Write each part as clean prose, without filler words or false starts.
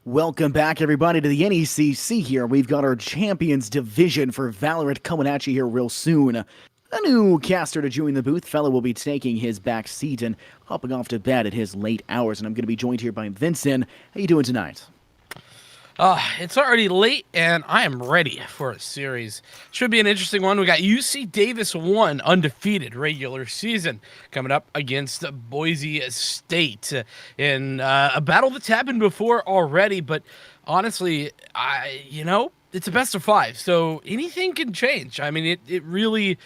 Welcome back, everybody, to the NECC here. We've got our Champions Division for Valorant coming at you here real soon. A new caster to join the booth. Fella will be taking his back seat and hopping off to bed at his late hours. And I'm going to be joined here by Vincent. How you doing tonight? It's already late, and I am ready for a series. Should be an interesting one. We got UC Davis 1 undefeated regular season coming up against Boise State in a battle that's happened before already. But honestly, it's a best of 5, so anything can change. I mean, it really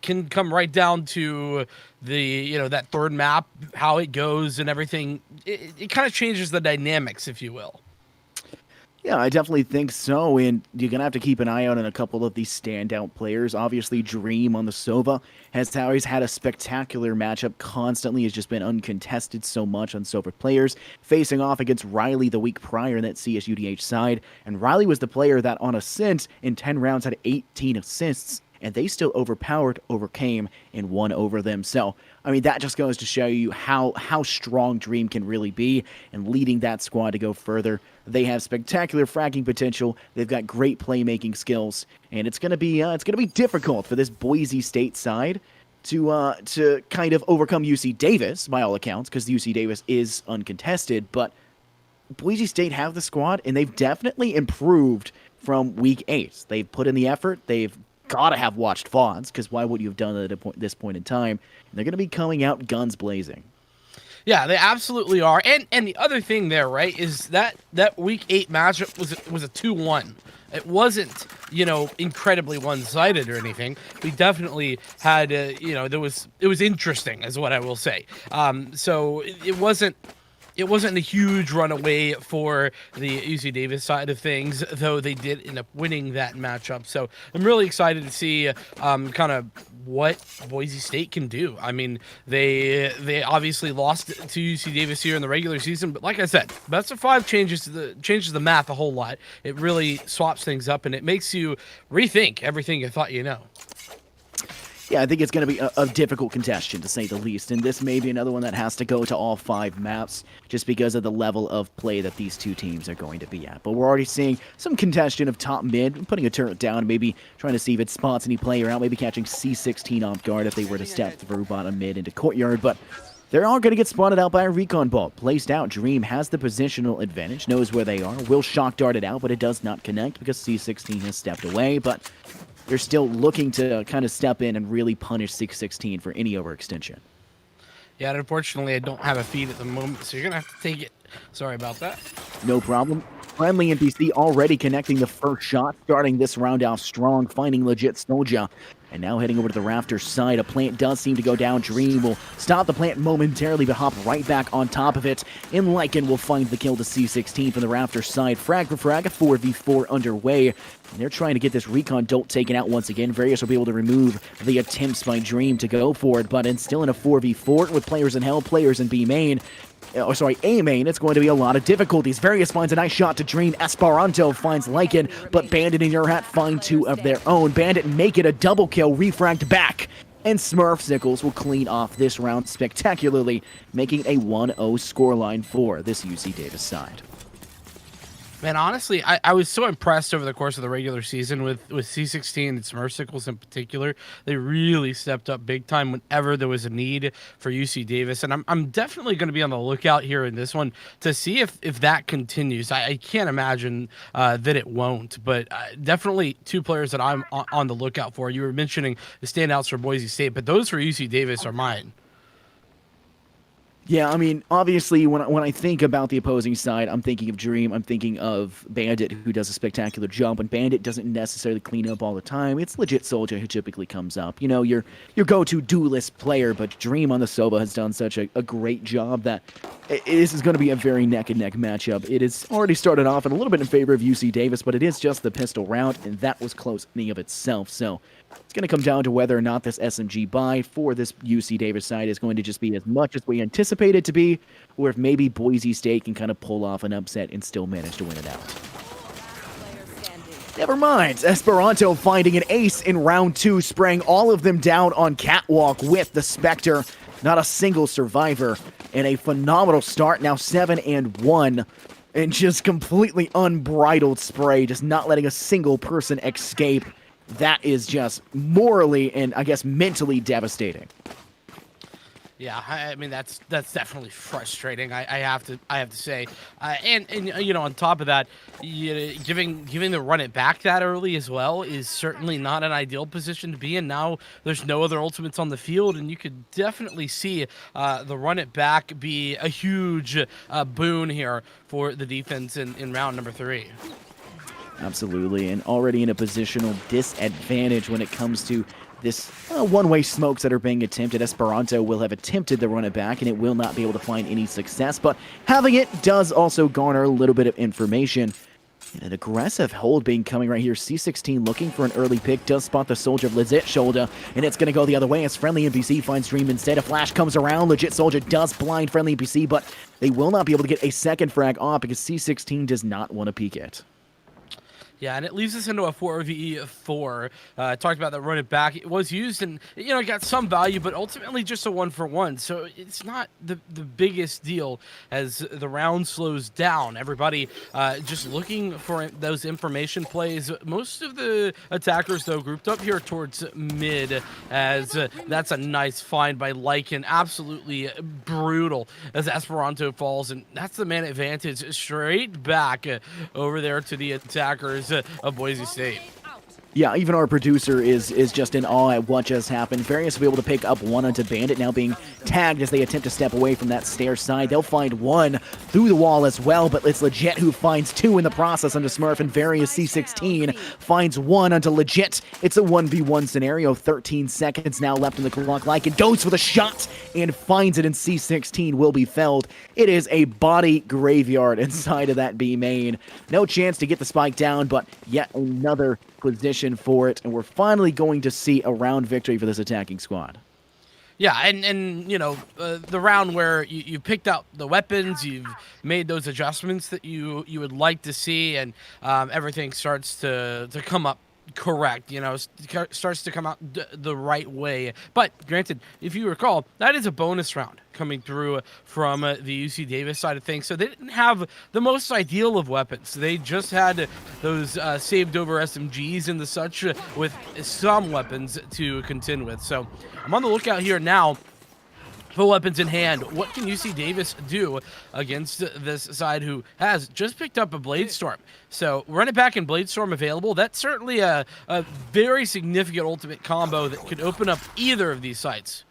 can come right down to the that third map, how it goes, and everything. It kind of changes the dynamics, if you will. Yeah, I definitely think so, and you're going to have to keep an eye out on a couple of these standout players. Obviously, Dream on the Sova has always had a spectacular matchup constantly, has just been uncontested so much on Sova players, facing off against Riley the week prior in that CSUDH side, and Riley was the player that on Ascent in 10 rounds had 18 assists, and they still overcame, and won over them. So, I mean, that just goes to show you how strong Dream can really be, and leading that squad to go further. They have spectacular fragging potential. They've got great playmaking skills, and it's gonna be difficult for this Boise State side to kind of overcome UC Davis by all accounts, because UC Davis is uncontested. But Boise State have the squad, and they've definitely improved from week 8. They've put in the effort. They've gotta have watched VODs, because why would you have done it at this point in time? And they're gonna be coming out guns blazing. Yeah, they absolutely are. And the other thing there, right, is that week 8 matchup was a 2-1. It wasn't, incredibly one-sided or anything. We definitely had, it was interesting, is what I will say. So it wasn't a huge runaway for the UC Davis side of things, though they did end up winning that matchup. So I'm really excited to see kind of what Boise State can do. I mean, they obviously lost to UC Davis here in the regular season, but like I said, best of 5 changes the math a whole lot. It really swaps things up, and it makes you rethink everything you thought you know. Yeah, I think it's going to be a difficult contention, to say the least, and this may be another one that has to go to all 5 maps, just because of the level of play that these two teams are going to be at. But we're already seeing some contention of top mid, putting a turret down, maybe trying to see if it spots any player out, maybe catching C16 off guard if they were to step through bottom mid into courtyard, but they're all going to get spotted out by a recon ball. Placed out, Dream has the positional advantage, knows where they are, will shock dart it out, but it does not connect because C16 has stepped away, but they're still looking to kind of step in and really punish 616 for any overextension. Yeah, and unfortunately, I don't have a feed at the moment, so you're going to have to take it. Sorry about that. No problem. Friendly NPC already connecting the first shot, starting this round off strong, finding legit Soldier. And now heading over to the rafters side. A plant does seem to go down. Dream will stop the plant momentarily, but hop right back on top of it. And Lycan will find the kill to C16 from the rafters side. Frag for frag, a 4v4 underway. And they're trying to get this recon dolt taken out once again. Various will be able to remove the attempts by Dream to go for it, but it's still in a 4v4 with players in Hell, players in B main. A main, it's going to be a lot of difficulties. Various finds a nice shot to Dream. Esperanto finds Lycan, but Bandit and Your Hat find 2 of their own. Bandit make it a double kill, refragged back. And Smurf Sickles will clean off this round spectacularly, making a 1-0 scoreline for this UC Davis side. Man, honestly, I was so impressed over the course of the regular season with C16 and Smurfsicles in particular. They really stepped up big time whenever there was a need for UC Davis. And I'm definitely going to be on the lookout here in this one to see if that continues. I can't imagine that it won't, but definitely 2 players that I'm on the lookout for. You were mentioning the standouts for Boise State, but those for UC Davis are mine. Yeah, I mean, obviously, when I think about the opposing side, I'm thinking of Dream, I'm thinking of Bandit, who does a spectacular job, and Bandit doesn't necessarily clean up all the time. It's legit Soldier who typically comes up. Your go-to duelist player, but Dream on the Sova has done such a great job that this is going to be a very neck-and-neck matchup. It has already started off in a little bit in favor of UC Davis, but it is just the pistol round, and that was close in and of itself, so it's going to come down to whether or not this SMG buy for this UC Davis side is going to just be as much as we anticipate it to be, or if maybe Boise State can kind of pull off an upset and still manage to win it out. Never mind. Esperanto finding an ace in round 2, spraying all of them down on Catwalk with the Spectre. Not a single survivor, and a phenomenal start, now 7-1. and just completely unbridled spray, just not letting a single person escape. That is just morally and I guess mentally devastating. Yeah, I mean that's definitely frustrating. I have to say, and you know, on top of that, giving the run it back that early as well is certainly not an ideal position to be in. Now there's no other ultimates on the field, and you could definitely see the run it back be a huge boon here for the defense in round number 3. Absolutely, and already in a positional disadvantage when it comes to this one-way smokes that are being attempted. Esperanto will have attempted to run it back, and it will not be able to find any success, but having it does also garner a little bit of information. And an aggressive hold being coming right here. C16 looking for an early pick, does spot the Soldier of Legit Shoulder, and it's going to go the other way as Friendly NPC finds Dream instead. A flash comes around, Legit Soldier does blind Friendly NPC, but they will not be able to get a second frag off because C16 does not want to peek it. Yeah, and it leaves us into a 4v4. Talked about that run it back. It was used and, you know, it got some value, but ultimately just a 1-for-1. So it's not the biggest deal as the round slows down. Everybody just looking for those information plays. Most of the attackers, though, grouped up here towards mid as that's a nice find by Lycan. Absolutely brutal as Esperanto falls, and that's the man advantage straight back over there to the attackers of Boise State. Yeah, even our producer is just in awe at what just happened. Various will be able to pick up one onto Bandit, now being tagged as they attempt to step away from that stair side. They'll find one through the wall as well, but it's Legit who finds two in the process onto Smurf, and Various C16 finds one onto Legit. It's a 1v1 scenario, 13 seconds now left in the clock. Lycan goes for the shot and finds it, and C16 will be felled. It is a body graveyard inside of that B main. No chance to get the spike down, but yet another position for it, and we're finally going to see a round victory for this attacking squad. Yeah, and you know, the round where you picked out the weapons, you've made those adjustments that you would like to see, and everything starts to come up correct, you know, starts to come out the right way. But granted, if you recall, that is a bonus round coming through from the UC Davis side of things, so they didn't have the most ideal of weapons. They just had those saved over SMGs and the such with some weapons to contend with. So I'm on the lookout here now. Full weapons in hand. What can UC Davis do against this side who has just picked up a Blade Storm? So run it back and Blade Storm available. That's certainly a very significant ultimate combo that could open up either of these sites.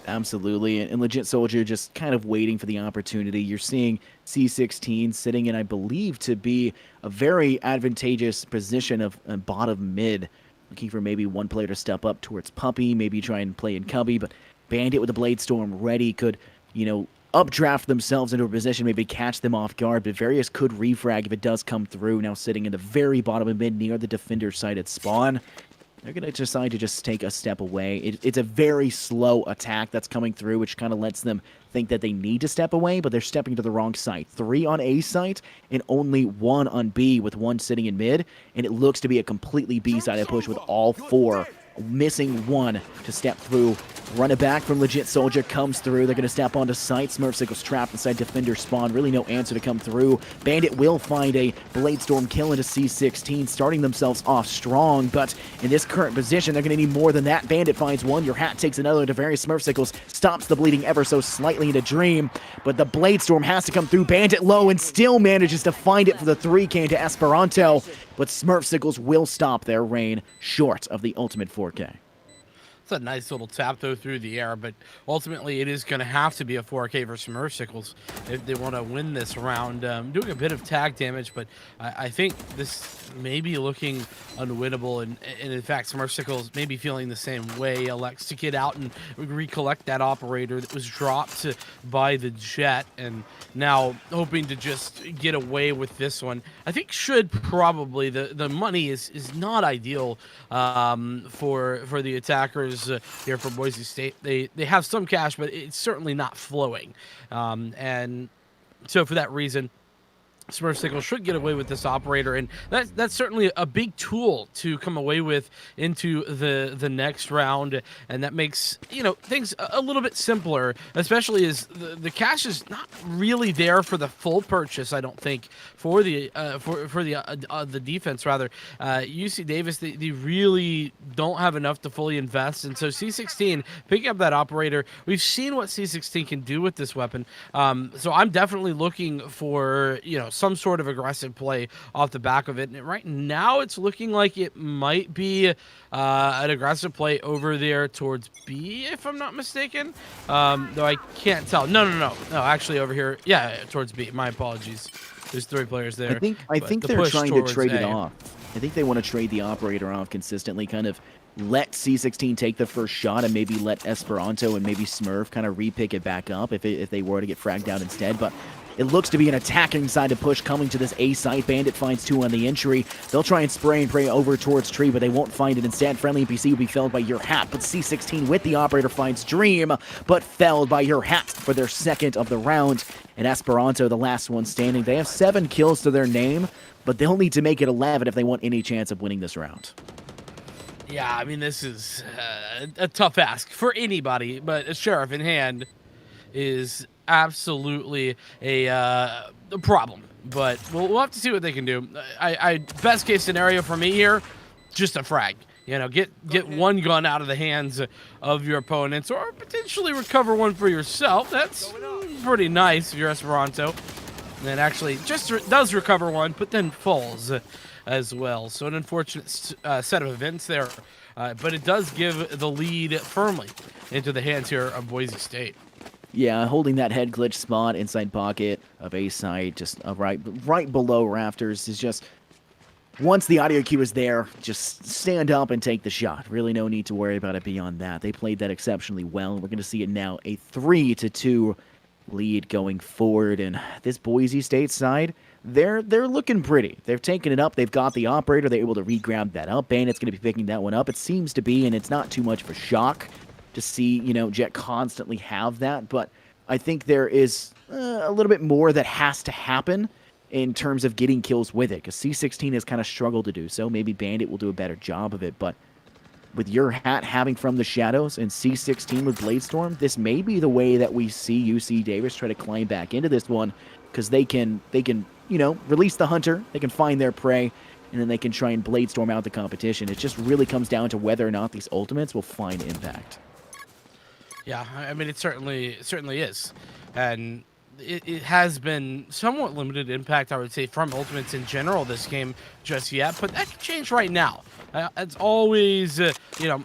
Absolutely, and Legit Soldier just kind of waiting for the opportunity. You're seeing C16 sitting in, I believe, to be a very advantageous position of bottom mid, looking for maybe one player to step up towards Puppy, maybe try and play in Cubby, but Bandit with the Blade Storm ready could, you know, updraft themselves into a position, maybe catch them off guard, but Various could refrag if it does come through. Now sitting in the very bottom of mid near the defender side at spawn. They're going to decide to just take a step away. It's a very slow attack that's coming through, which kind of lets them think that they need to step away, but they're stepping to the wrong site. 3 on A site and only 1 on B, with 1 sitting in mid, and it looks to be a completely B-sided push with all 4 missing 1 to step through. Run it back from Legit Soldier comes through. They're going to step onto site. Smurfsicle's trapped inside defender spawn. Really no answer to come through. Bandit will find a Blade Storm kill into C16, starting themselves off strong, but in this current position, they're going to need more than that. Bandit finds one. Your hat takes another to Various. Smurfsicles stops the bleeding ever so slightly into Dream, but the Blade Storm has to come through. Bandit low and still manages to find it for the 3K to Esperanto, but Smurfsicles will stop their reign short of the ultimate 4K. It's a nice little tap, though, through the air, but ultimately it is going to have to be a 4K versus Smurfsicles if they want to win this round. Doing a bit of tag damage, but I think this may be looking unwinnable, and in fact, Smurfsicles may be feeling the same way. Elects to get out and recollect that operator that was dropped by the Jet, and now hoping to just get away with this one. I think should probably, the money is not ideal for the attackers here for Boise State. They have some cash, but it's certainly not flowing, and so for that reason, Smurfsicle should get away with this operator, and that's certainly a big tool to come away with into the next round, and that makes things a little bit simpler, especially as the cash is not really there for the full purchase. I don't think for the the defense rather. UC Davis they really don't have enough to fully invest, and so C16 picking up that operator. We've seen what C16 can do with this weapon, so I'm definitely looking for some sort of aggressive play off the back of it. And right now, it's looking like it might be an aggressive play over there towards B, if I'm not mistaken. Though I can't tell. No. Actually, over here, yeah, towards B. My apologies. There's 3 players there. I think they're trying to trade it off. I think they want to trade the operator off consistently, kind of let C16 take the first shot and maybe let Esperanto and maybe Smurf kind of repick it back up if they were to get fragged out instead. But it looks to be an attacking side of push coming to this A site. Bandit finds 2 on the entry. They'll try and spray and pray over towards Tree, but they won't find it. Instead, friendly NPC will be felled by Your Hat, but C16 with the operator finds Dream, but felled by Your Hat for their second of the round. And Esperanto, the last one standing. They have 7 kills to their name, but they'll need to make it 11 if they want any chance of winning this round. Yeah, I mean, this is a tough ask for anybody, but a Sheriff in hand is absolutely a problem. But we'll have to see what they can do. Best case scenario for me here, just a frag. Get one gun out of the hands of your opponents, or potentially recover one for yourself. That's pretty nice if you're Esperanto. And then actually just does recover one, but then falls as well. So an unfortunate set of events there. But it does give the lead firmly into the hands here of Boise State. Yeah, holding that head glitch spot inside pocket of A site, just right below rafters, is just, once the audio cue is there, just stand up and take the shot. Really no need to worry about it beyond that. They played that exceptionally well. We're going to see it now, a 3-2 lead going forward. And this Boise State side, they're looking pretty. They've taken it up. They've got the operator. They're able to re-grab that up. Bandit's going to be picking that one up. It seems to be, and it's not too much of a shock to see, Jet constantly have that, but I think there is a little bit more that has to happen in terms of getting kills with it, because C16 has kind of struggled to do so. Maybe Bandit will do a better job of it, but with Your Hat having From the Shadows and C16 with Bladestorm, this may be the way that we see UC Davis try to climb back into this one, because they can release the hunter, they can find their prey, and then they can try and Bladestorm out the competition. It just really comes down to whether or not these ultimates will find impact. Yeah, I mean, it certainly is, and it has been somewhat limited impact, I would say, from ultimates in general this game just yet, but that could change right now. It's always,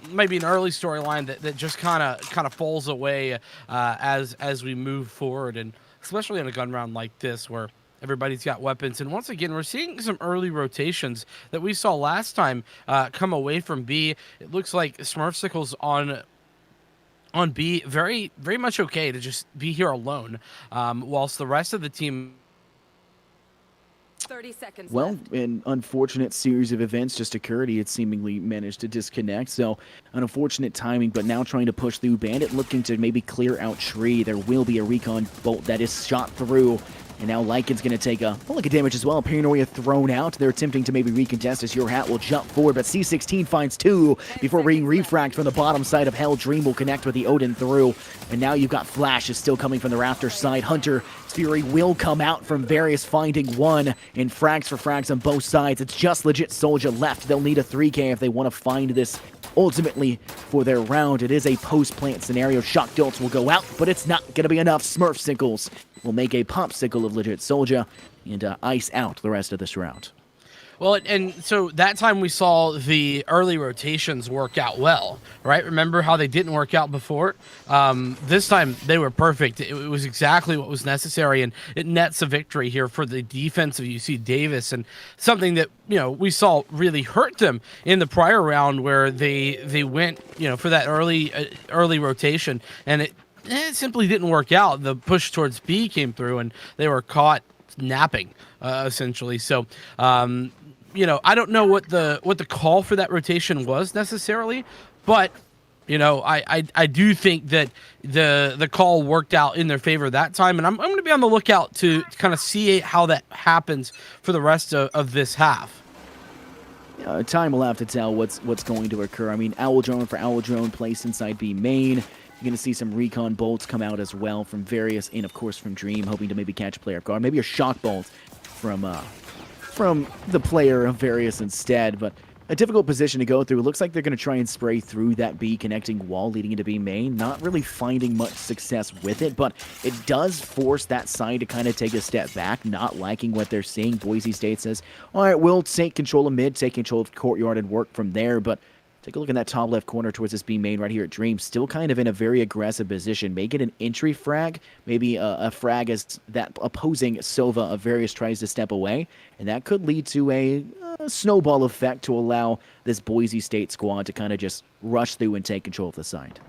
maybe an early storyline that just kind of falls away as we move forward, and especially in a gun round like this where everybody's got weapons. And once again, we're seeing some early rotations that we saw last time come away from B. It looks like Smurfsicle's on B, very, very much okay to just be here alone, whilst the rest of the team... 30 seconds well, left. An unfortunate series of events just occurred. He had seemingly managed to disconnect, so an unfortunate timing, but now trying to push through. Bandit looking to maybe clear out Tree. There will be a recon bolt that is shot through. And now Lycan's going to take a lick of damage as well. Paranoia thrown out. They're attempting to maybe recontest as Your Hat will jump forward, but C16 finds 2 before being refragged from the bottom side of Hell. Dream will connect with the Odin through. And now you've got Flash is still coming from the rafter side. Hunter Fury will come out from various, finding 1 in frags for frags on both sides. It's just legit Soldier left. They'll need a 3K if they want to find this ultimately for their round. It is a post-plant scenario. Shock Dilts will go out, but it's not going to be enough. Smurfsicles will make a popsicle of legit Soldier and ice out the rest of this round. Well, and so that time we saw the early rotations work out well, right? Remember how they didn't work out before? This time they were perfect. It was exactly what was necessary, and it nets a victory here for the defense of UC Davis, and something that we saw really hurt them in the prior round where they went for that early rotation, and it simply didn't work out. The push towards B came through, and they were caught napping essentially. So I don't know what the call for that rotation was necessarily, but You know, I do think that the call worked out in their favor that time, and I'm going to be on the lookout to kind of see how that happens for the rest of this half. Time will have to tell what's going to occur. I mean, Owl Drone for Owl Drone placed inside B main. You're going to see some recon bolts come out as well from various, and of course from Dream, hoping to maybe catch a player off guard. Maybe a shock bolt from the player of various instead, but a difficult position to go through. It looks like they're going to try and spray through that B connecting wall leading into B main. Not really finding much success with it, but it does force that side to kind of take a step back, not liking what they're seeing. Boise State says, all right, we'll take control of mid, take control of courtyard and work from there, but take a look in that top left corner towards this B main right here at Dream. Still kind of in a very aggressive position. Make it an entry frag, maybe a frag as that opposing Sova of various tries to step away, and that could lead to a snowball effect to allow this Boise State squad to kind of just rush through and take control of the side.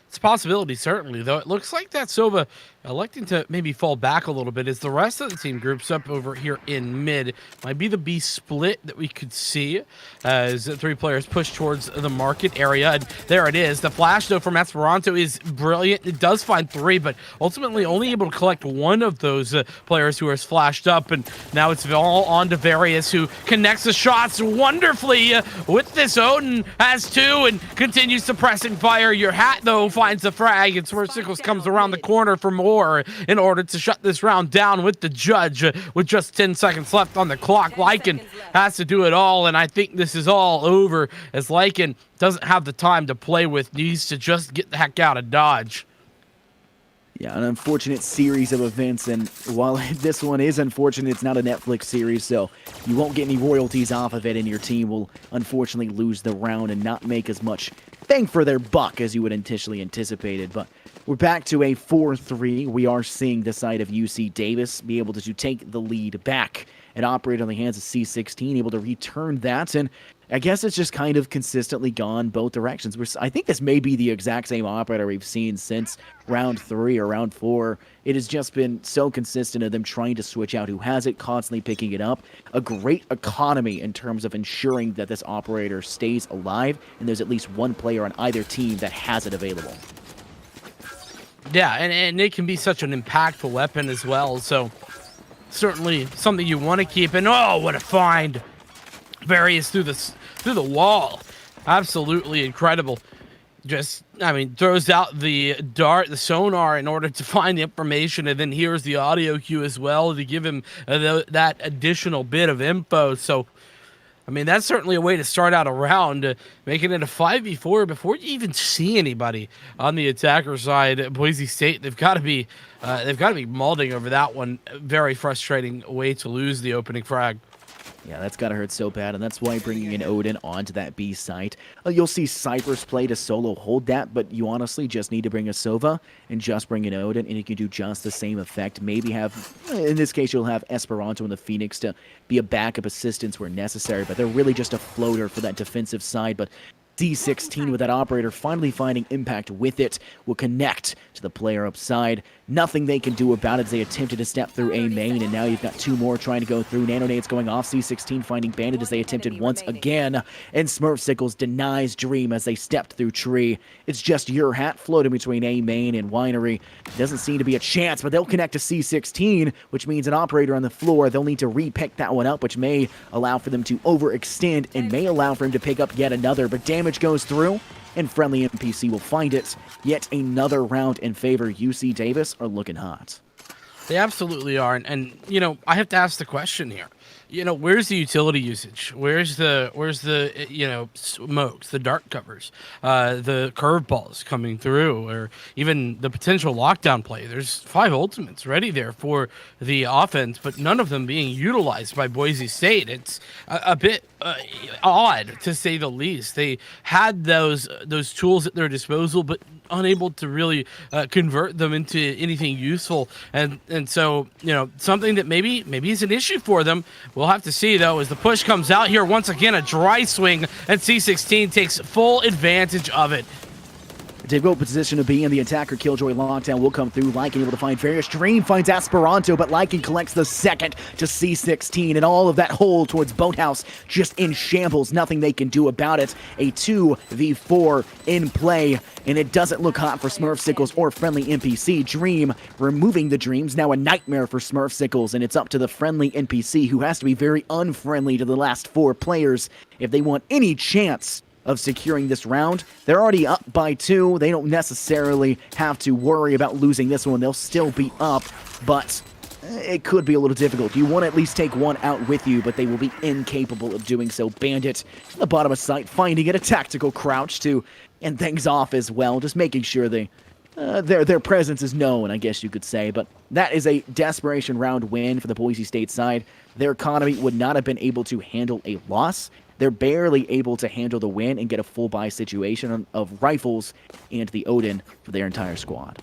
It's a possibility, certainly, though. It looks like that Sova electing to maybe fall back a little bit as the rest of the team groups up over here in mid. Might be the B split that we could see as the three players push towards the market area. And there it is. The flash, though, from Esperanto is brilliant. It does find three, but ultimately only able to collect one of those players who are flashed up. And now it's all on to Various, who connects the shots wonderfully with this. Odin has two and continues suppressing fire. Your hat, though, finds the frag, and Smirsickles comes around the corner for more in order to shut this round down with the judge with just 10 seconds left on the clock. Lycan has to do it all, and I think this is all over as Lycan doesn't have the time to play with, needs to just get the heck out of Dodge. Yeah, an unfortunate series of events, and while this one is unfortunate, it's not a Netflix series, so you won't get any royalties off of it, and your team will unfortunately lose the round and not make as much bang for their buck as you would initially anticipated. But we're back to a 4-3. We are seeing the side of UC Davis be able to take the lead back and operate on the hands of C16, able to return that, and I guess it's just kind of consistently gone both directions. I think this may be the exact same operator we've seen since round 3 or round 4. It has just been so consistent of them trying to switch out who has it, constantly picking it up. A great economy in terms of ensuring that this operator stays alive, and there's at least one player on either team that has it available. Yeah, and it can be such an impactful weapon as well, so certainly something you want to keep. And oh, what a find! Various through the wall. Absolutely incredible. Just, I mean, throws out the dart, the sonar, in order to find the information, and then here's the audio cue as well to give him that additional bit of info. So, I mean, that's certainly a way to start out a round, making it a 5v4 before you even see anybody on the attacker side. Boise State, they've got to be mauling over that one. Very frustrating way to lose the opening frag. Yeah, that's got to hurt so bad, and that's why bringing in Odin onto that B site. You'll see Cypress play to solo hold that, but you honestly just need to bring a Sova and just bring in Odin, and you can do just the same effect. Maybe have, in this case, you'll have Esperanto and the Phoenix to be a backup assistance where necessary, but they're really just a floater for that defensive side. But D16 with that operator finally finding impact with it will connect to the player upside. Nothing they can do about it as they attempted to step through A main, and now you've got two more trying to go through. Nanonades going off, C16 finding Bandit as they attempted once again, and Smurfsickles denies Dream as they stepped through tree. It's just your hat floating between A main and Winery. Doesn't seem to be a chance, but they'll connect to C16, which means an operator on the floor. They'll need to re-pick that one up, which may allow for them to overextend and may allow for him to pick up yet another, but damage goes through, and friendly NPC will find it. Yet another round in favor. UC Davis are looking hot. They absolutely are, and you know, I have to ask the question here. You know, where's the utility usage? Where's the you know, smokes, the dart covers, the curveballs coming through, or even the potential lockdown play? There's 5 ultimates ready there for the offense, but none of them being utilized by Boise State. It's a bit odd, to say the least. They had those tools at their disposal, but unable to really convert them into anything useful, and so, you know, something that maybe is an issue for them. We'll have to see, though, as the push comes out here. Once again, a dry swing, and C16 takes full advantage of it. difficult position to be in. The attacker Killjoy lockdown will come through. Lycan able to find Various. Dream finds Esperanto, but Lycan collects the second to C16, and all of that hole towards Boathouse just in shambles. Nothing they can do about it. A 2v4 in play, and it doesn't look hot for Smurfsickles or friendly NPC. Dream removing the dreams. Now a nightmare for Smurfsickles, and it's up to the friendly NPC, who has to be very unfriendly to the last 4 players if they want any chance of securing this round. They're already up by 2. They don't necessarily have to worry about losing this one. They'll still be up, but it could be a little difficult. You want to at least take one out with you, but they will be incapable of doing so. Bandit, the bottom of sight, finding it, a tactical crouch to end things off as well, just making sure their presence is known, I guess you could say. But that is a desperation round win for the Boise State side. Their economy would not have been able to handle a loss. They're barely able to handle the win and get a full buy situation of rifles and the Odin for their entire squad.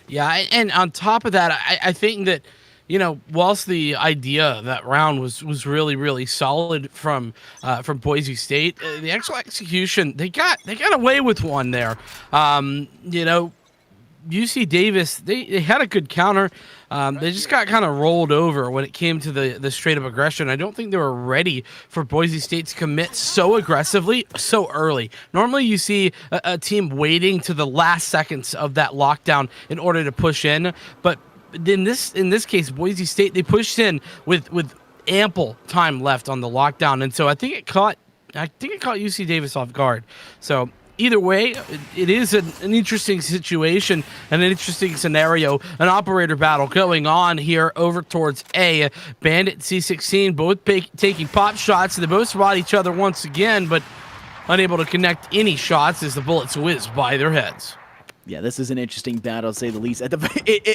Yeah, and on top of that, I think that, you know, whilst the idea of that round was really, really solid from Boise State, the actual execution, they got away with one there. You know, UC Davis, they had a good counter. They just got kind of rolled over when it came to the straight up aggression. I don't think they were ready for Boise State to commit so aggressively so early. Normally you see a team waiting to the last seconds of that lockdown in order to push in, but in this case, Boise State, they pushed in with ample time left on the lockdown, and so I think it caught UC Davis off guard. So either way, it is an interesting situation and an interesting scenario. An operator battle going on here over towards A. Bandit C16, both taking pop shots. They both spot each other once again, but unable to connect any shots as the bullets whiz by their heads. Yeah, this is an interesting battle, to say the least.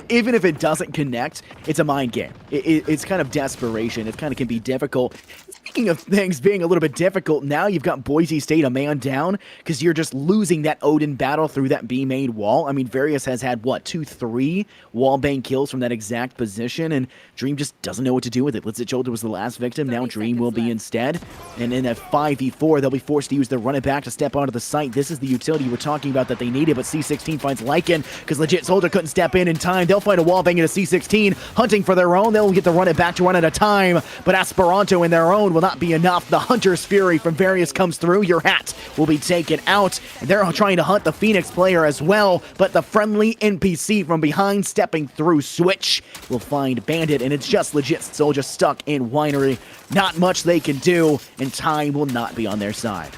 Even if it doesn't connect, it's a mind game. It's kind of desperation. It kind of can be difficult. Speaking of things being a little bit difficult, now you've got Boise State a man down because you're just losing that Odin battle through that B-main wall. I mean, Various has had, 2-3 wallbang kills from that exact position, and Dream just doesn't know what to do with it. Legit Shoulder was the last victim. Now Dream will be instead. And in a 5v4, they'll be forced to use their run it back to step onto the site. This is the utility we're talking about that they needed, but C16 finds Lycan because Legit Soldier couldn't step in time. They'll find a wallbang into C16, hunting for their own. They'll get the run it back to one at a time, but Esperanto in their own will not be enough. The Hunter's Fury from Various comes through. Your hat will be taken out. They're trying to hunt the Phoenix player as well, but the friendly NPC from behind stepping through Switch will find Bandit, and it's just Legit Soldier stuck in Winery. Not much they can do, and time will not be on their side.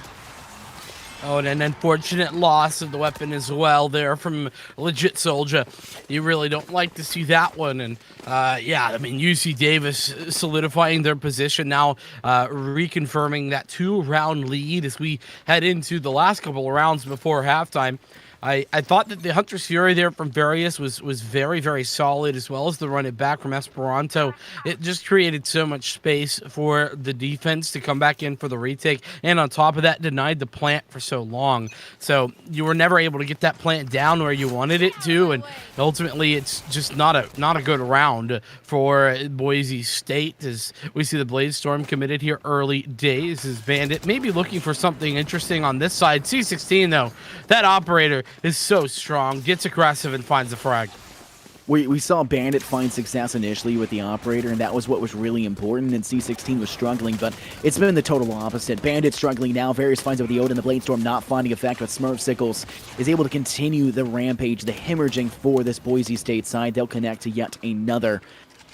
Oh, and an unfortunate loss of the weapon as well there from Legit Soldier. You really don't like to see that one. And yeah, I mean, UC Davis solidifying their position now, reconfirming that 2-round lead as we head into the last couple of rounds before halftime. I thought that the Hunter's Fury there from Various was very, very solid, as well as the run it back from Esperanto. It just created so much space for the defense to come back in for the retake, and on top of that, denied the plant for so long. So you were never able to get that plant down where you wanted it to, and ultimately it's just not a good round for Boise State, as we see the Bladestorm committed here early days as Bandit maybe looking for something interesting on this side. C16 though, that operator is so strong, gets aggressive and finds the frag. We saw Bandit find success initially with the operator, and that was what was really important, and C16 was struggling, but it's been the total opposite. Bandit struggling now. Various finds out the Odin, the Bladestorm not finding effect, but Smurfsickles is able to continue the rampage, the hemorrhaging for this Boise State side. They'll connect to yet another.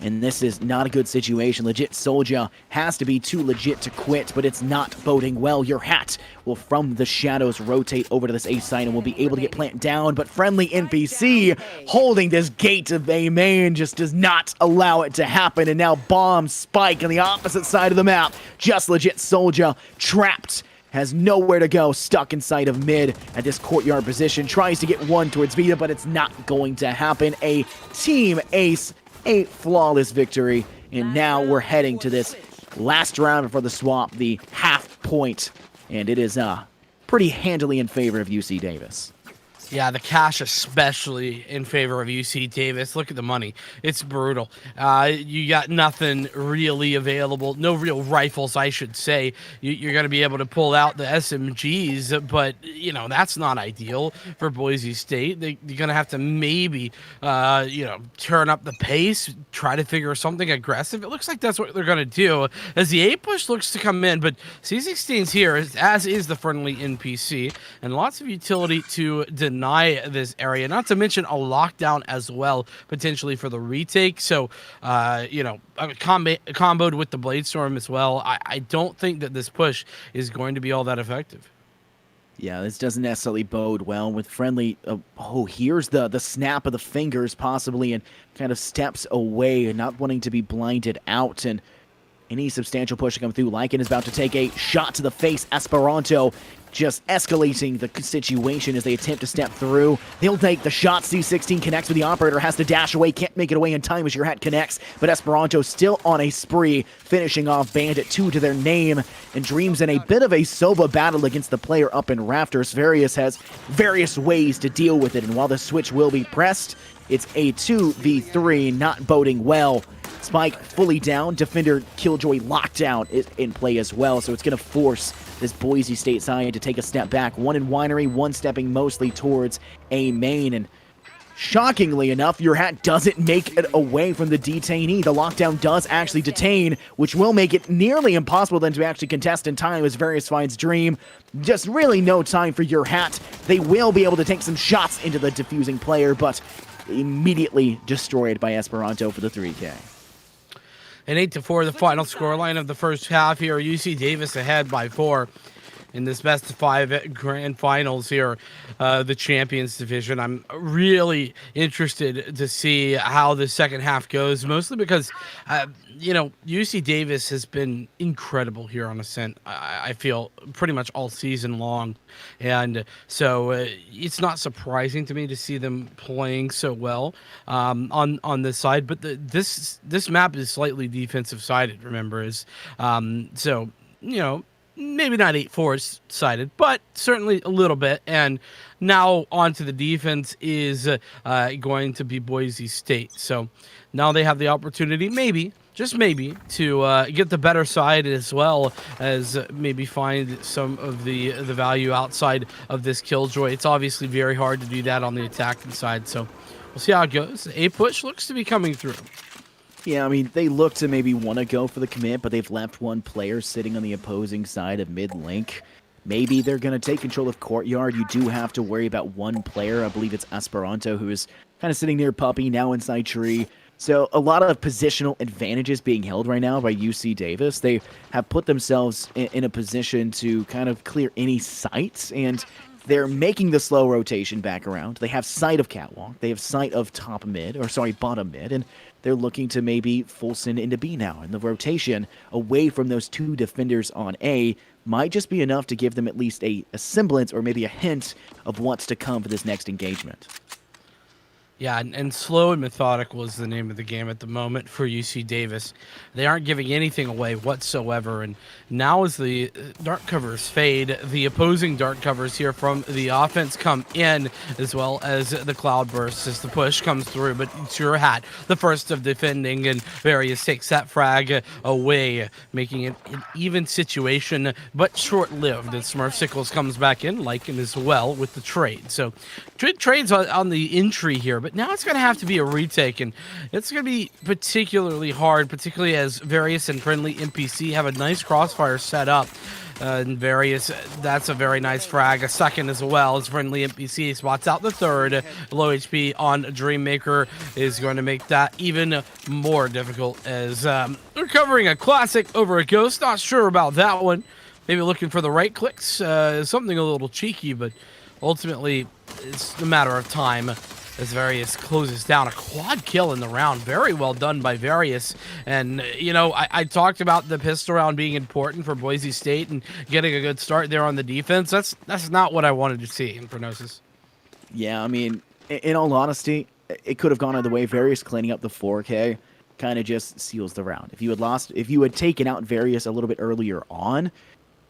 And this is not a good situation. Legit Soldier has to be too legit to quit, but it's not boding well. Your hat will, from the shadows, rotate over to this A site and will be able to get plant down, but friendly NPC holding this gate of A main just does not allow it to happen, and now bomb spike on the opposite side of the map. Just Legit Soldier trapped. Has nowhere to go, stuck inside of mid at this courtyard position. Tries to get one towards Vita, but it's not going to happen. A team ace. A flawless victory, and now we're heading to this last round for the swap, the half point, and it is pretty handily in favor of UC Davis. Yeah, the cash especially in favor of UC Davis. Look at the money. It's brutal. You got nothing really available. No real rifles, I should say. You're going to be able to pull out the SMGs, but, that's not ideal for Boise State. You're going to have to maybe, turn up the pace, try to figure something aggressive. It looks like that's what they're going to do as the A push looks to come in, but C16's here, as is the friendly NPC, and lots of utility to deny this area, not to mention a lockdown as well, potentially for the retake. So, comboed with the Blade Storm as well. I don't think that this push is going to be all that effective. Yeah, this doesn't necessarily bode well with friendly. Here's the snap of the fingers, possibly, and kind of steps away, not wanting to be blinded out. And any substantial push to come through. Lycan is about to take a shot to the face. Esperanto just escalating the situation as they attempt to step through. They'll take the shot. C16 connects with the operator, has to dash away, can't make it away in time as your hat connects, but Esperanto still on a spree, finishing off Bandit 2 to their name, and Dreams in a bit of a Sova battle against the player up in Rafters. Various has various ways to deal with it, and while the switch will be pressed, it's a 2v3, not boding well. Spike fully down, Defender Killjoy lockdown is in play as well, so it's going to force this Boise State side to take a step back. One in Winery, one stepping mostly towards A main, and shockingly enough, your hat doesn't make it away from the detainee. The lockdown does actually detain, which will make it nearly impossible then to actually contest in time as Various finds Dream. Just really no time for your hat. They will be able to take some shots into the diffusing player, but immediately destroyed by Esperanto for the 3K. An 8-4, the final scoreline of the first half here. UC Davis ahead by 4 in this best of 5 grand finals here, the Champions Division. I'm really interested to see how the second half goes, mostly because, UC Davis has been incredible here on Ascent, I feel, pretty much all season long. And so it's not surprising to me to see them playing so well on this side. But this map is slightly defensive sided, remember, maybe not 8-4 sided, but certainly a little bit. And now onto the defense is going to be Boise State. So now they have the opportunity, maybe, just maybe, to get the better side as well as maybe find some of the value outside of this Killjoy. It's obviously very hard to do that on the attacking side. So we'll see how it goes. A push looks to be coming through. Yeah, I mean, they look to maybe want to go for the commit, but they've left one player sitting on the opposing side of mid-link. Maybe they're going to take control of Courtyard. You do have to worry about one player. I believe it's Esperanto, who is kind of sitting near Puppy, now inside Tree. So a lot of positional advantages being held right now by UC Davis. They have put themselves in a position to kind of clear any sites, and they're making the slow rotation back around. They have sight of Catwalk. They have sight of bottom mid, and they're looking to maybe full send into B now. And the rotation away from those two defenders on A might just be enough to give them at least a semblance or maybe a hint of what's to come for this next engagement. Yeah, and slow and methodical is the name of the game at the moment for UC Davis. They aren't giving anything away whatsoever, and now as the dark covers fade, the opposing dark covers here from the offense come in, as well as the cloud bursts as the push comes through, but it's your hat, the first of defending, and Various takes that frag away, making it an even situation, but short-lived, and Smurfsicles comes back in, Lycan as well, with the trade. So, trades on the entry here, but now it's going to have to be a retake, and it's going to be particularly hard, particularly as Various and friendly NPC have a nice crossfire set up. And Various, that's a very nice frag. A second as well as friendly NPC spots out the third. Low HP on Dreammaker is going to make that even more difficult as recovering a classic over a ghost. Not sure about that one. Maybe looking for the right clicks. Something a little cheeky, but ultimately it's a matter of time as Various closes down a quad kill in the round. Very well done by Various. And, I talked about the pistol round being important for Boise State and getting a good start there on the defense. That's not what I wanted to see in Prognosis. Yeah, I mean, in all honesty, it could have gone either way. Various cleaning up the 4K kind of just seals the round. If you had taken out Various a little bit earlier on,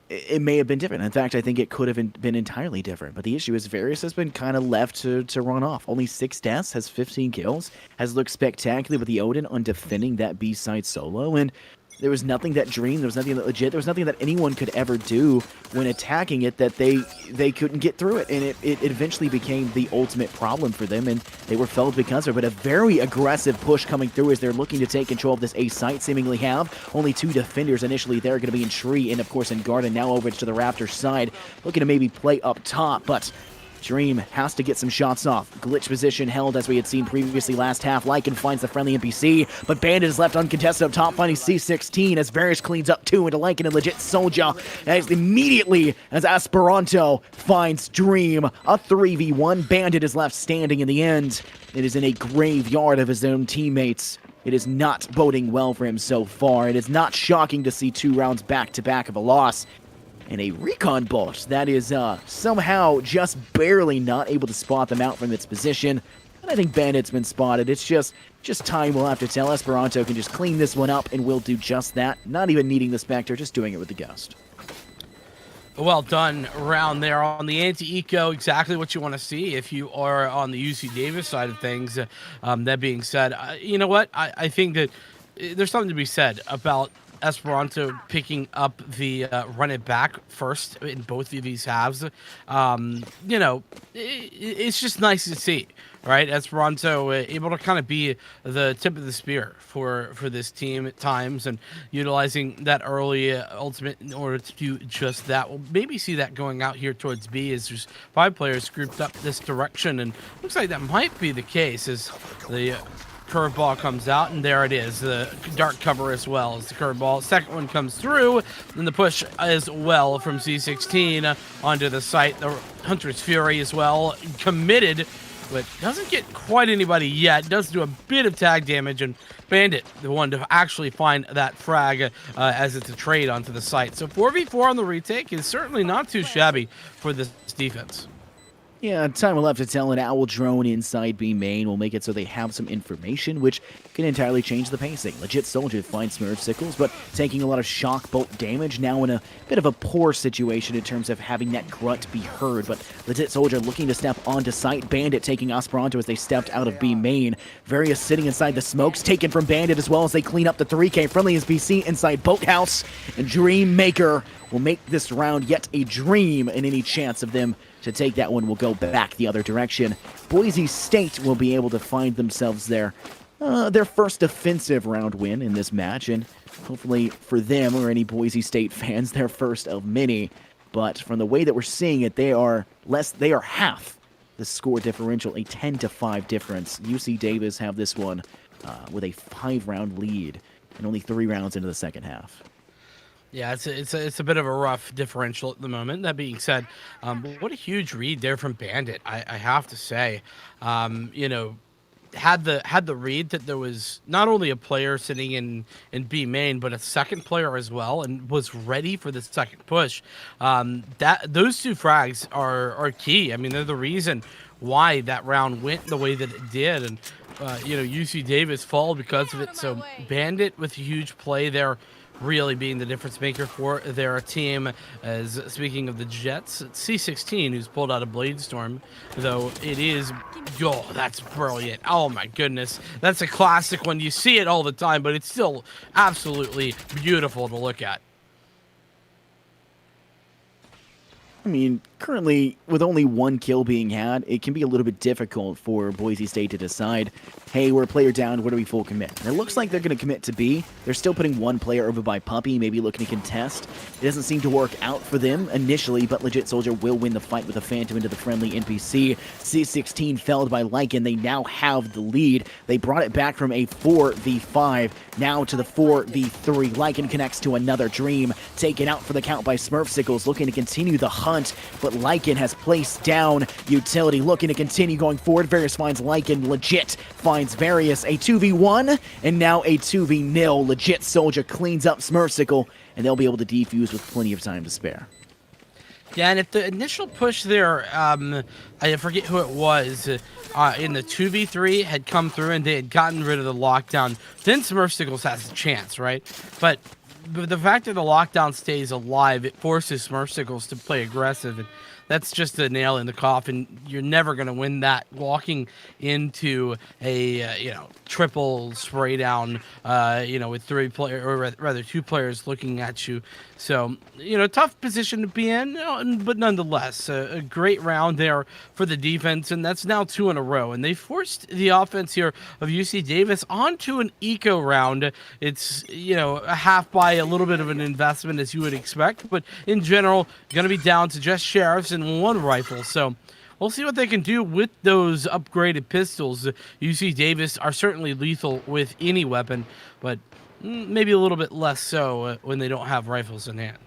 it may have been different. In fact, I think it could have been entirely different. But the issue is Various has been kind of left to run off. Only 6 deaths, has 15 kills, has looked spectacular with the Odin on defending that B-side solo, and there was nothing that Dream, there was nothing that Legit, there was nothing that anyone could ever do when attacking it that they couldn't get through it. And it eventually became the ultimate problem for them, and they were felled because of it. But a very aggressive push coming through as they're looking to take control of this A site, seemingly have. Only 2 defenders initially there, going to be in Tree and, of course, in Garden. Now over to the Raptors side, looking to maybe play up top, but Dream has to get some shots off. Glitch position held as we had seen previously last half. Lycan finds the friendly NPC, but Bandit is left uncontested up top, finding C16 as Varys cleans up 2 into Lycan and Legit Soldier. As immediately as Esperanto finds Dream, a 3v1. Bandit is left standing in the end. It is in a graveyard of his own teammates. It is not boding well for him so far. It is not shocking to see 2 rounds back-to-back of a loss. And a recon bot that is somehow just barely not able to spot them out from its position. And I think Bandit's been spotted. It's just time will have to tell. Esperanto can just clean this one up and will do just that. Not even needing the Spectre, just doing it with the Ghost. Well done round there on the anti-eco, exactly what you want to see if you are on the UC Davis side of things. That being said, you know what? I think that there's something to be said about Esperanto picking up the run it back first in both of these halves. You know, it's just nice to see, right? Esperanto able to kind of be the tip of the spear for this team at times, and utilizing that early ultimate in order to do just that. We'll maybe see that going out here towards B as there's 5 players grouped up this direction, and looks like that might be the case as the curveball comes out, and there it is, the dark cover as well as the curveball. Second one comes through, and the push as well from C16 onto the site. The Hunter's Fury as well committed, but doesn't get quite anybody yet. Does do a bit of tag damage, and Bandit, the one to actually find that frag as it's a trade onto the site. So 4v4 on the retake is certainly not too shabby for this defense. Yeah, time will have to tell. An Owl drone inside B main will make it so they have some information, which can entirely change the pacing. Legit Soldier finds Smurf Sickles, but taking a lot of shock bolt damage, now in a bit of a poor situation in terms of having that grunt be heard. But Legit Soldier looking to step onto site. Bandit taking Esperanto as they stepped out of B main. Various sitting inside the smokes, taken from Bandit as well as they clean up the 3K. Friendly is BC inside Boathouse, and Dream Maker will make this round yet a dream, and any chance of them to take that one will go back the other direction. Boise State will be able to find themselves their first defensive round win in this match, and hopefully for them or any Boise State fans, their first of many. But from the way that we're seeing it, they are half the score differential, a 10-5 difference. UC Davis have this one with a 5-round lead and only 3 rounds into the second half. Yeah, it's a bit of a rough differential at the moment. That being said, what a huge read there from Bandit. I have to say, you know, had the read that there was not only a player sitting in B main, but a second player as well, and was ready for the second push. That those 2 frags are key. I mean, they're the reason why that round went the way that it did, and you know, UC Davis fall because of it. So Bandit with a huge play there, really being the difference maker for their team. As speaking of the Jets, it's C16 who's pulled out a Blade Storm, though it is, oh, that's brilliant. Oh my goodness, that's a classic one. You see it all the time, but it's still absolutely beautiful to look at. I mean, currently, with only 1 kill being had, it can be a little bit difficult for Boise State to decide, hey, we're a player down, where do we full commit? And it looks like they're going to commit to B. They're still putting 1 player over by Puppy, maybe looking to contest. It doesn't seem to work out for them initially, but Legit Soldier will win the fight with a Phantom into the friendly NPC. C16 felled by Lycan. They now have the lead. They brought it back from a 4v5, now to the 4v3. Lycan connects to another Dream, taken out for the count by Smurf Sickles, looking to continue the hunt, but Lycan has placed down Utility, looking to continue going forward. Various finds Lycan, Legit finds Various, a 2v1, and now a 2v0. Legit Soldier cleans up Smurfsicle, and they'll be able to defuse with plenty of time to spare. Yeah, and if the initial push there, I forget who it was, in the 2v3 had come through and they had gotten rid of the lockdown, then Smurfsicles has a chance, right? But the fact that the lockdown stays alive, it forces Smurfsicles to play aggressive, and that's just a nail in the coffin. You're never going to win that walking into a triple spray down, with rather two players looking at you. So tough position to be in, but nonetheless, a great round there for the defense, and that's now 2 in a row. And they forced the offense here of UC Davis onto an eco round. It's a half by a little bit of an investment as you would expect, but in general, going to be down to just sheriffs and 1 rifle. So we'll see what they can do with those upgraded pistols. UC Davis are certainly lethal with any weapon, but maybe a little bit less so when they don't have rifles in hand.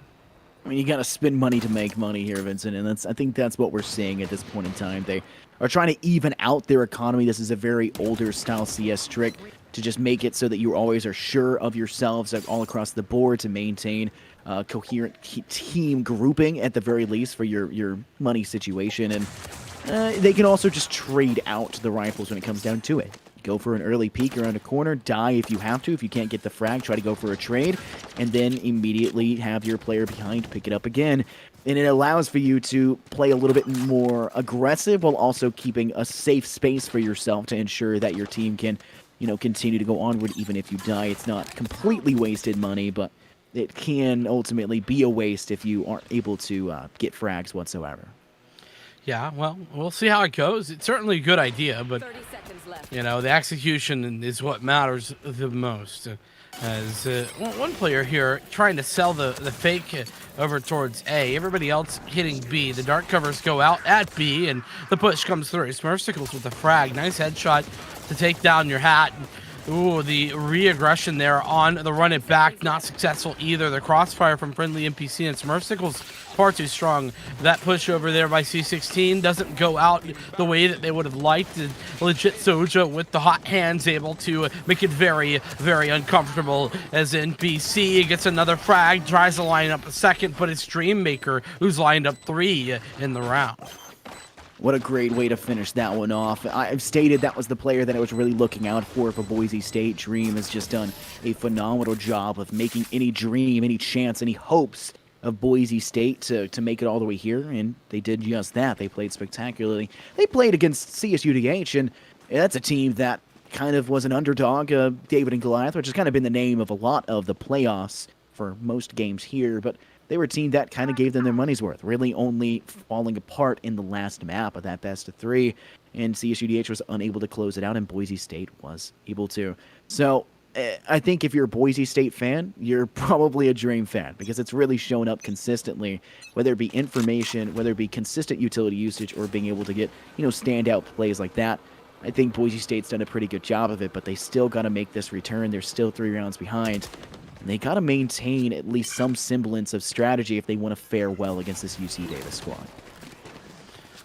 I mean, you got to spend money to make money here, Vincent, and I think that's what we're seeing at this point in time. They are trying to even out their economy. This is a very older style CS trick to just make it so that you always are sure of yourselves all across the board to maintain coherent team grouping at the very least for your money situation. And they can also just trade out the rifles when it comes down to it. Go for an early peek around a corner, die if you have to. If you can't get the frag, try to go for a trade, and then immediately have your player behind pick it up again. And it allows for you to play a little bit more aggressive while also keeping a safe space for yourself to ensure that your team can, continue to go onward even if you die. It's not completely wasted money, but it can ultimately be a waste if you aren't able to get frags whatsoever. Yeah, well, we'll see how it goes. It's certainly a good idea, but 30 seconds left. the execution is what matters the most. As one player here trying to sell the fake over towards A. Everybody else hitting B. The dark covers go out at B, and the push comes through. Smurfsicles with the frag. Nice headshot to take down your hat. Ooh, the re-aggression there on the run it back, not successful either. The crossfire from friendly NPC and Smurfsicles far too strong. That push over there by C16 doesn't go out the way that they would have liked. And legit Soja with the hot hands able to make it very, very uncomfortable as NPC gets another frag, tries to line up a second, but it's Dreammaker who's lined up 3 in the round. What a great way to finish that one off. I've stated that was the player that I was really looking out for Boise State. Dream has just done a phenomenal job of making any dream, any chance, any hopes of Boise State to make it all the way here, and they did just that. They played spectacularly. They played against CSUDH, and that's a team that kind of was an underdog, David and Goliath, which has kind of been the name of a lot of the playoffs for most games here, but they were a team that kind of gave them their money's worth, really only falling apart in the last map of that best of 3, and CSUDH was unable to close it out, and Boise State was able to. So I think if you're a Boise State fan, you're probably a Dream fan, because it's really shown up consistently, whether it be information, whether it be consistent utility usage, or being able to get, standout plays like that. I think Boise State's done a pretty good job of it, but they still got to make this return. They're still 3 rounds behind. And they got to maintain at least some semblance of strategy if they want to fare well against this UC Davis squad.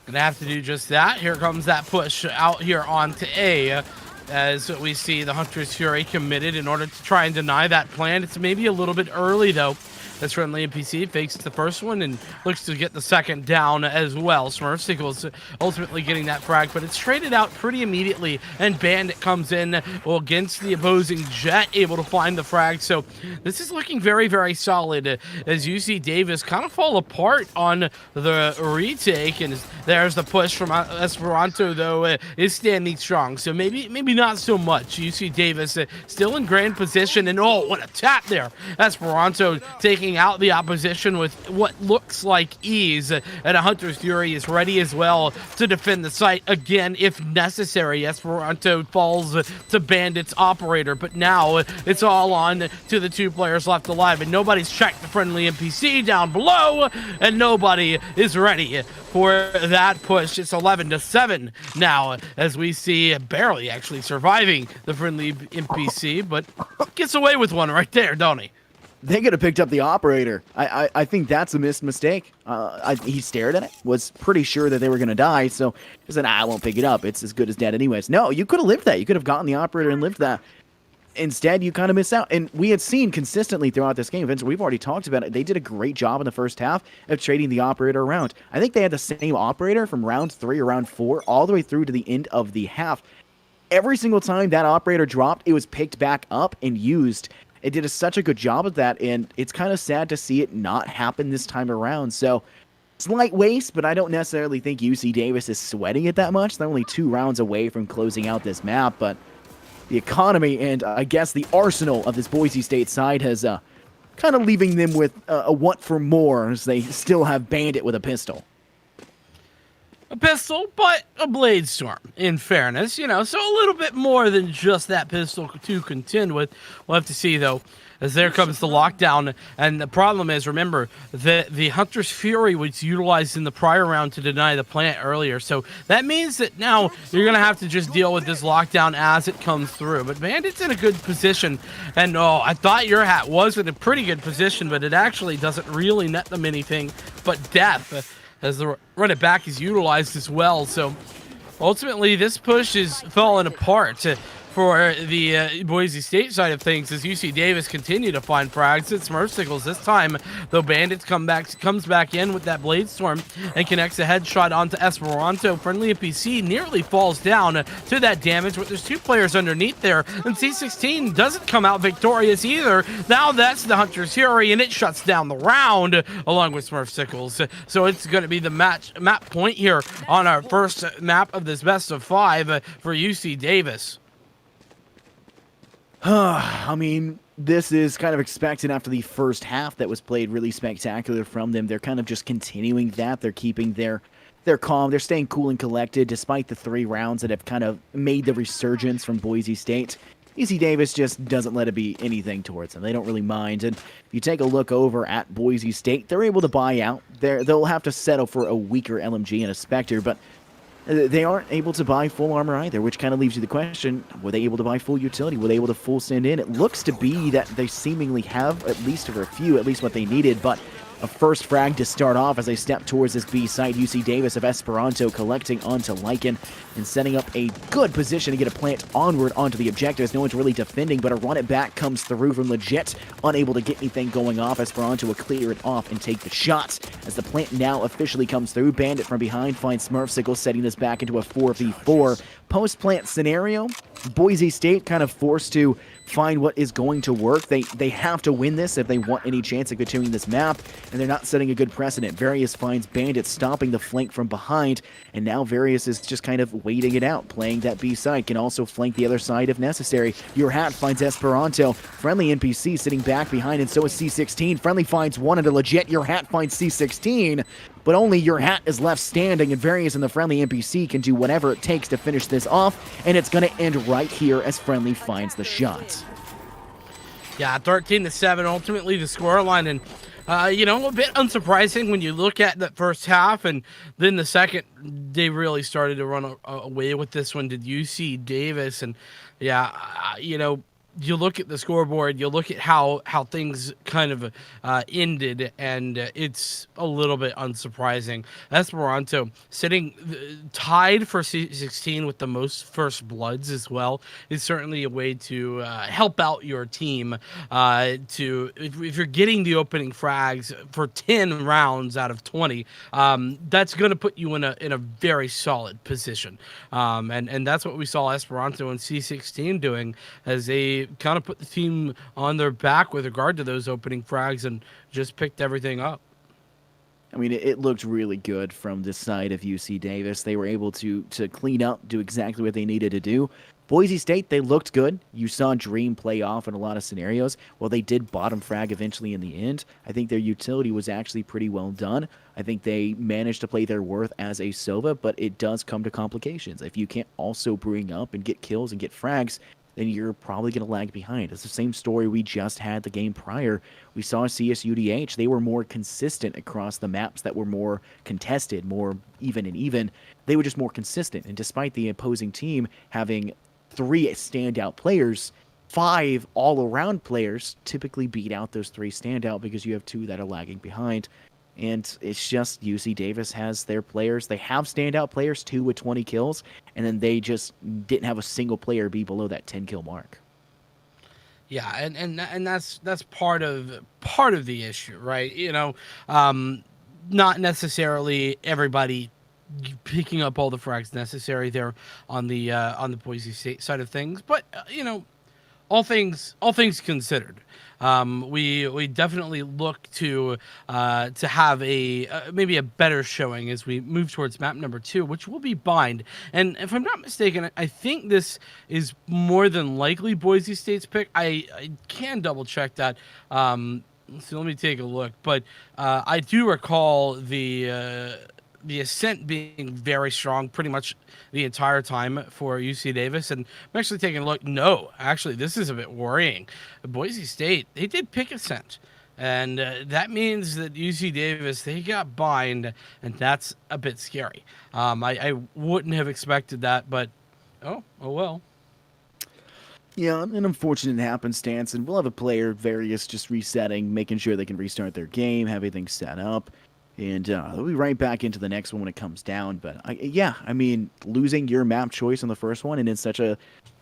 Gonna have to do just that. Here comes that push out here onto A. As we see the Hunter's Fury committed in order to try and deny that plan. It's maybe a little bit early, though. This friendly NPC fakes the first one and looks to get the second down as well. Smurfsicles ultimately getting that frag, but it's traded out pretty immediately, and Bandit comes in against the opposing Jet, able to find the frag. So this is looking very, very solid as UC Davis kind of fall apart on the retake, and there's the push from Esperanto, though, is standing strong. So maybe not so much. UC Davis still in grand position, and oh, what a tap there. Esperanto taking out the opposition with what looks like ease, and a Hunter's Fury is ready as well to defend the site again if necessary. Esperanto falls to Bandit's operator, but now it's all on to the 2 players left alive, and nobody's checked the friendly NPC down below, and nobody is ready for that push. It's 11-7 now, as we see barely actually surviving the friendly NPC, but gets away with one right there, don't he? They could have picked up the operator. I think that's a missed mistake. He stared at it, was pretty sure that they were going to die, so he said, I won't pick it up. It's as good as dead anyways. No, you could have lived that. You could have gotten the operator and lived that. Instead, you kind of miss out. And we had seen consistently throughout this game, Vince, we've already talked about it, they did a great job in the first half of trading the operator around. I think they had the same operator from round 3 or round 4 all the way through to the end of the half. Every single time that operator dropped, it was picked back up and used. it did such a good job of that, and it's kind of sad to see it not happen this time around. So slight waste, but I don't necessarily think UC Davis is sweating it that much. They're only 2 rounds away from closing out this map, but the economy and I guess the arsenal of this Boise State side has kind of leaving them with a want for more, as they still have Bandit with a pistol. A pistol, but a blade storm, in fairness, so a little bit more than just that pistol to contend with. We'll have to see, though, as there comes the lockdown. And the problem is, remember, the Hunter's Fury was utilized in the prior round to deny the plant earlier. So that means that now you're going to have to just deal with this lockdown as it comes through. But Bandit's in a good position. And, I thought your hat was in a pretty good position, but it actually doesn't really net them anything but death, as the run it back is utilized as well. So ultimately, this push is falling apart for the Boise State side of things, as UC Davis continue to find frags. It's Smurfsicles this time, though. Bandits comes back in with that blade storm and connects a headshot onto Esperanto. Friendly NPC nearly falls down to that damage, but there's 2 players underneath there, and C16 doesn't come out victorious either. Now that's the Hunter's Fury, and it shuts down the round along with Smurfsicles. So it's going to be the map point here on our first map of this best of 5 for UC Davis. I mean, this is kind of expected after the first half that was played really spectacular from them. They're kind of just continuing that. They're keeping their calm. They're staying cool and collected despite the 3 rounds that have kind of made the resurgence from Boise State. UC Davis just doesn't let it be anything towards them. They don't really mind. And if you take a look over at Boise State, they're able to buy out. They'll have to settle for a weaker LMG and a Spectre, but they aren't able to buy full armor either, which kind of leaves you the question, were they able to buy full utility? Were they able to full send in? It looks to be that they seemingly have, at least for a few, at least what they needed, but a first frag to start off as they step towards this B site. UC Davis of Esperanto collecting onto Lycan and setting up a good position to get a plant onward onto the objective, as no one's really defending, but a run it back comes through from Legit, unable to get anything going off. Esperanto will clear it off and take the shots as the plant now officially comes through. Bandit from behind finds Smurfsicle, setting this back into a 4v4 post-plant scenario. Boise State kind of forced to find what is going to work. They have to win this if they want any chance of continuing this map, and they're not setting a good precedent. Various finds Bandit stopping the flank from behind, and now Various is just kind of waiting it out, playing that B side, can also flank the other side if necessary. Your Hat finds Esperanto. Friendly NPC sitting back behind, and so is C16. Friendly finds one into Legit. Your Hat finds C16, but only Your Hat is left standing, and Various and the Friendly NPC can do whatever it takes to finish this off, and it's going to end right here as Friendly finds the shot. Yeah, 13-7, ultimately the scoreline, and a bit unsurprising when you look at the first half, and then the second, they really started to run away with this one. Did UC Davis, and you look at the scoreboard, you look at how things kind of ended, and it's a little bit unsurprising. Esperanto sitting tied for C16 with the most first bloods as well is certainly a way to help out your team. If you're getting the opening frags for 10 rounds out of 20, that's going to put you in a very solid position. And that's what we saw Esperanto and C16 doing, as they kind of put the team on their back with regard to those opening frags and just picked everything up. I mean, it looked really good from this side of UC Davis. They were able to clean up, do exactly what they needed to do. Boise State, they looked good. You saw Dream play off in a lot of scenarios. Well, they did bottom frag eventually in the end. I think their utility was actually pretty well done. I think they managed to play their worth as a Sova, but it does come to complications. If you can't also bring up and get kills and get frags, then you're probably going to lag behind. It's the same story we just had the game prior. We saw CSUDH. They were more consistent across the maps that were more contested, more even and even. They were just more consistent. And despite the opposing team having 3 standout players, 5 all-around players typically beat out those 3 standout because you have 2 that are lagging behind. And it's just UC Davis has their players. They have standout players, 2 with 20 kills, and then they just didn't have a single player be below that 10-kill mark. Yeah, and that's part of the issue, right? Not necessarily everybody picking up all the frags necessary there on the Boise State side of things, but all things considered, we definitely look to have a maybe a better showing as we move towards map number 2, which will be Bind. And if I'm not mistaken, I think this is more than likely Boise State's pick. I can double check that. So let me take a look. But I do recall the ascent being very strong pretty much the entire time for UC Davis. And I'm actually taking a look. No, actually, this is a bit worrying. Boise State, they did pick ascent. And that means that UC Davis, they got Bind, and that's a bit scary. I wouldn't have expected that, but oh well. Yeah, an unfortunate happenstance, and we'll have a player various just resetting, making sure they can restart their game, have everything set up, and they'll be right back into the next one when it comes down. But yeah, I mean, losing your map choice on the first one and in such a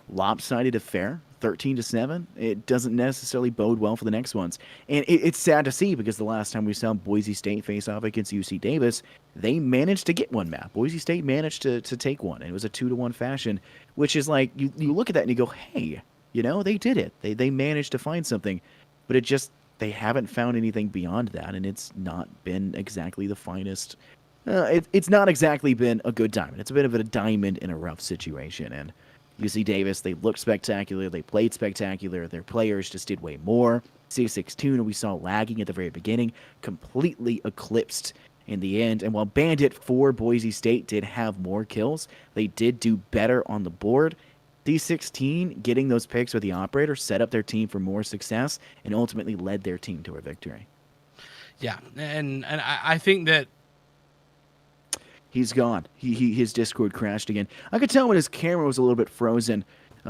lopsided affair, 13-7, it doesn't necessarily bode well for the next ones. And it's sad to see because the last time we saw Boise State face off against UC Davis, they managed to get one map. Boise State managed to take one, and it was a 2-1 fashion, which is like, you look at that and you go, hey, they did it. They managed to find something, but they haven't found anything beyond that, and it's not been exactly the finest. It's not exactly been a good diamond. It's a bit of a diamond in a rough situation, and UC Davis, they looked spectacular, they played spectacular, their players just did way more. C6 we saw lagging at the very beginning, completely eclipsed in the end. And while Bandit for Boise State did have more kills, they did do better on the board. D16 getting those picks with the operator set up their team for more success and ultimately led their team to a victory. Yeah, and I think that he's gone. His Discord crashed again. I could tell when his camera was a little bit frozen.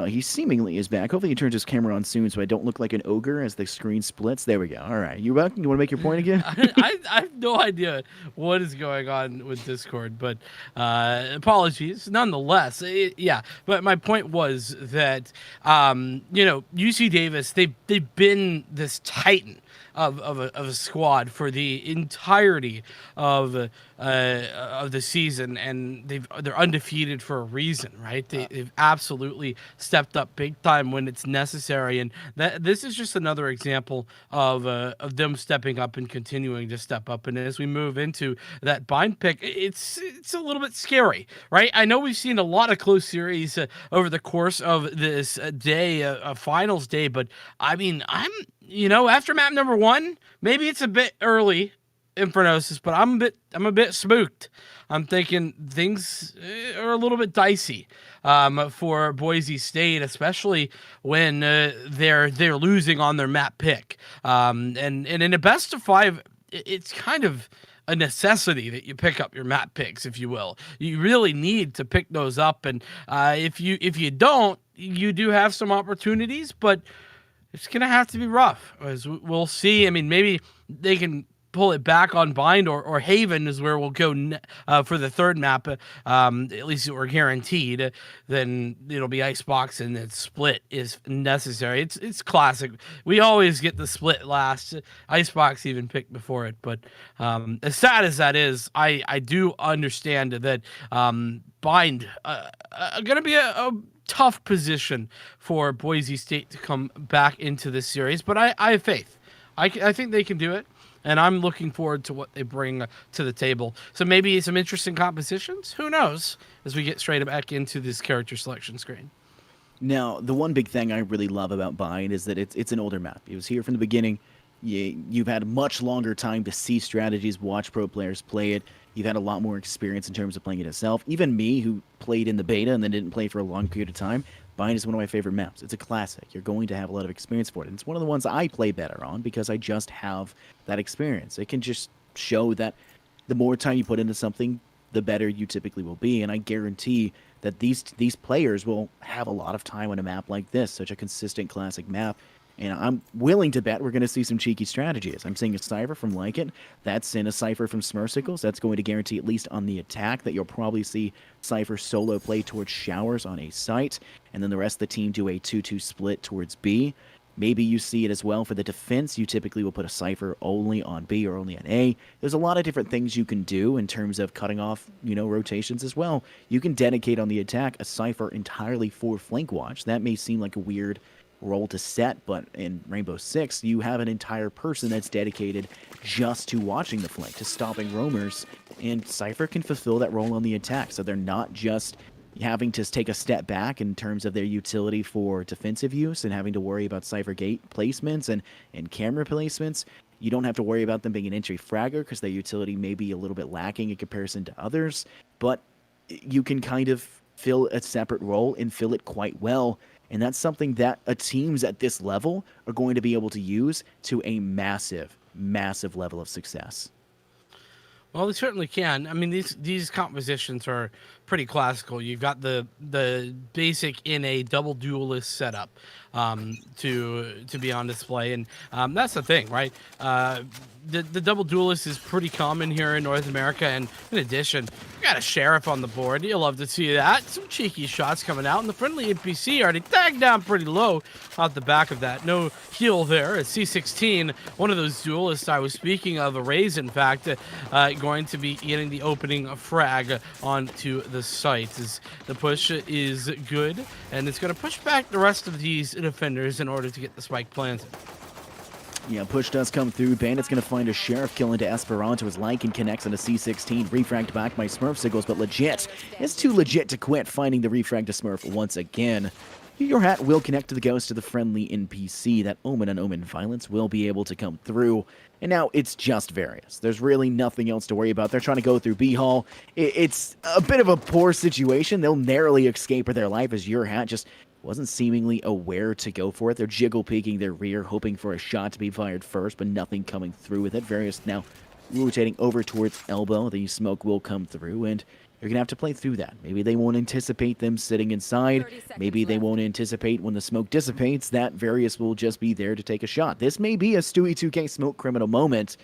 He seemingly is back. Hopefully he turns his camera on soon so I don't look like an ogre as the screen splits. There we go. All right. You back? You want to make your point again? I have no idea what is going on with Discord, but apologies nonetheless. Yeah, but my point was that UC Davis, they've been this titan of a squad for the entirety of the season, and they're undefeated for a reason, right? They've absolutely stepped up big time when it's necessary, and this is just another example of them stepping up and continuing to step up. And as we move into that Bind pick, it's a little bit scary, right? I know we've seen a lot of close series over the course of this day, a finals day, but I mean, after map number 1, maybe it's a bit early, Infernosis, but I'm a bit spooked. I'm thinking things are a little bit dicey for Boise State, especially when they're losing on their map pick. And in a best of 5, it's kind of a necessity that you pick up your map picks, if you will. You really need to pick those up, and if you don't, you do have some opportunities, but it's going to have to be rough, as we'll see. I mean, maybe they can pull it back on Bind, or Haven is where we'll go for the third map. At least we're guaranteed. Then it'll be Icebox, and then Split is necessary. It's classic. We always get the Split last. Icebox even picked before it. But as sad as that is, I do understand that Bind going to be a tough position for Boise State to come back into this series, but I have faith. I think they can do it, and I'm looking forward to what they bring to the table. So maybe some interesting compositions. Who knows? As we get straight back into this character selection screen. Now, the one big thing I really love about Bind is that it's an older map. It was here from the beginning. You've had a much longer time to see strategies, watch pro players play it. You've had a lot more experience in terms of playing it itself. Even me, who played in the beta and then didn't play for a long period of time, Bind is one of my favorite maps. It's a classic. You're going to have a lot of experience for it. And it's one of the ones I play better on because I just have that experience. It can just show that the more time you put into something, the better you typically will be. And I guarantee that these players will have a lot of time on a map like this, such a consistent classic map. And I'm willing to bet we're going to see some cheeky strategies. I'm seeing a Cypher from Like It. That's in a Cypher from Smurfsicles. That's going to guarantee, at least on the attack, that you'll probably see Cypher solo play towards Showers on A site, and then the rest of the team do a 2-2 split towards B. Maybe you see it as well for the defense. You typically will put a Cypher only on B or only on A. There's a lot of different things you can do in terms of cutting off, rotations as well. You can dedicate on the attack a Cypher entirely for flank watch. That may seem like a weird role to set, but in Rainbow Six, you have an entire person that's dedicated just to watching the flank, to stopping roamers, and Cypher can fulfill that role on the attack, so they're not just having to take a step back in terms of their utility for defensive use and having to worry about Cypher gate placements and camera placements. You don't have to worry about them being an entry fragger because their utility may be a little bit lacking in comparison to others, but you can kind of fill a separate role and fill it quite well. And that's something that teams at this level are going to be able to use to a massive, massive level of success. Well, they certainly can. I mean, these compositions are pretty classical. You've got the basic in a double duelist setup to be on display, and that's the thing, right? The double duelist is pretty common here in North America, and in addition, we got a sheriff on the board. You'll love to see that. Some cheeky shots coming out, and the friendly NPC already tagged down pretty low out the back of that. No heal there. At C16, one of those duelists I was speaking of, a Raze, in fact, going to be getting the opening frag onto the site. As the push is good, and it's going to push back the rest of these defenders in order to get the spike planted. Yeah, push does come through. Bandit's going to find a sheriff kill into Esperanto as Lycan connects on a C16. Refragged back by Smurf Signals, but legit. It's too legit to quit, finding the refrag to Smurf once again. Your hat will connect to the ghost of the friendly NPC. That Omen on Omen violence will be able to come through. And now it's just Various. There's really nothing else to worry about. They're trying to go through B-Hall. It's a bit of a poor situation. They'll narrowly escape with their life as Your hat just wasn't seemingly aware to go for it. They're jiggle peeking their rear, hoping for a shot to be fired first, but nothing coming through with it. Various now rotating over towards Elbow. The smoke will come through, and you're going to have to play through that. Maybe they won't anticipate them sitting inside. Maybe they won't anticipate when the smoke dissipates that Various will just be there to take a shot. This may be a Stewie 2K smoke criminal moment,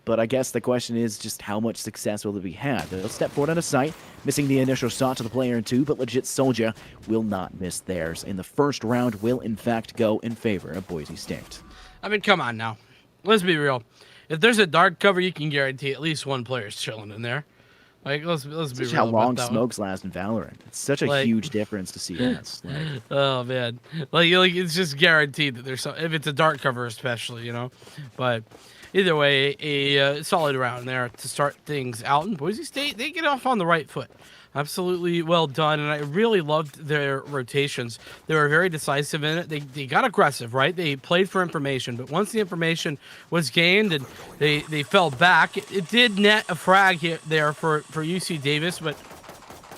but I guess the question is just how much success will it be had. They'll step forward on a sight, missing the initial shot to the player in two, but Legit Soldier will not miss theirs. And the first round will, in fact, go in favor of Boise State. I mean, come on now. Let's be real. If there's a dark cover, you can guarantee at least one player's chilling in there. Like, let's be real. How long about smokes last in Valorant. It's such a huge difference to see that. Like, oh, man. Like, it's just guaranteed that there's some, if it's a dark cover especially, you know. But either way, a solid round there to start things out. And Boise State, they get off on the right foot. Absolutely well done, and I really loved their rotations. They were very decisive in it. They got aggressive, right? They played for information, but once the information was gained and they fell back, it did net a frag here, there for UC Davis, but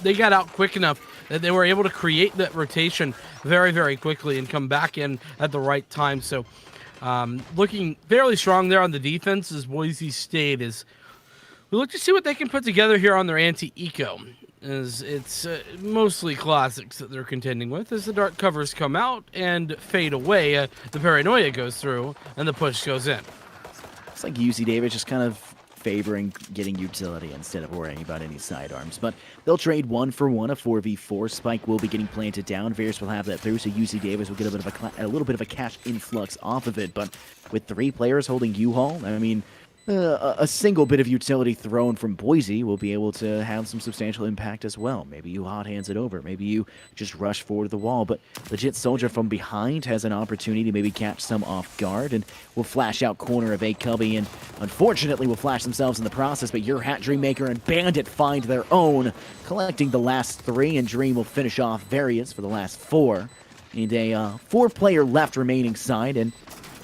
they got out quick enough that they were able to create that rotation very, very quickly and come back in at the right time. So looking fairly strong there on the defense as Boise State is. We look to see what they can put together here on their anti-eco. As it's mostly classics that they're contending with. As the dark covers come out and fade away, the paranoia goes through and the push goes in. It's like UC Davis just kind of favoring getting utility instead of worrying about any sidearms. But they'll trade 1-for-1, a 4v4. Spike will be getting planted down. Various will have that through, so UC Davis will get a little bit of a cash influx off of it. But with 3 players holding U-Haul, I mean, a single bit of utility thrown from Boise will be able to have some substantial impact as well. Maybe you hot hands it over. Maybe you just rush forward to the wall. But Legit Soldier from behind has an opportunity to maybe catch some off guard and will flash out corner of A Cubby and unfortunately will flash themselves in the process. But Your Hat, Dreammaker, and Bandit find their own, collecting the last 3, and Dream will finish off Various for the last 4. And a 4-player left remaining side, and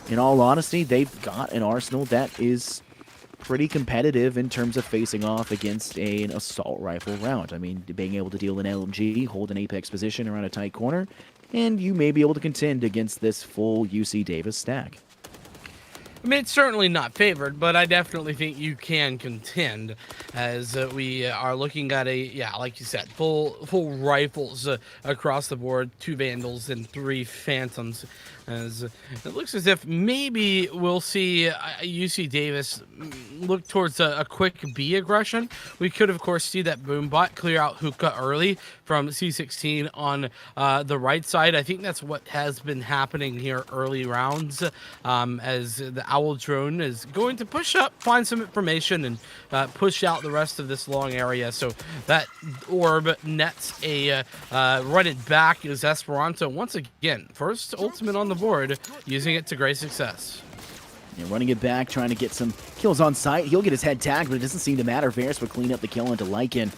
in all honesty, they've got an arsenal that is pretty competitive in terms of facing off against an assault rifle round. I mean, being able to deal an LMG, hold an apex position around a tight corner, and you may be able to contend against this full UC Davis stack. I mean, it's certainly not favored, but I definitely think you can contend as we are looking at like you said, full rifles across the board, 2 Vandals and 3 Phantoms. As it looks as if maybe we'll see UC Davis look towards a quick B aggression. We could, of course, see that Boombot clear out Hookah early from C16 on the right side. I think that's what has been happening here early rounds as the Owl drone is going to push up, find some information, and push out the rest of this long area. So that orb nets a run it back is Esperanto once again. First ultimate on the board, using it to great success. Yeah, running it back, trying to get some kills on site. He'll get his head tagged, but it doesn't seem to matter. Varus would clean up the kill into Lycan.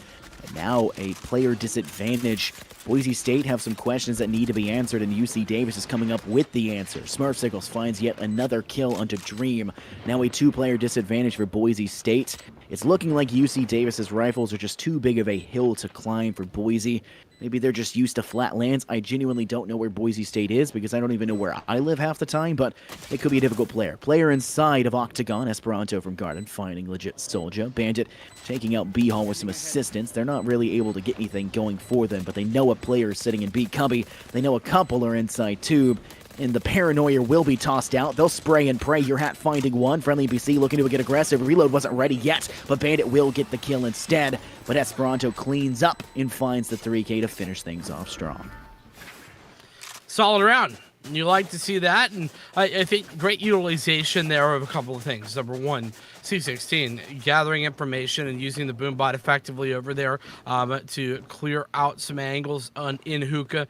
And now a player disadvantage. Boise State have some questions that need to be answered, and UC Davis is coming up with the answer. Smurfsickles finds yet another kill onto Dream. Now a 2-player disadvantage for Boise State. It's looking like UC Davis's rifles are just too big of a hill to climb for Boise. Maybe they're just used to flat lands. I genuinely don't know where Boise State is because I don't even know where I live half the time, but it could be a difficult player. Player inside of Octagon, Esperanto from Garden, finding legit Soldier. Bandit taking out B-Hall with some assistance. They're not really able to get anything going for them, but they know a player is sitting in B Cubby. They know a couple are inside Tube. And the Paranoia will be tossed out. They'll spray and pray. Your Hat finding one. Friendly NPC looking to get aggressive. Reload wasn't ready yet, but Bandit will get the kill instead. But Esperanto cleans up and finds the 3K to finish things off strong. Solid round. You like to see that, and I think great utilization there of a couple of things. Number one, C16 gathering information and using the boom bot effectively over there to clear out some angles in hookah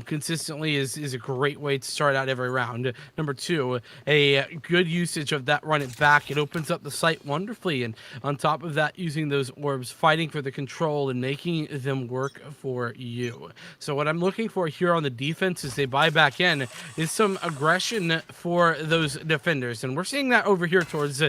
consistently is a great way to start out every round. Number two, a good usage of that run it back. It opens up the site wonderfully, and on top of that, using those orbs, fighting for the control and making them work for you. So what I'm looking for here on the defense as they buy back in is some aggression for those defenders, and we're seeing that over here towards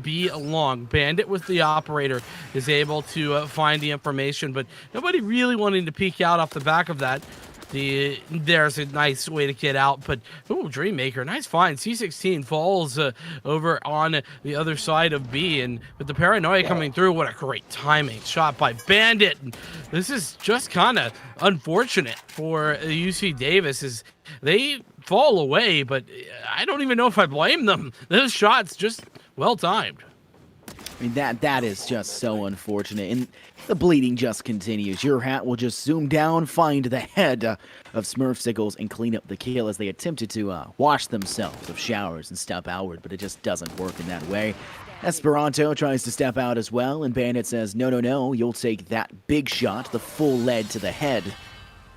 B long. Bandit with the operator is able to find the information, but nobody really wanting to peek out off the back of that. There's a nice way to get out, but Dreammaker, nice find. C16 falls over on the other side of B, and with the Paranoia coming through, what a great timing shot by Bandit. And this is just kind of unfortunate for UC Davis as they fall away, but I don't even know if I blame them. Those shots just well timed. I mean, that is just so unfortunate, and the bleeding just continues. Your Hat will just zoom down, find the head of Smurfsickles, and clean up the kill as they attempted to wash themselves of showers and step outward, but it just doesn't work in that way. Esperanto tries to step out as well, and Bandit says, no, you'll take that big shot, the full lead to the head.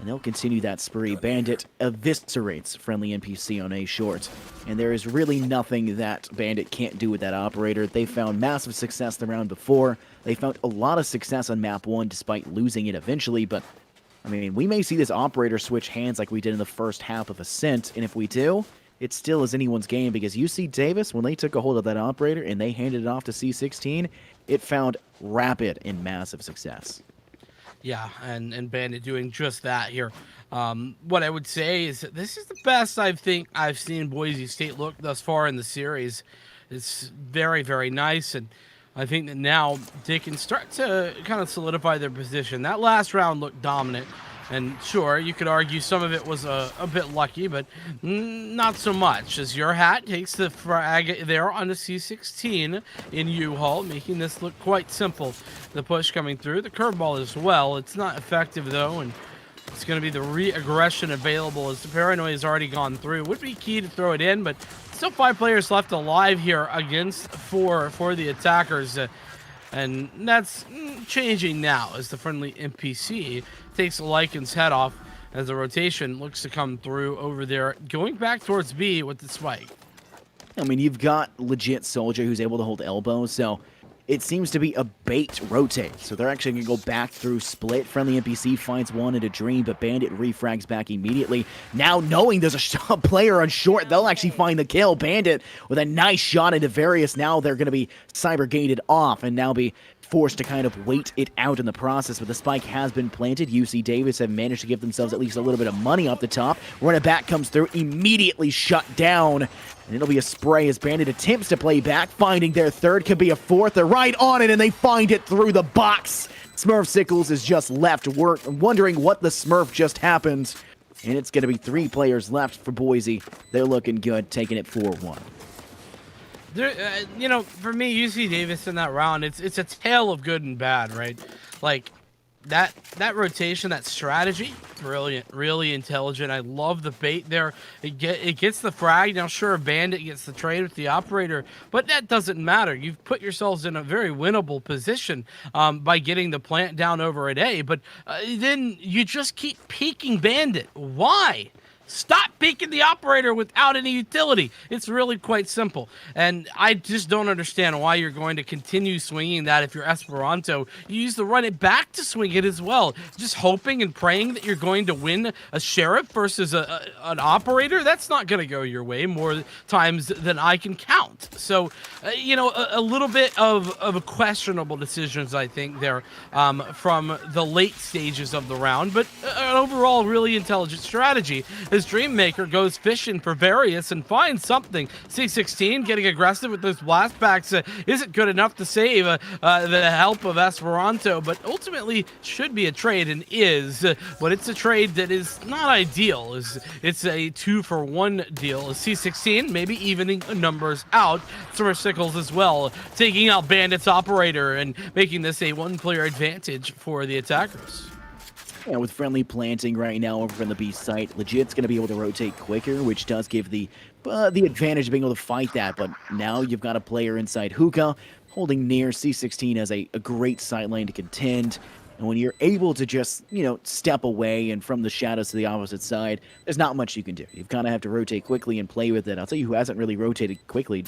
And they'll continue that spree. Bandit eviscerates friendly NPC on A short. And there is really nothing that Bandit can't do with that operator. They found massive success the round before. They found a lot of success on map 1 despite losing it eventually. But, I mean, we may see this operator switch hands like we did in the first half of Ascent. And if we do, it still is anyone's game because UC Davis, when they took a hold of that operator and they handed it off to C16, it found rapid and massive success. Yeah, and Bandit doing just that here. What I would say is that this is the best I think I've seen Boise State look thus far in the series. It's very, very nice, and I think that now they can start to kind of solidify their position. That last round looked dominant, and sure, you could argue some of it was a bit lucky, but not so much, as Your Hat takes the frag there on the C16 in U-Haul, making this look quite simple. The push coming through, the curveball as well. It's not effective, though, and it's going to be the re-aggression available as the Paranoia has already gone through. It would be key to throw it in, but still 5 players left alive here against 4 for the attackers. And that's changing now as the friendly NPC takes Lycan's head off as the rotation looks to come through over there, going back towards B with the spike. I mean, you've got legit Soldier who's able to hold elbows, so it seems to be a bait rotate. So they're actually going to go back through split. Friendly NPC finds one into Dream, but Bandit refrags back immediately. Now knowing there's a player on short, they'll actually find the kill. Bandit with a nice shot into Various. Now they're going to be cyber-gated off and now be forced to kind of wait it out in the process, but the spike has been planted. UC Davis have managed to give themselves at least a little bit of money off the top. Run it back comes through, immediately shut down, and it'll be a spray as Bandit attempts to play back, finding their third, could be a fourth. They're right on it, and they find it through the box. Smurfsickles is just left wondering what the Smurf just happened, and it's going to be 3 players left for Boise. They're looking good, taking it 4-1. You know, for me, UC Davis in that round, it's a tale of good and bad, right? Like, that rotation, that strategy, brilliant, really intelligent. I love the bait there. It gets the frag. Now, sure, Bandit gets the trade with the operator, but that doesn't matter. You've put yourselves in a very winnable position by getting the plant down over an A, but then you just keep peeking Bandit. Why? Stop peeking the operator without any utility. It's really quite simple. And I just don't understand why you're going to continue swinging that if you're Esperanto. You used to run it back to swing it as well. Just hoping and praying that you're going to win a sheriff versus an operator. That's not going to go your way more times than I can count. So, a little bit of questionable decisions, I think, there from the late stages of the round. But an overall really intelligent strategy. As Dreammaker goes fishing for various and finds something. C16 getting aggressive with those blast packs isn't good enough to save the help of Esperanto, but ultimately should be a trade and is. But it's a trade that is not ideal. It's a 2-for-1 deal. C16 maybe evening numbers out. Sickles as well, taking out Bandit's operator and making this a one-player advantage for the attackers. Yeah, with friendly planting right now over from the B site, Legit's going to be able to rotate quicker, which does give the advantage of being able to fight that. But now you've got a player inside Hookah holding near. C16 as a great sight lane to contend. And when you're able to just, step away and from the shadows to the opposite side, there's not much you can do. You've kind of have to rotate quickly and play with it. I'll tell you who hasn't really rotated quickly,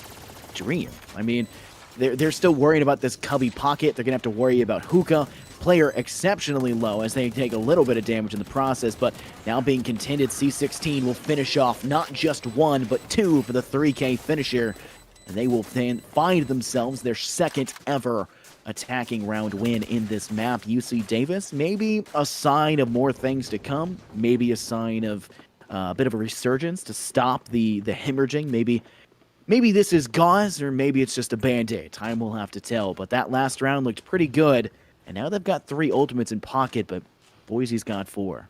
Dream. I mean, they're still worrying about this cubby pocket. They're going to have to worry about Hookah. Player exceptionally low as they take a little bit of damage in the process, but now being contended, C16 will finish off not just 1, but 2 for the 3K finisher, and they will then find themselves their second ever attacking round win in this map. UC Davis, maybe a sign of more things to come, maybe a sign of a bit of a resurgence to stop the hemorrhaging, Maybe this is gauze, or maybe it's just a Band-Aid. Time will have to tell, but that last round looked pretty good. And now they've got 3 ultimates in pocket, but Boise's got 4.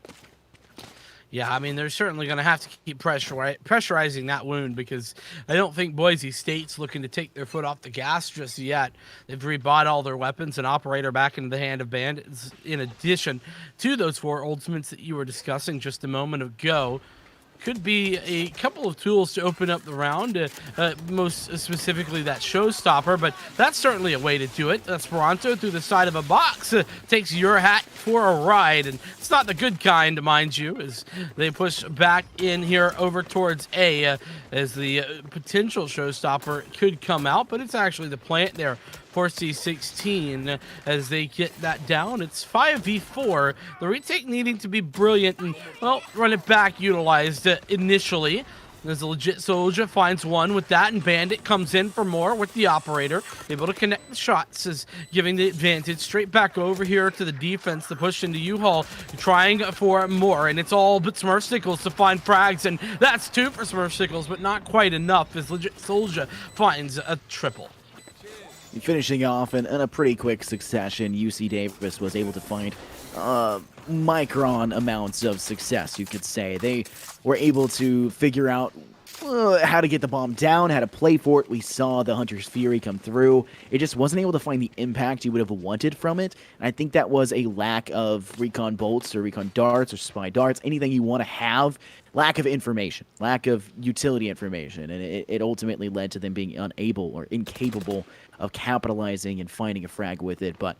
Yeah, I mean, they're certainly going to have to keep pressurizing that wound because I don't think Boise State's looking to take their foot off the gas just yet. They've rebought all their weapons and operator back into the hand of Bandits in addition to those 4 ultimates that you were discussing just a moment ago. Could be a couple of tools to open up the round, most specifically that showstopper, but that's certainly a way to do it. Esperanto through the side of a box takes your hat for a ride, and it's not the good kind, mind you, as they push back in here over towards A, as the potential showstopper could come out, but it's actually the plant there for C16 as they get that down. It's 5v4. The retake needing to be brilliant and, well, run it back utilized initially. As a legit soldier finds one with that, and Bandit comes in for more with the operator, able to connect the shots, is giving the advantage straight back over here to the defense. The push into U-Haul, trying for more, and it's all but Smurfsicles to find frags, and that's 2 for Smurfsicles, but not quite enough as legit soldier finds a triple. Finishing off in a pretty quick succession, UC Davis was able to find micron amounts of success, you could say. They were able to figure out how to get the bomb down, how to play for it. We saw the Hunter's Fury come through. It just wasn't able to find the impact you would have wanted from it. And I think that was a lack of recon bolts or recon darts or spy darts, anything you want to have. Lack of information, lack of utility information, and it ultimately led to them being unable or incapable of capitalizing and finding a frag with it. But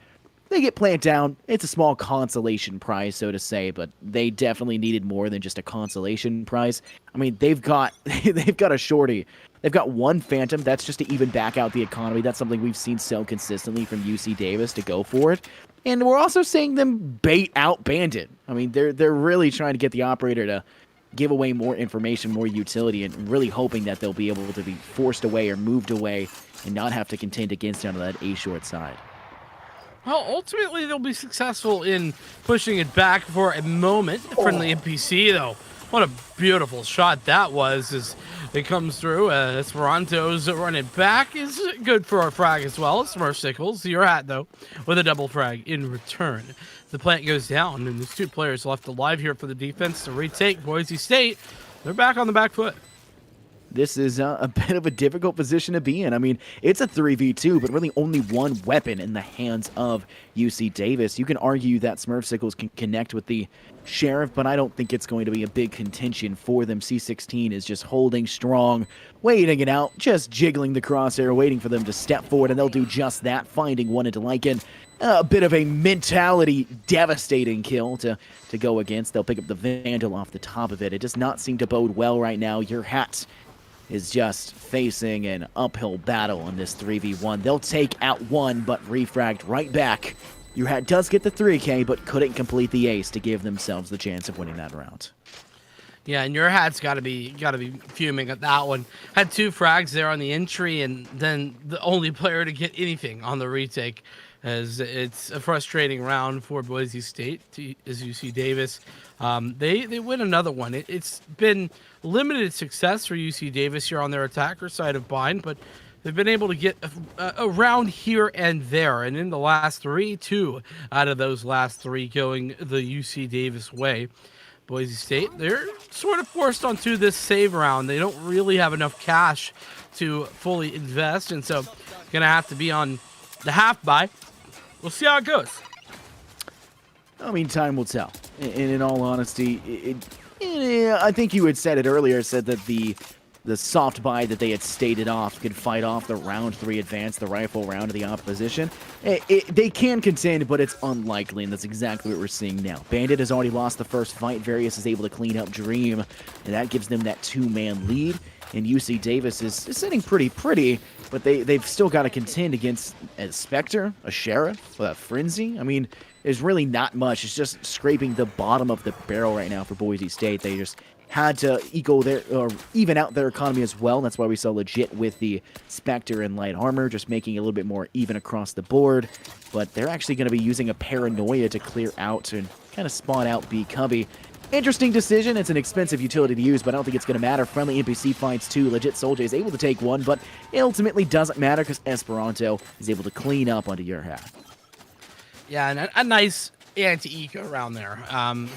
they get plant down. It's a small consolation prize, so to say, but they definitely needed more than just a consolation prize. I mean, they've got a shorty. They've got 1 Phantom. That's just to even back out the economy. That's something we've seen so consistently from UC Davis to go for it. And we're also seeing them bait out Bandit. I mean, they're really trying to get the operator to give away more information, more utility, and really hoping that they'll be able to be forced away or moved away and not have to contend against down to that A short side. Well, ultimately, they'll be successful in pushing it back for a moment. The friendly NPC, though, what a beautiful shot that was as it comes through. Esperanto's running back is good for a frag as well. Smurfsicles, your hat, though, with a double frag in return. The plant goes down, and there's 2 players left alive here for the defense to retake. Boise State, they're back on the back foot. this is a bit of a difficult position to be in. I mean, it's a 3v2, but really only one weapon in the hands of UC Davis. You can argue that Smurfsicles can connect with the Sheriff, but I don't think it's going to be a big contention for them. C16 is just holding strong, waiting it out, just jiggling the crosshair, waiting for them to step forward, and they'll do just that, finding one into Lycan. A bit of a mentality devastating kill to go against. They'll pick up the Vandal off the top of it. It does not seem to bode well right now. Your hat is just facing an uphill battle in this 3v1. They'll take out one, but refragged right back. Your hat does get the 3K, but couldn't complete the ace to give themselves the chance of winning that round. Yeah, and your hat's got to be fuming at that one. Had 2 frags there on the entry, and then the only player to get anything on the retake. As it's a frustrating round for Boise State, as UC Davis. They win another one. It's been limited success for UC Davis here on their attacker side of Bind, but they've been able to get a round here and there. And in the last 3, 2 out of those last 3 going the UC Davis way. Boise State, they're sort of forced onto this save round. They don't really have enough cash to fully invest, and so going to have to be on the half buy. We'll see how it goes. I mean, time will tell. And in all honesty, I think you had said it earlier, said that the soft buy that they had stated off could fight off the round 3 advance, the rifle round of the opposition. They can contend, but it's unlikely, and that's exactly what we're seeing now. Bandit has already lost the first fight. Various is able to clean up Dream, and that gives them that 2-man lead. And UC Davis is sitting pretty, but they've still got to contend against a Spectre, a Sheriff, a Frenzy. I mean, there's really not much. It's just scraping the bottom of the barrel right now for Boise State. They just had to even out their economy as well. That's why we saw legit with the Spectre and light armor, just making it a little bit more even across the board. But they're actually going to be using a Paranoia to clear out and kind of spawn out B Cubby. Interesting decision. It's an expensive utility to use, but I don't think it's going to matter. Friendly NPC finds 2. Legit Soldier is able to take 1, but it ultimately doesn't matter because Esperanto is able to clean up onto your half. Yeah, and a nice anti-eco around there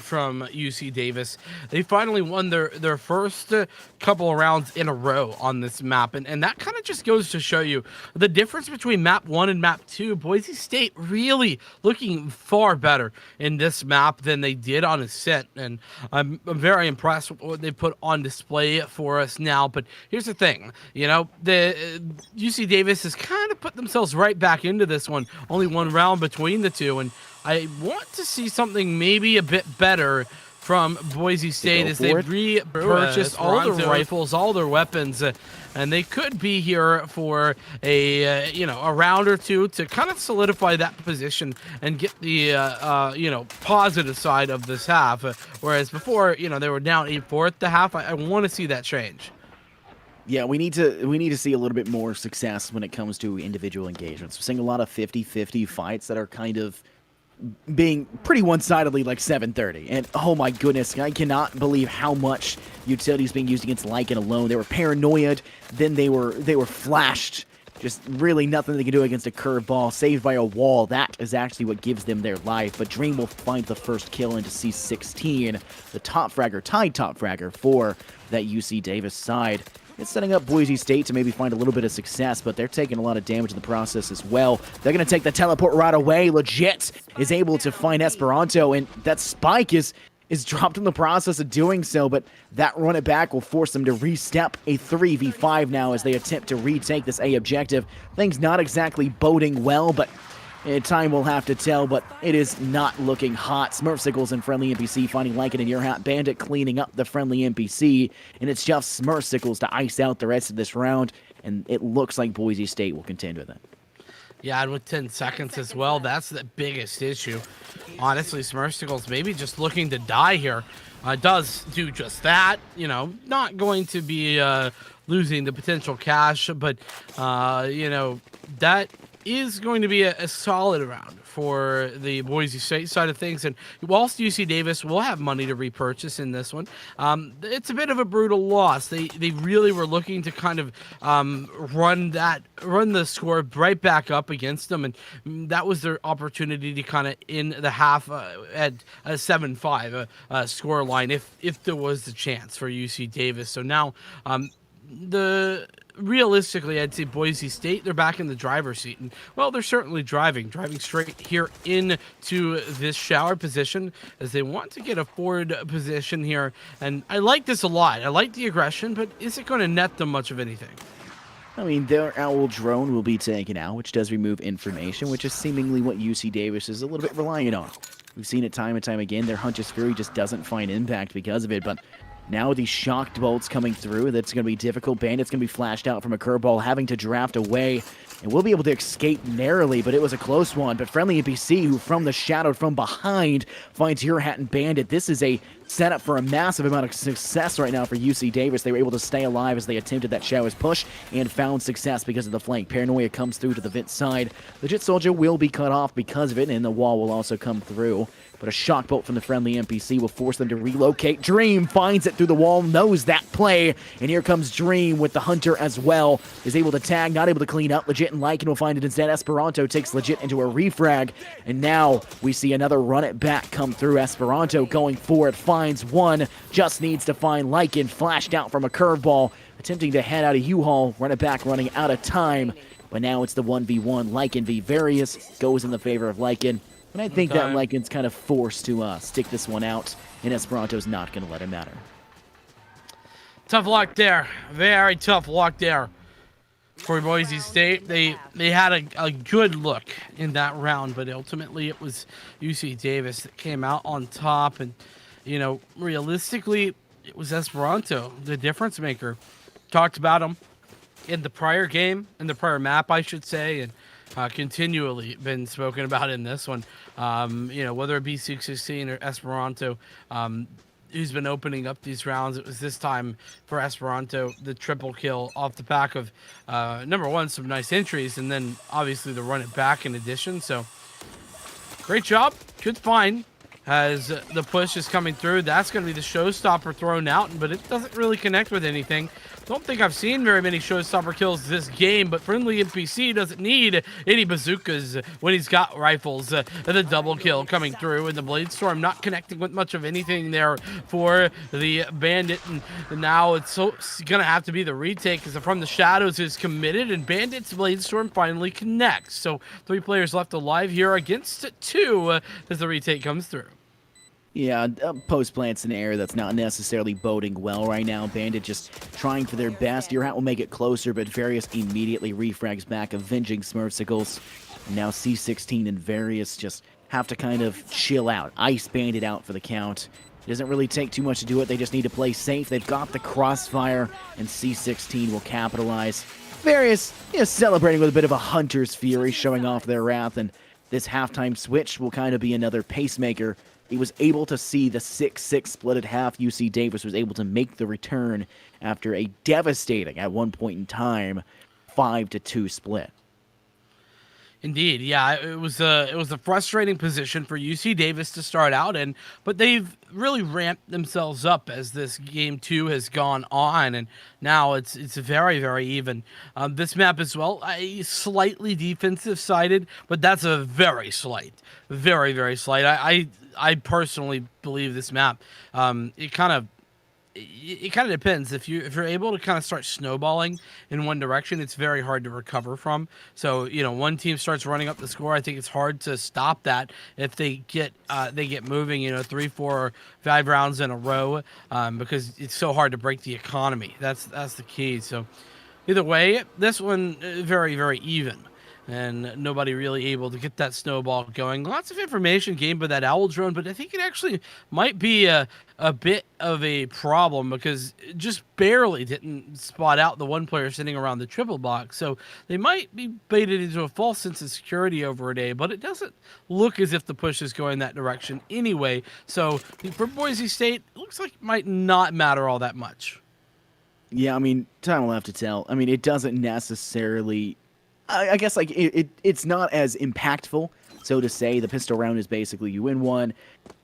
from UC Davis. They finally won their first couple of rounds in a row on this map, and that kind of just goes to show you the difference between map 1 and map 2. Boise State really looking far better in this map than they did on Ascent, and I'm very impressed with what they put on display for us now. But here's the thing, you know, the UC Davis has kind of put themselves right back into this one, only one round between the two, and I want to see something maybe a bit better from Boise State as they repurchased all their rifles, all their weapons, and they could be here for a round or two to kind of solidify that position and get the positive side of this half. Whereas before, they were down 8-4 at the half. I want to see that change. Yeah, we need to see a little bit more success when it comes to individual engagements. We're seeing a lot of 50-50 fights that are kind of being pretty one-sidedly like 7:30, and oh my goodness, I cannot believe how much utility is being used against Lycan alone. They were paranoid, then they were flashed. Just really nothing they can do against a curveball. Saved by a wall. That is actually what gives them their life. But Dream will find the first kill into C16, the top fragger, tied top fragger for that UC Davis side. It's setting up Boise State to maybe find a little bit of success, but they're taking a lot of damage in the process as well. They're going to take the teleport right away. Legit is able to find Esperanto, and that spike is dropped in the process of doing so, but that run it back will force them to re-step a 3v5 now as they attempt to retake this A objective. Things not exactly boding well, but time will have to tell, but it is not looking hot. Smurfsicles and friendly NPC finding Lycan in your hat. Bandit cleaning up the friendly NPC, and it's just Smurfsicles to ice out the rest of this round, and it looks like Boise State will contend with it. Yeah, and with 10 seconds as well, that's the biggest issue. Honestly, Smurfsicles maybe just looking to die here. Does do just that, not going to be losing the potential cash, but, that is going to be a solid round for the Boise State side of things. And whilst UC Davis will have money to repurchase in this one, it's a bit of a brutal loss. They really were looking to kind of run the score right back up against them, and that was their opportunity to kind of in the half at a 7-5 score line if there was the chance for UC Davis. So now the realistically, I'd say Boise State, they're back in the driver's seat. And, well, they're certainly driving straight here into this shower position as they want to get a forward position here. And I like this a lot. I like the aggression, but is it going to net them much of anything? I mean, their owl drone will be taken out, which does remove information, which is seemingly what UC Davis is a little bit reliant on. We've seen it time and time again. Their Hunter's Fury just doesn't find impact because of it, but now with these shocked bolts coming through, that's going to be difficult. Bandit's going to be flashed out from a curveball, having to draft away, and will be able to escape narrowly, but it was a close one. But friendly NPC, who from the shadow from behind finds your hat and Bandit. This is a setup for a massive amount of success right now for UC Davis. They were able to stay alive as they attempted that Showers push and found success because of the flank. Paranoia comes through to the Vit side. Legit Soldier will be cut off because of it, and the wall will also come through. But a shock bolt from the friendly NPC will force them to relocate. Dream finds it through the wall, knows that play, and here comes Dream with the Hunter as well. Is able to tag, not able to clean up. Legit and Lycan will find it instead. Esperanto takes Legit into a refrag, and now we see another run it back come through. Esperanto going forward, finds one, just needs to find Lycan, flashed out from a curveball, attempting to head out of U-Haul, run it back, running out of time. But now it's the 1v1. Lycan v Various goes in the favor of Lycan. And I think that Lycan's kind of forced to stick this one out, and Esperanto's not going to let him matter. Tough luck there. Very tough luck there for Boise State. They had a good look in that round, but ultimately it was UC Davis that came out on top. And, you know, realistically, it was Esperanto, the difference maker. Talked about him in the prior game, in the prior map, I should say, and continually been spoken about in this one. You know, whether it be 616 or Esperanto, who's been opening up these rounds. It was this time for Esperanto, the triple kill off the back of, number one, some nice entries, and then obviously the run it back in addition. So great job. Good find as the push is coming through. That's going to be the showstopper thrown out, but it doesn't really connect with anything. Don't think I've seen very many showstopper kills this game, but friendly NPC doesn't need any bazookas when he's got rifles. And the double kill coming through, and the Blade Storm not connecting with much of anything there for the Bandit. And now it's going to have to be the retake, because From the Shadows is committed, and Bandit's Blade Storm finally connects. So 3 players left alive here against 2 as the retake comes through. Yeah, post plants in the air that's not necessarily boding well right now. Bandit just trying for their best. Your hat will make it closer, but Various immediately refrags back, avenging Smurfsicles. And now C16 and Various just have to kind of chill out. Ice Bandit out for the count. It doesn't really take too much to do it. They just need to play safe. They've got the crossfire, and C16 will capitalize. Various, celebrating with a bit of a Hunter's Fury, showing off their wrath, and this halftime switch will kind of be another pacemaker. He was able to see the 6-6 split at half. UC Davis was able to make the return after a devastating, at one point in time, 5-2 split. Indeed, yeah, it was a frustrating position for UC Davis to start out in, but they've really ramped themselves up as this game 2 has gone on, and now it's very, very even. This map as well, slightly defensive sided, but that's a very slight, very, very slight. I personally believe this map, it kind of depends. If you're able to kind of start snowballing in one direction, it's very hard to recover from. So, one team starts running up the score, I think it's hard to stop that if they get moving, 3, 4, 5 rounds in a row, because it's so hard to break the economy. That's the key. So either way, this one very, very even. And nobody really able to get that snowball going. Lots of information gained by that owl drone, but I think it actually might be a bit of a problem, because it just barely didn't spot out the one player sitting around the triple box. So they might be baited into a false sense of security over a day, but it doesn't look as if the push is going that direction anyway. So for Boise State, it looks like it might not matter all that much. Yeah, I mean, time will have to tell. I mean, it doesn't necessarily... I guess like it's not as impactful, so to say. The pistol round is basically you win one,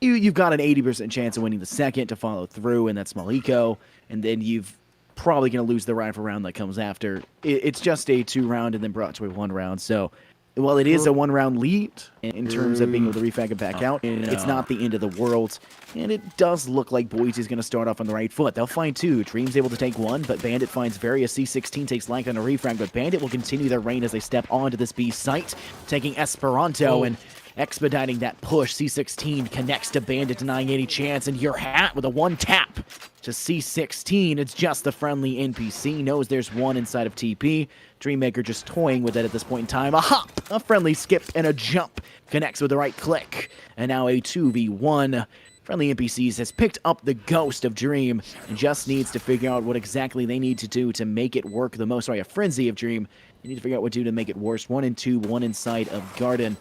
you've got an 80% chance of winning the second to follow through, and that's small eco, and then you've probably going to lose the rifle round that comes after. It's just a 2 round and then brought to a 1 round, so While it is a one-round lead in terms of being able to refrag it back out, it's not the end of the world. And it does look like Boise's going to start off on the right foot. They'll find two. Dream's able to take one, but Bandit finds Various. C16 takes Lank on a refrag, but Bandit will continue their reign as they step onto this B site, taking Esperanto and expediting that push. C16 connects to Bandit, denying any chance, and your hat with a one tap to C16. It's just the friendly NPC, knows there's one inside of TP. Dreammaker just toying with it at this point in time. A hop, a friendly skip, and a jump connects with the right click. And now a 2v1. Friendly NPCs has picked up the ghost of Dream and just needs to figure out what exactly they need to do to make it work the most. Sorry, a frenzy of Dream. They need to figure out what to do to make it worse. 1 and 2, one inside of Garden.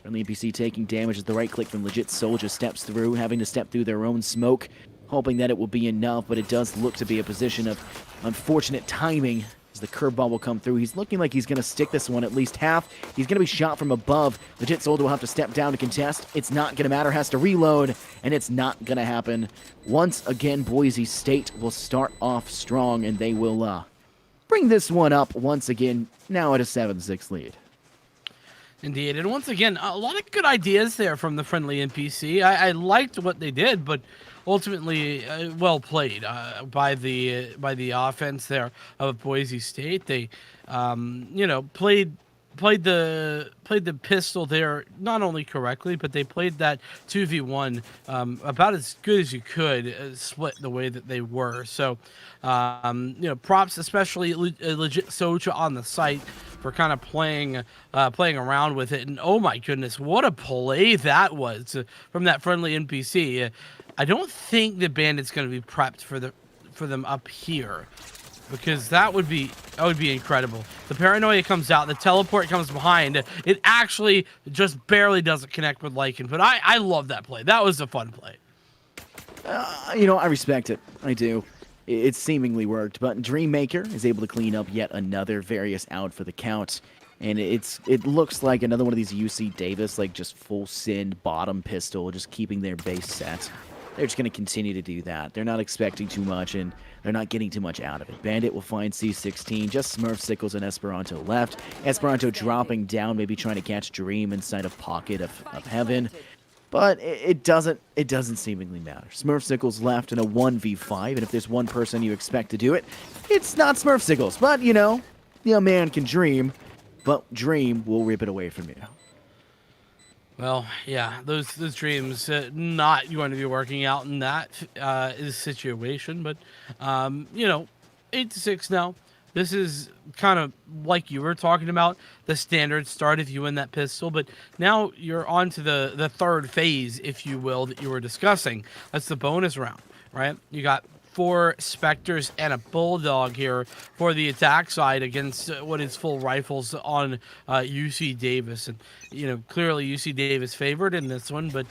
Friendly NPC taking damage as the right click from Legit Soldier steps through, having to step through their own smoke, hoping that it will be enough, but it does look to be a position of unfortunate timing as the curveball will come through. He's looking like he's going to stick this one at least half. He's going to be shot from above. Legit Soldier will have to step down to contest. It's not going to matter, has to reload, and it's not going to happen. Once again, Boise State will start off strong, and they will bring this one up once again, now at a 7-6 lead. Indeed, and once again, a lot of good ideas there from the friendly NPC. I liked what they did, but ultimately, well played by the offense there of Boise State. They, played the pistol there not only correctly, but they played that 2v1 about as good as you could, split the way that they were. So, props, especially Legit Soja on the site for kind of playing around with it. And oh my goodness, what a play that was from that friendly NPC. I don't think the Bandit's going to be prepped for them up here, because that would be incredible. The paranoia comes out, the teleport comes behind. It actually just barely doesn't connect with Lycan, but I love that play. That was a fun play. I respect it. I do. It seemingly worked, but Dreammaker is able to clean up yet another Various out for the count. And it looks like another one of these UC Davis, like just full sin bottom pistol, just keeping their base set. They're just going to continue to do that. They're not expecting too much, and they're not getting too much out of it. Bandit will find C16, just Smurf, Sickles, and Esperanto left. Esperanto dropping down, maybe trying to catch Dream inside a pocket of heaven. But it doesn't seemingly matter. Smurf Sickles left in a 1v5, and if there's one person you expect to do it, it's not Smurf Sickles. But, a man can dream, but Dream will rip it away from you. Well, yeah, those dreams not going to be working out in that situation, but 8-6 now. This is kind of like you were talking about, the standard start if you win that pistol, but now you're on to the third phase, if you will, that you were discussing. That's the bonus round, right? You got 4 Spectres and a Bulldog here for the attack side against what is full rifles on UC Davis. And, clearly UC Davis favored in this one, but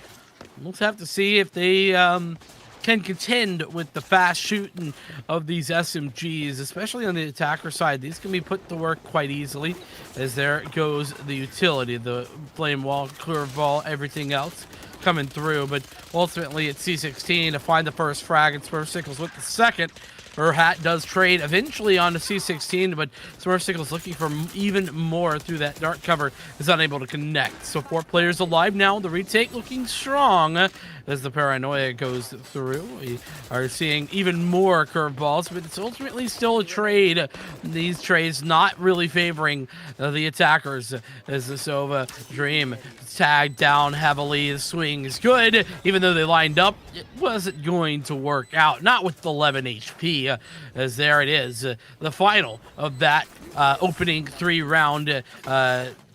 we'll have to see if they can contend with the fast shooting of these SMGs, especially on the attacker side. These can be put to work quite easily, as there goes the utility, the flame wall, curve ball, everything else coming through. But ultimately it's C16 to find the first frag, and Smurf Sickles with the second. Her hat does trade eventually onto C16, but Smurf Sickles looking for even more through that dark cover, is unable to connect. So 4 players alive now. The retake looking strong as the paranoia goes through. We are seeing even more curveballs, but it's ultimately still a trade. These trades not really favoring the attackers, as the Sova Dream tagged down heavily. The swing is good, even though they lined up. It wasn't going to work out, not with 11 HP, as there it is, the final of that opening 3-round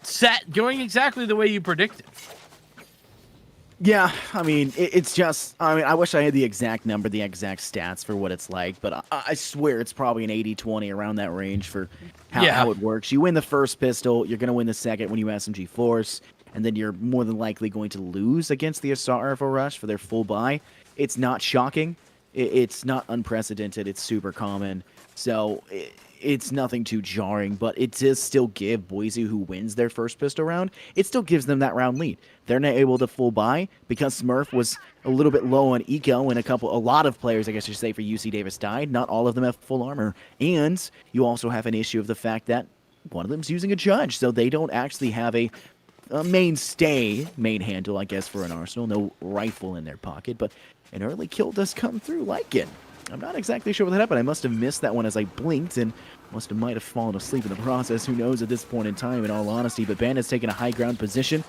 set, going exactly the way you predicted. Yeah, it's just, I wish I had the exact number, the exact stats for what it's like, but I swear it's probably an 80-20 around that range for how it works. You win the first pistol, you're going to win the second when you SMG Force, and then you're more than likely going to lose against the Assault Rifle Rush for their full buy. It's not shocking. It's not unprecedented. It's super common. So it's nothing too jarring, but it does still give Boise, who wins their first pistol round, it still gives them that round lead. They're not able to full buy because Smurf was a little bit low on eco, and a lot of players, I guess you should say, for UC Davis died. Not all of them have full armor. And you also have an issue of the fact that one of them's using a judge, so they don't actually have a main handle, I guess, for an Arsenal. No rifle in their pocket, but an early kill does come through like it. I'm not exactly sure what that happened. I must have missed that one as I blinked and might have fallen asleep in the process. Who knows at this point in time, in all honesty. But Bandit's taking a high ground position.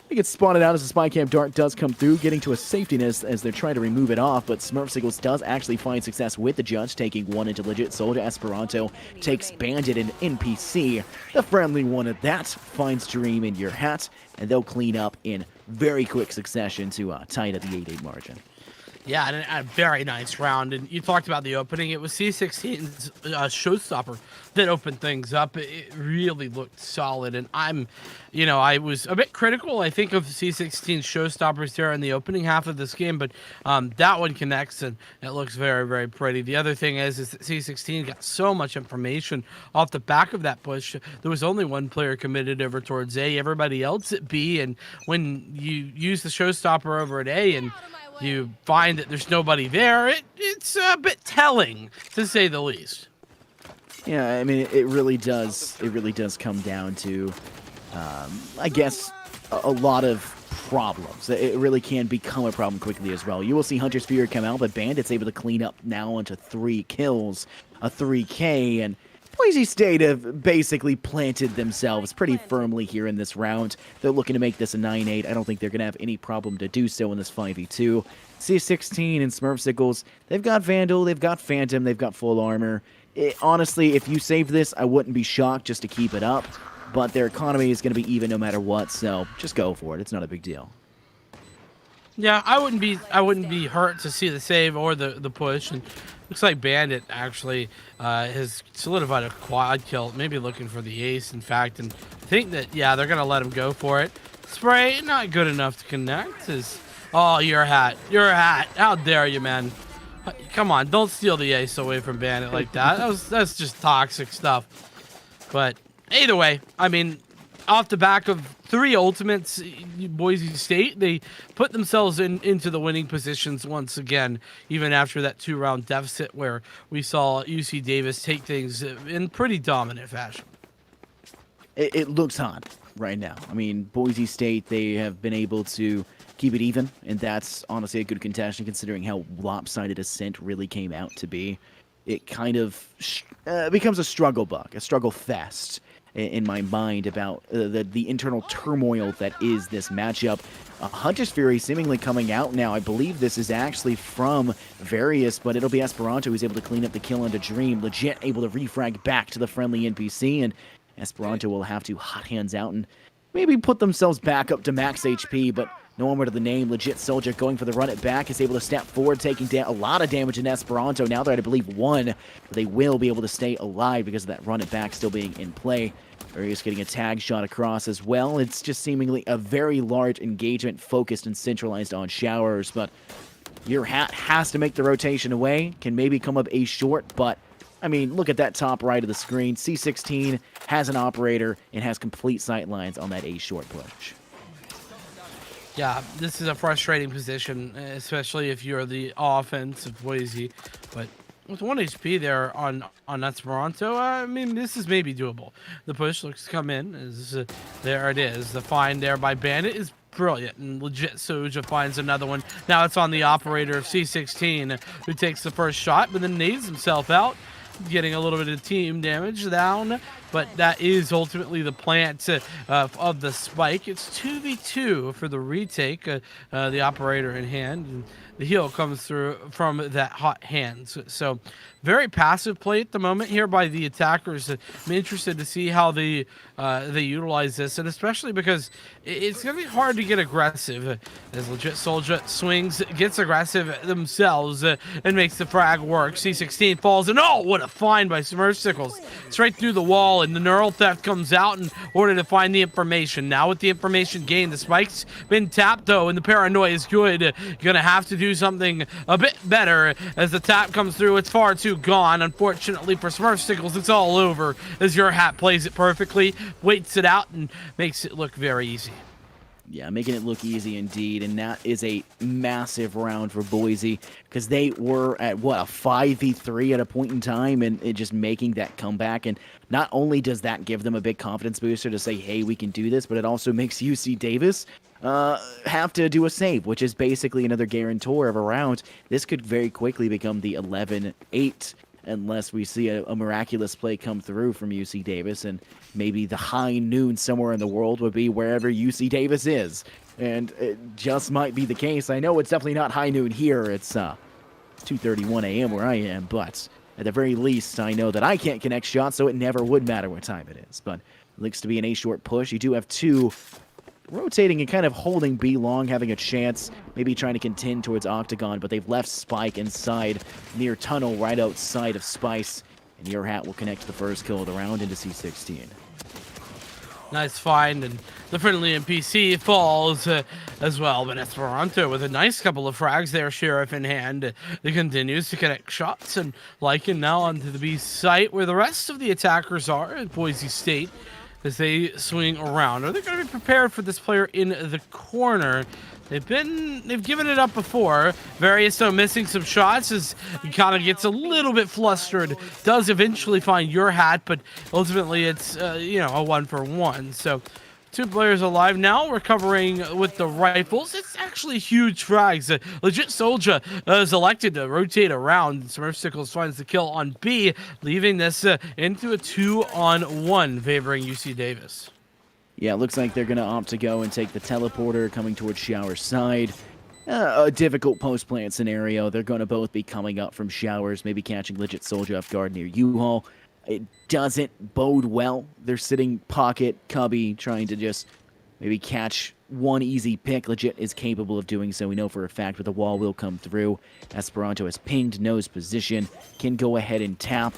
He gets spotted out as the spy cam dart does come through, getting to a safety nest as they're trying to remove it off, but Smurfsickles does actually find success with the judge, taking one into Legit Soldier. Esperanto takes Bandit and NPC. The friendly one at that finds Dream in your hat, and they'll clean up in very quick succession to tie it at the 8-8 margin. Yeah, and a very nice round. And you talked about the opening. It was C16's showstopper that opened things up. It really looked solid. And I was a bit critical, I think, of C16's showstoppers there in the opening half of this game. But that one connects, and it looks very, very pretty. The other thing is that C16 got so much information off the back of that push. There was only one player committed over towards A, everybody else at B. And when you use the showstopper over at A and you find that there's nobody there, it's a bit telling, to say the least. Yeah, I mean, it really does come down to, I guess, a lot of problems. It really can become a problem quickly as well. You will see Hunter's Fury come out, but Bandit's able to clean up now onto 3 kills, a 3K, and Boise State have basically planted themselves pretty firmly here in this round. They're looking to make this a 9-8. I don't think they're going to have any problem to do so in this 5v2. C16 and Smurfsickles, they've got Vandal, they've got Phantom, they've got full armor. Honestly, if you saved this, I wouldn't be shocked just to keep it up. But their economy is going to be even no matter what, so just go for it. It's not a big deal. Yeah, I wouldn't be hurt to see the save or the push. And looks like Bandit actually has solidified a quad kill, maybe looking for the ace, in fact, and I think that, yeah, they're gonna let him go for it. Spray, not good enough to connect. Oh, your hat, how dare you, man. Come on, don't steal the ace away from Bandit like that. That's just toxic stuff. But either way, I mean, off the back of 3 ultimates, Boise State, they put themselves into the winning positions once again, even after that 2-round deficit where we saw UC Davis take things in pretty dominant fashion. It looks hot right now. I mean, Boise State, they have been able to keep it even, and that's honestly a good contention considering how lopsided Ascent really came out to be. It kind of becomes a struggle bug, a struggle fest in my mind about the internal turmoil that is this matchup. Hunter's Fury seemingly coming out now. I believe this is actually from Various, but it'll be Esperanto who's able to clean up the kill onto Dream. Legit able to refrag back to the friendly NPC, and Esperanto will have to hot hands out and maybe put themselves back up to max HP, but no one to the name. Legit Soldier going for the run it back, is able to step forward, taking down a lot of damage in Esperanto. Now they're at, I believe, 1, but they will be able to stay alive because of that run it back still being in play. Arius getting a tag shot across as well. It's just seemingly a very large engagement focused and centralized on Showers, but your hat has to make the rotation away. Can maybe come up a short, but I mean, look at that top right of the screen. C16 has an operator and has complete sight lines on that A short push. Yeah, this is a frustrating position, especially if you're the offense of Boise. But with 1 HP there on Esperanto, I mean, this is maybe doable. The push looks to come in. There it is. The find there by Bandit is brilliant, and Legit Soja finds another one. Now it's on the operator of C16, who takes the first shot, but then nades himself out, getting a little bit of team damage down. But that is ultimately the plant of the spike. It's 2v2 for the retake, the operator in hand. And the heal comes through from that hot hand. So very passive play at the moment here by the attackers. I'm interested to see how they utilize this, and especially because it's going to be hard to get aggressive as Legit Soldier swings, gets aggressive themselves, and makes the frag work. C16 falls, and oh, what a find by Smurfsickles. Straight through the wall, and the neural theft comes out in order to find the information. Now with the information gained, the spike's been tapped though, and the paranoia is good. You're going to have to do something a bit better as the tap comes through. It's far too gone. Unfortunately for Smurfsickles, it's all over as your hat plays it perfectly, waits it out, and makes it look very easy. Yeah, making it look easy indeed, and that is a massive round for Boise because they were at what, a 5v3 at a point in time, and it just making that comeback. And not only does that give them a big confidence booster to say, hey, we can do this, but it also makes UC Davis have to do a save, which is basically another guarantor of a round. This could very quickly become the 11-8 unless we see a miraculous play come through from UC Davis, and maybe the high noon somewhere in the world would be wherever UC Davis is. And it just might be the case. I know it's definitely not high noon here. It's 2:31 a.m. where I am, but at the very least, I know that I can't connect shots, so it never would matter what time it is. But it looks to be an A-short push. You do have two rotating and kind of holding B long, having a chance, maybe trying to contend towards Octagon, but they've left Spike inside near tunnel right outside of Spice, and your hat will connect the first kill of the round into C16. Nice find, and the friendly NPC falls as well. But Esperanto with a nice couple of frags there, Sheriff in hand. He continues to connect shots, and Lycan now onto the B site where the rest of the attackers are at Boise State as they swing around. Are they going to be prepared for this player in the corner? They've given it up before. Various though missing some shots as he kind of gets a little bit flustered. Does eventually find your hat, but ultimately it's a 1-for-1. So 2 players alive now, recovering with the rifles. It's actually huge frags. Legit Soldier is elected to rotate around. Smurfsicles finds the kill on B, leaving this into a 2-on-1 favoring UC Davis. Yeah, it looks like they're going to opt to go and take the teleporter coming towards Shower's side. A difficult post-plant scenario. They're going to both be coming up from Showers, maybe catching Legit Soldier off guard near U-Haul. It doesn't bode well. They're sitting pocket, Cubby, trying to just maybe catch one easy pick. Legit is capable of doing so. We know for a fact, but the wall will come through. Esperanto has pinged nose position, can go ahead and tap.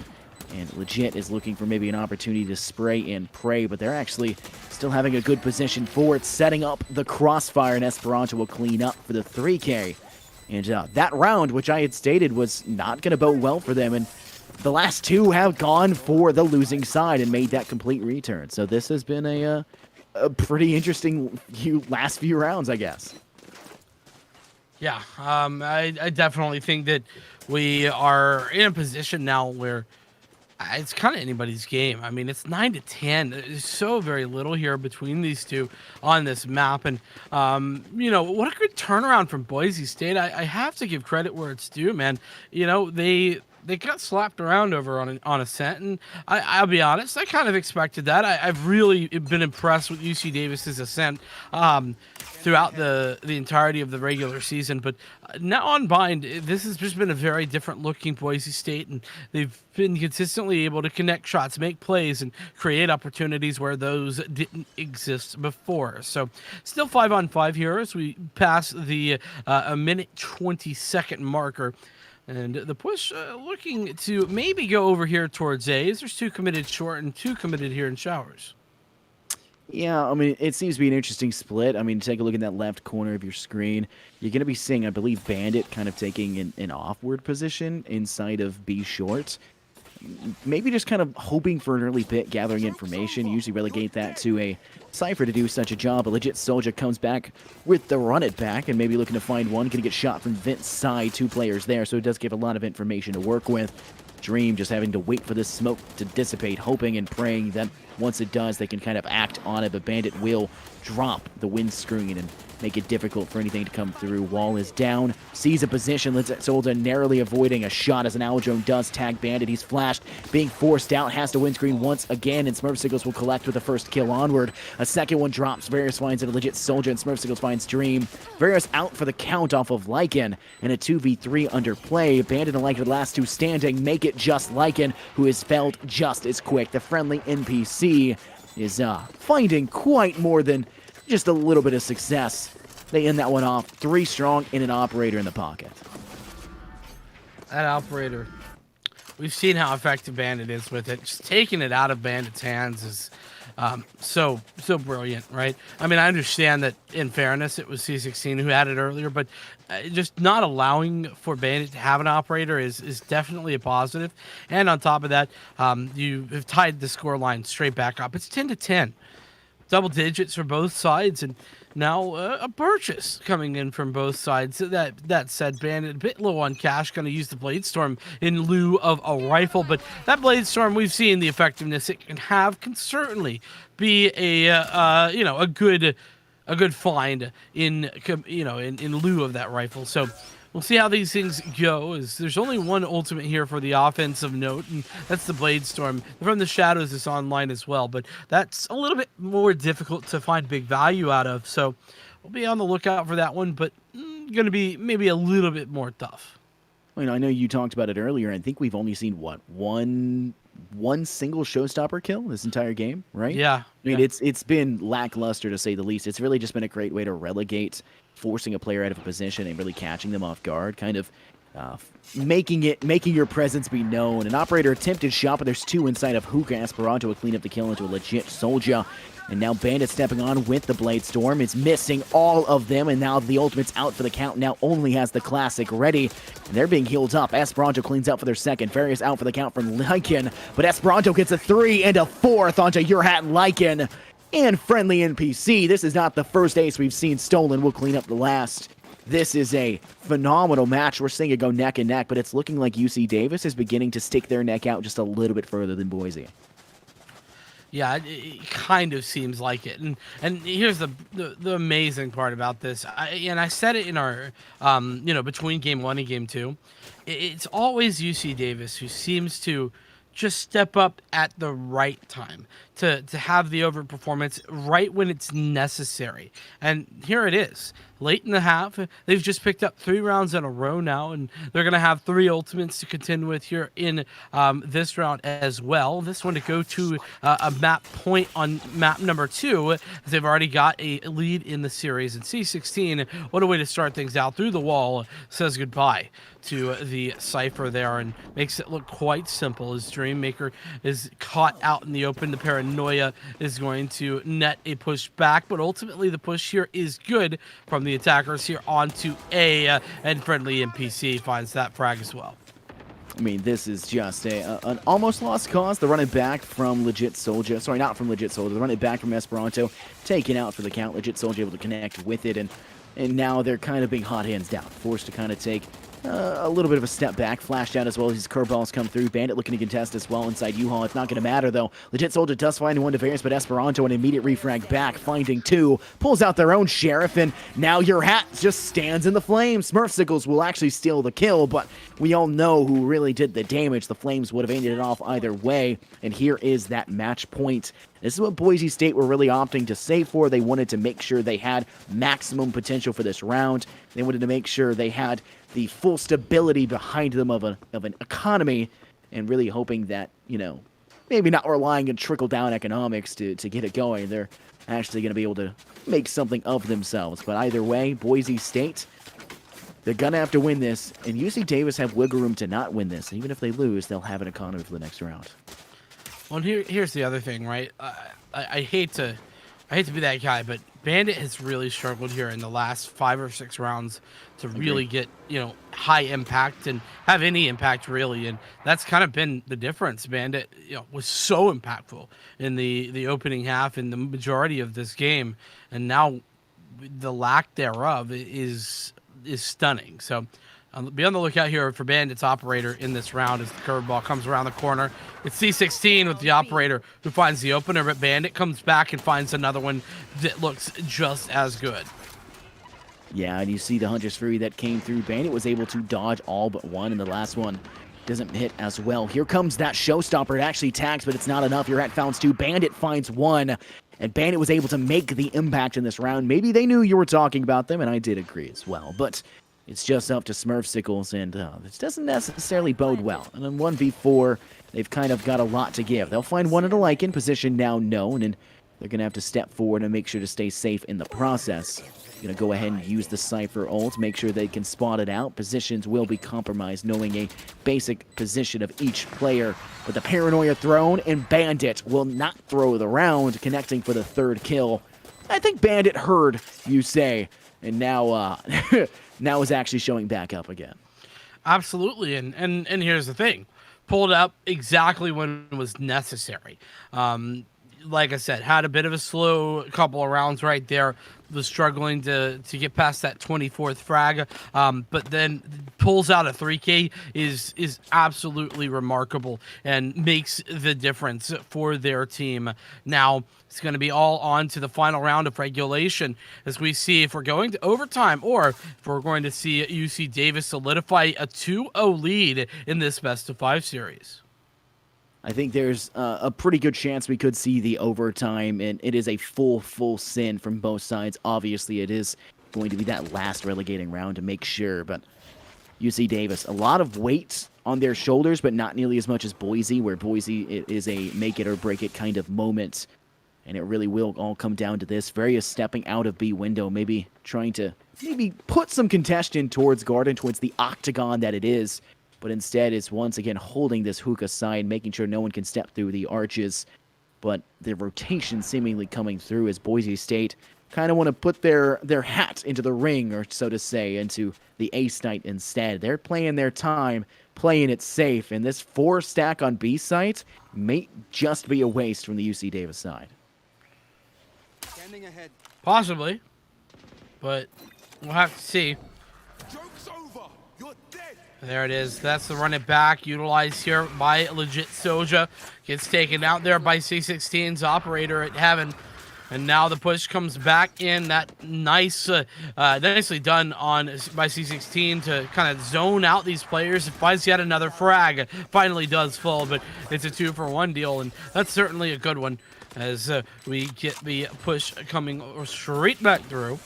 And Legit is looking for maybe an opportunity to spray and pray, but they're actually still having a good position for it, setting up the crossfire, and Esperanto will clean up for the 3K. And that round, which I had stated was not going to bode well for them, and the last 2 have gone for the losing side and made that complete return. So this has been a pretty interesting last few rounds, I guess. Yeah, I definitely think that we are in a position now where it's kind of anybody's game. I mean, it's 9-10. There's so very little here between these two on this map. And, what a good turnaround from Boise State. I have to give credit where it's due, man. They got slapped around over on Ascent, and I'll be honest, I kind of expected that. I've really been impressed with UC Davis's Ascent throughout the entirety of the regular season, but now on Bind, this has just been a very different looking Boise State, and they've been consistently able to connect shots, make plays, and create opportunities where those didn't exist before. So still 5-on-5 here as we pass the a minute 20-second marker. And the push looking to maybe go over here towards A's. There's 2 committed short and 2 committed here in Showers. Yeah, I mean, it seems to be an interesting split. I mean, take a look in that left corner of your screen. You're going to be seeing, I believe, Bandit kind of taking an offward position inside of B short. Maybe just kind of hoping for an early pick, gathering information. Usually relegate that to a Cypher to do such a job. A Legit Soldier comes back with the run it back and maybe looking to find one. Going to get shot from Vint's side. 2 players there, so it does give a lot of information to work with. Dream just having to wait for this smoke to dissipate, hoping and praying that once it does, they can kind of act on it. But Bandit will drop the windscreen and make it difficult for anything to come through. Wall is down, sees a position, Legit Soldier narrowly avoiding a shot as an Aldrone does tag Bandit. He's flashed, being forced out, has to windscreen once again, and Smurfsicles will collect with the first kill onward. A second one drops, Various finds it, a Legit Soldier, and Smurfsicles finds Dream. Various out for the count off of Lycan, and a 2v3 under play. Bandit and Lycan, the last 2 standing, make it just Lycan, who is felled just as quick. The friendly NPC is finding quite more than just a little bit of success. They end that one off 3 strong in an operator in the pocket. That operator, we've seen how effective Bandit is with it. Just taking it out of Bandit's hands is so brilliant, right? I mean, I understand that in fairness, it was C16 who had it earlier, but just not allowing for Bandit to have an operator is definitely a positive. And on top of that, you have tied the score line straight back up. It's 10-10. Double digits for both sides, and now a purchase coming in from both sides. That said, Bandit a bit low on cash, going to use the Blade Storm in lieu of a rifle. But that Blade Storm, we've seen the effectiveness it can have, can certainly be a good find in lieu of that rifle. So we'll see how these things go. As there's only one ultimate here for the offensive note, and that's the Blade Storm. From the Shadows is online as well, but that's a little bit more difficult to find big value out of. So we'll be on the lookout for that one, but going to be maybe a little bit more tough. I mean, I know you talked about it earlier. I think we've only seen one single showstopper kill this entire game, right? Yeah. I mean, it's been lackluster to say the least. It's really just been a great way to relegate, forcing a player out of a position and really catching them off guard, kind of making your presence be known. An operator attempted shot, but there's two inside of Hookah. Esperanto will clean up the kill into a legit soldier. And now Bandit stepping on with the Blade Storm. It's missing all of them, and now the ultimate's out for the count. Now only has the classic ready, and they're being healed up. Esperanto cleans up for their second. Various out for the count from Lycan, but Esperanto gets a 3 and a 4th onto Your Hat and Lycan. And friendly NPC. This is not the first ace we've seen stolen. We'll clean up the last. This is a phenomenal match. We're seeing it go neck and neck, but it's looking like UC Davis is beginning to stick their neck out just a little bit further than Boise. Yeah, it kind of seems like it, and here's the amazing part about this. I said it in our between game 1 and game 2. It's always UC Davis who seems to just step up at the right time to have the overperformance right when it's necessary. And here it is. Late in the half, they've just picked up 3 rounds in a row now, and they're going to have 3 ultimates to contend with here in this round as well. This one to go to a map point on map number 2, as they've already got a lead in the series. And C16, what a way to start things out. Through the wall, says goodbye to the Cypher there and makes it look quite simple as Dreammaker is caught out in the open. The Paranoia is going to net a push back, but ultimately the push here is good from the attackers here onto A, and friendly NPC finds that frag as well. I mean, this is just an almost lost cause. The running back from Legit Soldier. Sorry, not from Legit Soldier. The running back from Esperanto taken out for the count. Legit Soldier able to connect with it, and now they're kind of being hot hands down, forced to kind of take a little bit of a step back. Flashed out as well as these curveballs come through. Bandit looking to contest as well inside U-Haul. It's not going to matter, though. Legit Soldier does find one to Various, but Esperanto an immediate refrag back, finding 2. Pulls out their own Sheriff, and now Your Hat just stands in the flames. Smurfsicles will actually steal the kill, but we all know who really did the damage. The Flames would have ended it off either way, and here is that match point. This is what Boise State were really opting to save for. They wanted to make sure they had maximum potential for this round. They wanted to make sure they had the full stability behind them of an economy, and really hoping that, maybe not relying on trickle-down economics to get it going. They're actually going to be able to make something of themselves. But either way, Boise State, they're going to have to win this, and UC Davis have wiggle room to not win this. Even if they lose, they'll have an economy for the next round. Well, here's the other thing, right? I hate to be that guy, but Bandit has really struggled here in the last 5 or 6 rounds to really get high impact and have any impact really, and that's kind of been the difference. Bandit was so impactful in the opening half and the majority of this game, and now the lack thereof is stunning. So be on the lookout here for Bandit's operator in this round as the curveball comes around the corner. It's C16 with the operator who finds the opener, but Bandit comes back and finds another one that looks just as good. Yeah, and you see the Hunter's Fury that came through. Bandit was able to dodge all but one, and the last one doesn't hit as well. Here comes that showstopper. It actually tags, but it's not enough. Your Hat founds 2. Bandit finds 1, and Bandit was able to make the impact in this round. Maybe they knew you were talking about them, and I did agree as well, but it's just up to Smurfsicles, and this doesn't necessarily bode well. And in 1v4, they've kind of got a lot to give. They'll find one at a Lycan, position now known, and they're going to have to step forward and make sure to stay safe in the process. Going to go ahead and use the Cypher ult, make sure they can spot it out. Positions will be compromised, knowing a basic position of each player. But the Paranoia thrown, and Bandit will not throw the round, connecting for the 3rd kill. I think Bandit heard you say, and now now is actually showing back up again. Absolutely, and here's the thing. Pulled up exactly when it was necessary. like I said, had a bit of a slow couple of rounds right there. Was struggling to get past that 24th frag, but then pulls out a 3K is absolutely remarkable and makes the difference for their team. Now it's going to be all on to the final round of regulation as we see if we're going to overtime or if we're going to see UC Davis solidify a 2-0 lead in this best of 5 series. I think there's a pretty good chance we could see the overtime, and it is a full sin from both sides. Obviously, it is going to be that last relegating round to make sure, but UC Davis, a lot of weight on their shoulders, but not nearly as much as Boise, where Boise it is a make it or break it kind of moment, and it really will all come down to this. Various stepping out of B window, maybe trying to put some contention towards Garden, towards the octagon that it is, but instead it's once again holding this hookah side, making sure no one can step through the arches. But the rotation seemingly coming through as Boise State kind of want to put their hat into the ring, or so to say, into the ace night instead. They're playing their time, playing it safe, and this 4 stack on B site may just be a waste from the UC Davis side. Possibly, but we'll have to see. There it is. That's the run it back utilized here by Legit Soja. Gets taken out there by C16's operator at Heaven. And now the push comes back in. That nicely done by C16 to kind of zone out these players. It finds yet another frag. Finally does fall, but it's a 2-for-1 deal, and that's certainly a good one as we get the push coming straight back through.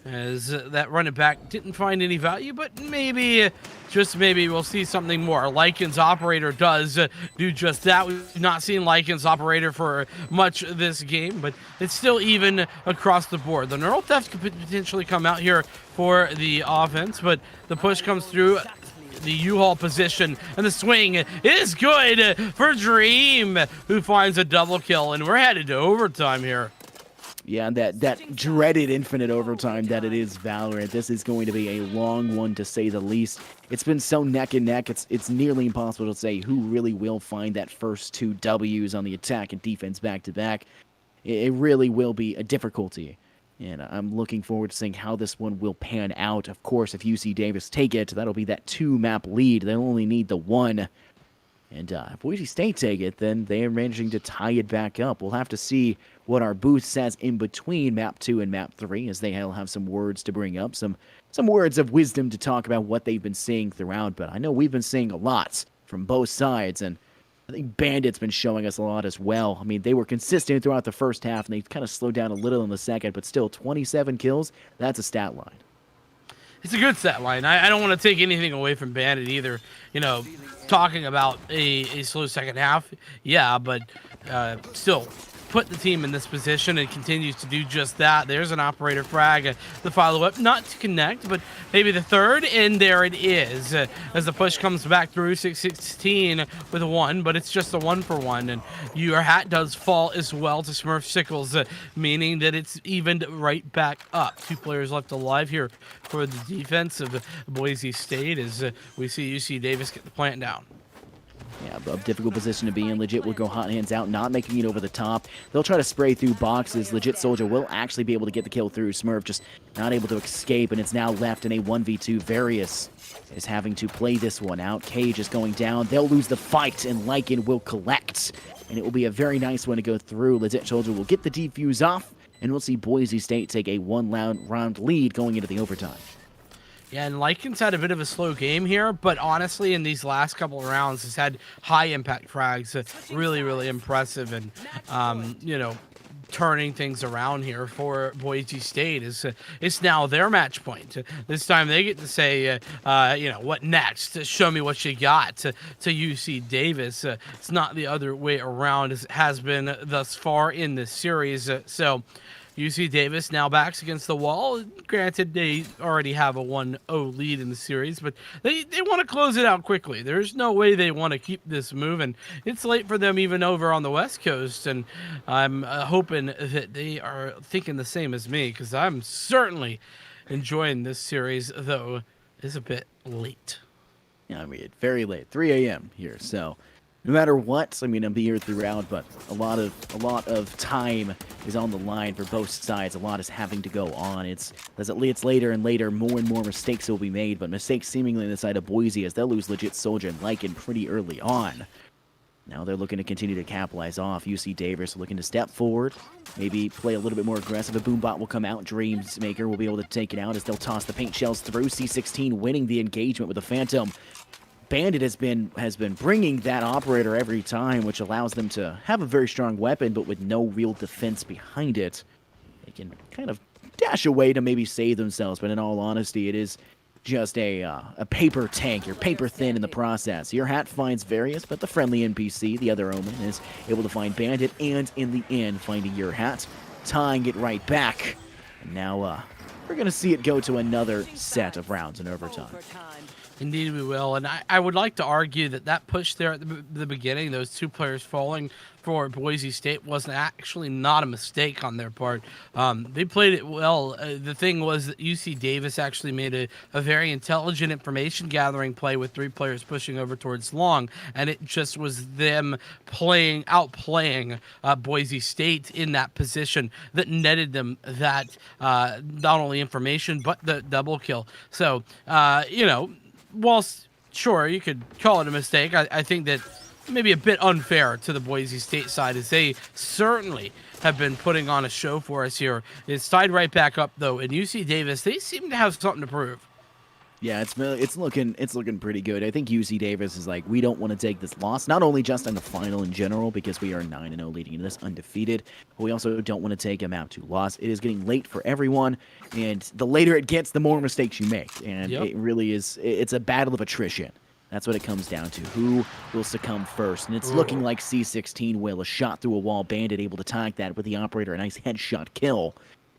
As that running back didn't find any value, but maybe, just maybe, we'll see something more. Lycan's operator does do just that. We've not seen Lycan's operator for much this game, but it's still even across the board. The neural theft could potentially come out here for the offense, but the push comes through the U-Haul position, and the swing is good for Dream, who finds a double kill, and we're headed to overtime here. Yeah, that dreaded infinite overtime that it is Valorant. This is going to be a long one, to say the least. It's been so neck and neck, it's nearly impossible to say who really will find that first 2 W's on the attack and defense back-to-back. It really will be a difficulty, and I'm looking forward to seeing how this one will pan out. Of course, if UC Davis take it, that'll be that 2-map lead. They'll only need the 1. And if Boise State take it, then they are managing to tie it back up. We'll have to see what our booth says in between map 2 and map 3, as they'll have some words to bring up, some words of wisdom to talk about what they've been seeing throughout. But I know we've been seeing a lot from both sides, and I think Bandit's been showing us a lot as well. I mean, they were consistent throughout the first half, and they kind of slowed down a little in the second, but still 27 kills, that's a stat line. It's a good stat line. I don't want to take anything away from Bandit either. You know, talking about a slow second half, yeah, but still put the team in this position and continues to do just that. There's an operator frag, the follow-up, not to connect, but maybe the third, and there it is. As the push comes back through, 616 with a 1, but it's just a 1-for-1, and your hat does fall as well to Smurf Sickles, meaning that it's evened right back up. 2 players left alive here for the defense of Boise State as we see UC Davis get the plant down. Yeah, a difficult position to be in. Legit will go hot hands out, not making it over the top. They'll try to spray through boxes. Legit Soldier will actually be able to get the kill through. Smurf just not able to escape, and it's now left in a 1v2. Various is having to play this one out. Cage is going down. They'll lose the fight, and Lycan will collect. And it will be a very nice one to go through. Legit Soldier will get the defuse off, and we'll see Boise State take a 1-round lead going into the overtime. Yeah, and Lycan's had a bit of a slow game here, but honestly, in these last couple of rounds, has had high impact frags. Really, really impressive, and you know, turning things around here for Boise State is it's now their match point. This time they get to say, you know, what next? Show me what you got to UC Davis. It's not the other way around as it has been thus far in this series. So UC Davis now backs against the wall. Granted, they already have a 1-0 lead in the series, but they want to close it out quickly. There's no way they want to keep this moving. It's late for them even over on the West Coast, and I'm hoping that they are thinking the same as me, because I'm certainly enjoying this series, though it's a bit late. Yeah, I mean, very late, 3 a.m. here, so no matter what, I mean, I'll be here throughout, but a lot of time is on the line for both sides. A lot is having to go on. It's later and later, more and more mistakes will be made, but mistakes seemingly on the side of Boise as they'll lose legit Soldier and Lycan pretty early on. Now they're looking to continue to capitalize off. UC Davis looking to step forward, maybe play a little bit more aggressive. A Boombot will come out. Dreamsmaker will be able to take it out as they'll toss the paint shells through. C16 winning the engagement with the Phantom. Bandit has been bringing that operator every time, which allows them to have a very strong weapon, but with no real defense behind it. They can kind of dash away to maybe save themselves, but in all honesty, it is just a paper tank. You're paper thin in the process. Your hat finds Various, but the friendly NPC, the other Omen, is able to find Bandit, and in the end, finding your hat, tying it right back. And now we're going to see it go to another set of rounds in overtime. Indeed, we will. And I would like to argue that that push there at the beginning, those two players falling for Boise State, was actually not a mistake on their part. They played it well. The thing was that UC Davis actually made a very intelligent information gathering play with 3 players pushing over towards long, and it just was them outplaying Boise State in that position that netted them that not only information but the double kill. So, whilst sure you could call it a mistake, I think that maybe a bit unfair to the Boise State side, as they certainly have been putting on a show for us here. It's tied right back up though, and UC Davis, they seem to have something to prove. Yeah, it's looking pretty good. I think UC Davis is like, we don't want to take this loss, not only just in the final in general, because we are 9-0 leading into this undefeated, but we also don't want to take a map 2 loss. It is getting late for everyone, and the later it gets, the more mistakes you make, and it really is. It's a battle of attrition. That's what it comes down to. Who will succumb first? And it's looking like C16 will. A shot through a wall. Bandit able to tag that with the operator. A nice headshot kill.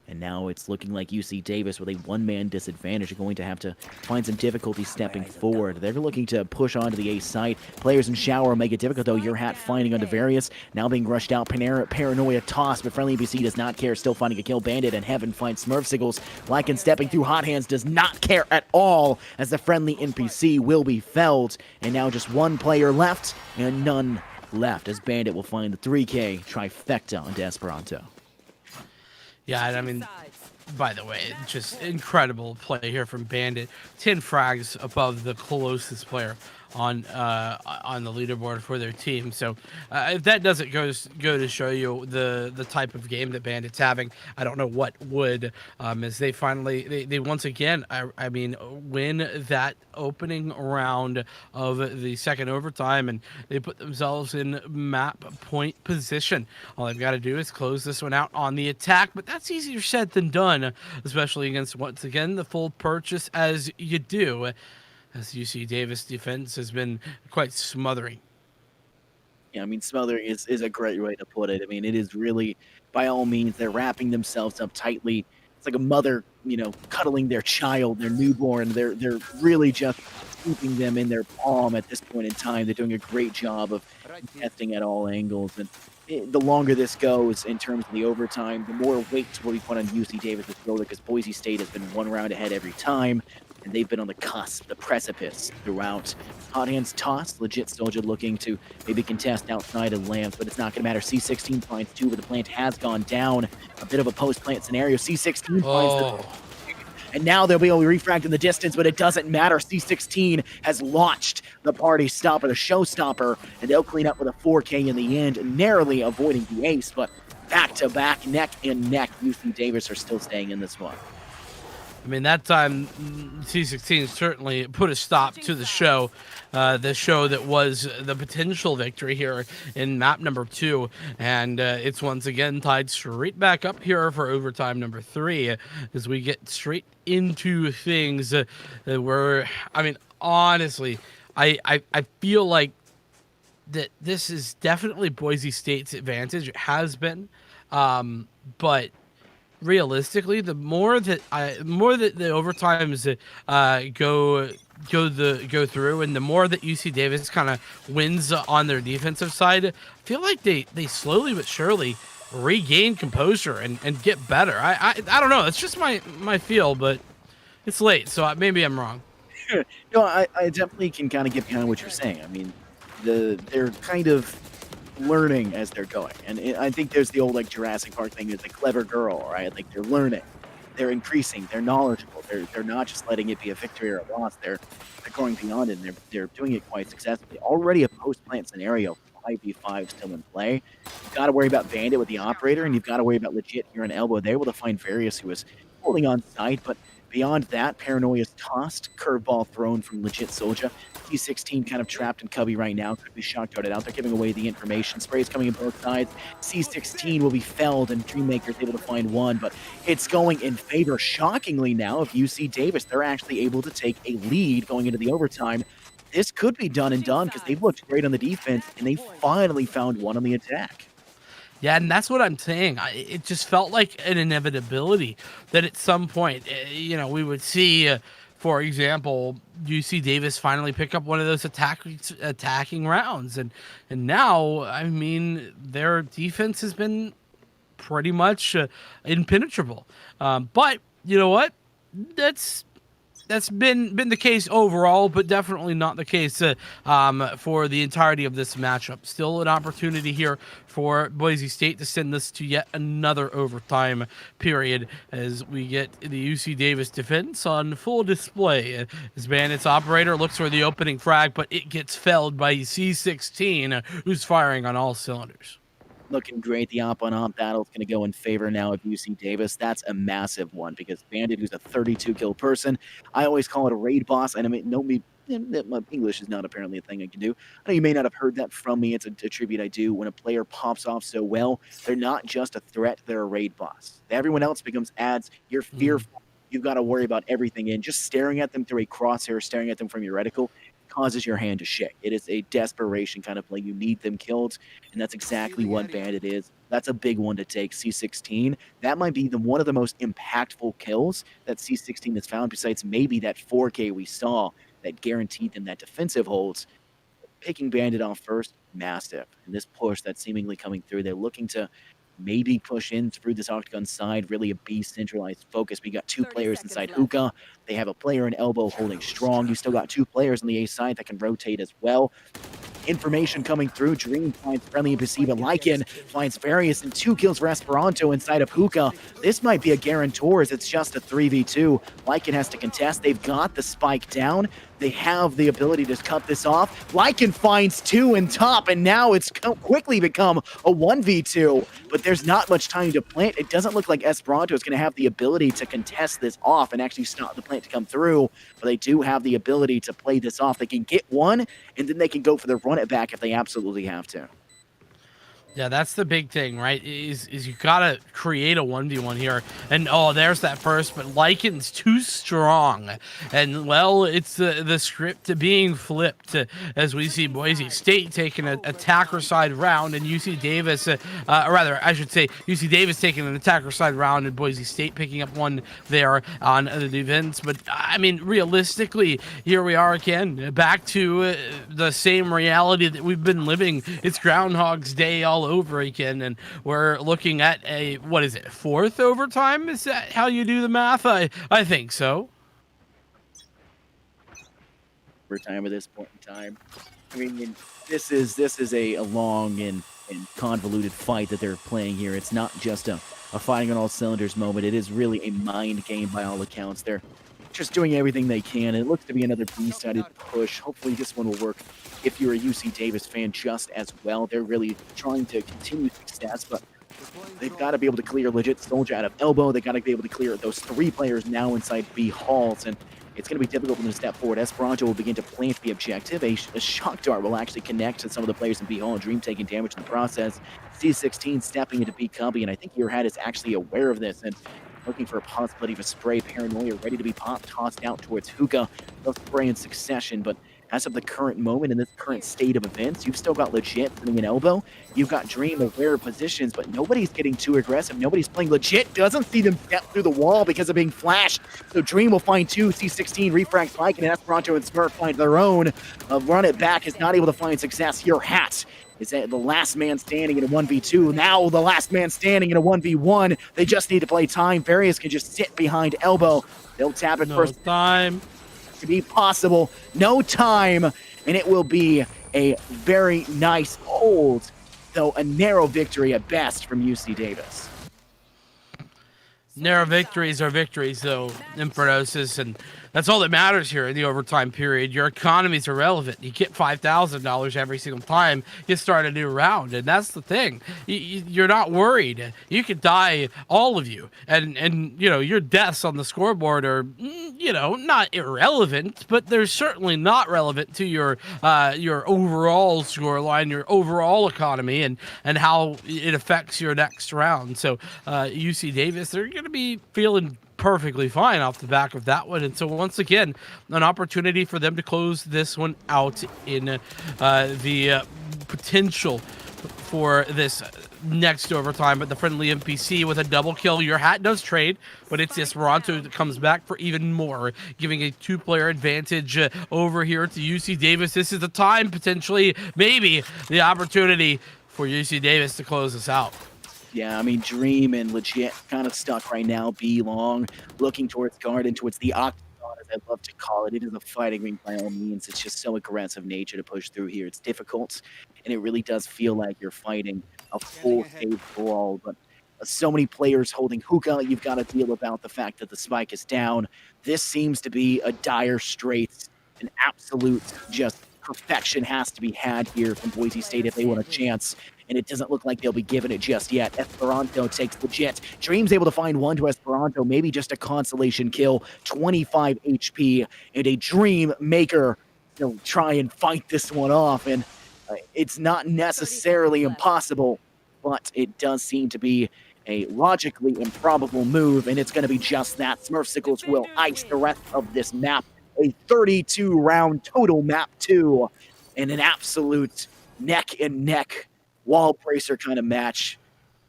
And now it's looking like UC Davis with a one-man disadvantage are going to have to find some difficulty stepping forward. They're looking to push onto the A site. Players in shower make it difficult, though. Your hat finding onto Various. Now being rushed out. Paranoia toss, but friendly NPC does not care. Still finding a kill. Bandit and Heaven finds Smurf Siggles. Lycan stepping through Hot Hands does not care at all as the friendly NPC will be felled. And now just one player left and none left as Bandit will find the 3K trifecta on Esperanto. Yeah, and I mean, by the way, just incredible play here from Bandit. 10 frags above the closest player on the leaderboard for their team. So if that doesn't go to show you the type of game that Bandit's having, I don't know what would. As they finally they once again, I mean, win that opening round of the second overtime, and they put themselves in map point position. All they've got to do is close this one out on the attack, but that's easier said than done, especially against, once again, the full purchase as you do, as UC Davis defense has been quite smothering. Yeah, I mean, smothering is a great way to put it. I mean, it is really, by all means, they're wrapping themselves up tightly. It's like a mother, cuddling their child, their newborn. They're really just keeping them in their palm at this point in time. They're doing a great job of testing at all angles. And the longer this goes in terms of the overtime, the more weight will be put on UC Davis' shoulder, because Boise State has been one round ahead every time, and they've been on the cusp, the precipice throughout. Hot Hands toss, legit Soldier looking to maybe contest outside of Lambs, but it's not going to matter. C16 finds 2, but the plant has gone down. A bit of a post-plant scenario. C16 finds the... And now they'll be able to refract in the distance, but it doesn't matter. C16 has launched the party stopper, the showstopper, and they'll clean up with a 4K in the end, narrowly avoiding the ace, but back-to-back, neck and neck, UC Davis are still staying in this one. I mean, that time, C16 certainly put a stop to the show that was the potential victory here in map number 2. And it's once again tied straight back up here for overtime number 3 as we get straight into things where, I mean, honestly, I feel like that this is definitely Boise State's advantage. It has been, but realistically, the more that the overtimes go through, and the more that UC Davis kind of wins on their defensive side, I feel like they slowly but surely regain composure and get better. I don't know. It's just my feel, but it's late, so maybe I'm wrong. No, I definitely can kind of get behind what you're saying. I mean, they're kind of learning as they're going. And I think there's the old like Jurassic Park thing, is a clever girl, right? Like they're learning, they're increasing, they're knowledgeable. They're not just letting it be a victory or a loss. They're going beyond it, and they're doing it quite successfully. Already a post-plant scenario, 5v5 still in play. You've got to worry about Bandit with the operator, and you've got to worry about Legit here on Elbow. They're able to find Various, who was holding on site, but beyond that, Paranoia is tossed, curveball thrown from Legit Soldier. C16 kind of trapped in Cubby right now, could be shock darted out. They're giving away the information. Sprays coming in both sides. C16 will be felled, and Dreammaker is able to find one, but it's going in favor, shockingly now, of UC Davis. They're actually able to take a lead going into the overtime. This could be done and done because they've looked great on the defense, and they finally found one on the attack. Yeah, and that's what I'm saying. It just felt like an inevitability that at some point, we would see, for example, UC Davis finally pick up one of those attacking rounds, and now, I mean, their defense has been pretty much impenetrable. But you know what? That's been the case overall, but definitely not the case for the entirety of this matchup. Still an opportunity here for Boise State to send this to yet another overtime period as we get the UC Davis defense on full display. As Bandit's operator looks for the opening frag, but it gets felled by C16, who's firing on all cylinders. Looking great. The op-on-op battle is going to go in favor now of UC Davis. That's a massive one because Bandit, who's a 32-kill person, I always call it a raid boss. And I mean, my English is not apparently a thing I can do. I know you may not have heard that from me. It's a tribute I do. When a player pops off so well, they're not just a threat, they're a raid boss. Everyone else becomes ads. You're fearful. You've got to worry about everything. And just staring at them through a crosshair, staring at them from your reticle, causes your hand to shake. It is a desperation kind of play. You need them killed, and that's exactly what Bandit is. That's a big one to take. C16, that might be one of the most impactful kills that C16 has found, besides maybe that 4K we saw that guaranteed them that defensive holds. Picking Bandit off first, massive. And this push that's seemingly coming through, they're looking to maybe push in through this Octagon side, really a B-centralized focus. We got two players inside Hookah. They have a player in Elbow holding strong. You still got two players on the A side that can rotate as well. Information coming through. Dream finds friendly NPC, but Lycan finds Various and 2 kills for Esperanto inside of Hookah. This might be a guarantor as it's just a 3v2. Lycan has to contest. They've got the spike down. They have the ability to cut this off. Lycan finds 2 in top, and now it's quickly become a 1v2, but there's not much time to plant. It doesn't look like Esperanto is going to have the ability to contest this off and actually stop the plant to come through, but they do have the ability to play this off. They can get one, and then they can go for the run it back if they absolutely have to. Yeah, that's the big thing, right? Is you gotta create a 1v1 here. And there's that first, but Lycan's too strong. And well, it's the script being flipped as we see Boise State taking an attacker side round and UC Davis, UC Davis taking an attacker side round and Boise State picking up one there on the defense. But I mean, realistically, here we are again, back to the same reality that we've been living. It's Groundhog's Day all over again, and we're looking at a, what is it, 4th overtime? Is that how you do the math? I think so. Overtime at this point in time. I mean, this is a long and convoluted fight that they're playing here. It's not just a fighting on all cylinders moment. It is really a mind game by all accounts. They're just doing everything they can. It looks to be another B-sided push. Hopefully this one will work if you're a UC Davis fan just as well. They're really trying to continue success, but they've got to be able to clear Legit Soldier out of Elbow. They got to be able to clear those 3 players now inside B halls, and it's going to be difficult for them to step forward. Esperanto will begin to plant the objective. A shock dart will actually connect to some of the players in B hall. Dream taking damage in the process. C16 stepping into B Cubby, and I think your hat is actually aware of this and looking for a possibility of a spray. Paranoia ready to be popped, tossed out towards Hookah. They'll spray in succession, but as of the current moment, in this current state of events, you've still got Legit sitting in Elbow. You've got Dream aware of positions, but nobody's getting too aggressive. Nobody's playing Legit. Doesn't see them step through the wall because of being flashed. So Dream will find 2. C16 refrag Spike, and Esperanto and Smurf find their own. Run it back is not able to find success. Your hat is the last man standing in a 1v2. Now the last man standing in a 1v1. They just need to play time. Various can just sit behind Elbow. They'll tap it first. Time. To be possible. No time. And it will be A very nice hold, though a narrow victory at best from UC Davis. Narrow victories are victories, though, Impernosis, and that's all that matters here in the overtime period. Your economy's irrelevant. You get $5,000 every single time you start a new round, and that's the thing. You're not worried. You could die, all of you, and your deaths on the scoreboard are not irrelevant, but they're certainly not relevant to your overall scoreline, your overall economy, and how it affects your next round. So UC Davis, they're going to be feeling perfectly fine off the back of that one. And so once again, an opportunity for them to close this one out in the potential for this next overtime. But the friendly NPC with a double kill. Your hat does trade, but it's Esperanto that comes back for even more, giving a 2-player advantage over here to UC Davis. This is the time, potentially, maybe the opportunity for UC Davis to close this out. Yeah, I mean, Dream and Legit kind of stuck right now. B long, looking towards Garden, towards the Octagon, as I love to call it. It is a fighting ring by all means. It's just so aggressive nature to push through here. It's difficult, and it really does feel like you're fighting a full stage brawl. But so many players holding hookah, you've got to deal about the fact that the spike is down. This seems to be a dire straits, an absolute just perfection has to be had here from Boise State if they want a chance. And it doesn't look like they'll be giving it just yet. Esperanto takes Legit. Dream's able to find one to Esperanto, maybe just a consolation kill, 25 HP, and a Dream Maker try and fight this one off. And it's not necessarily impossible, but it does seem to be a logically improbable move, and it's going to be just that. Smurfsicles will ice the rest of this map. A 32-round total map 2, and an absolute neck-and-neck wall bracer kind of match,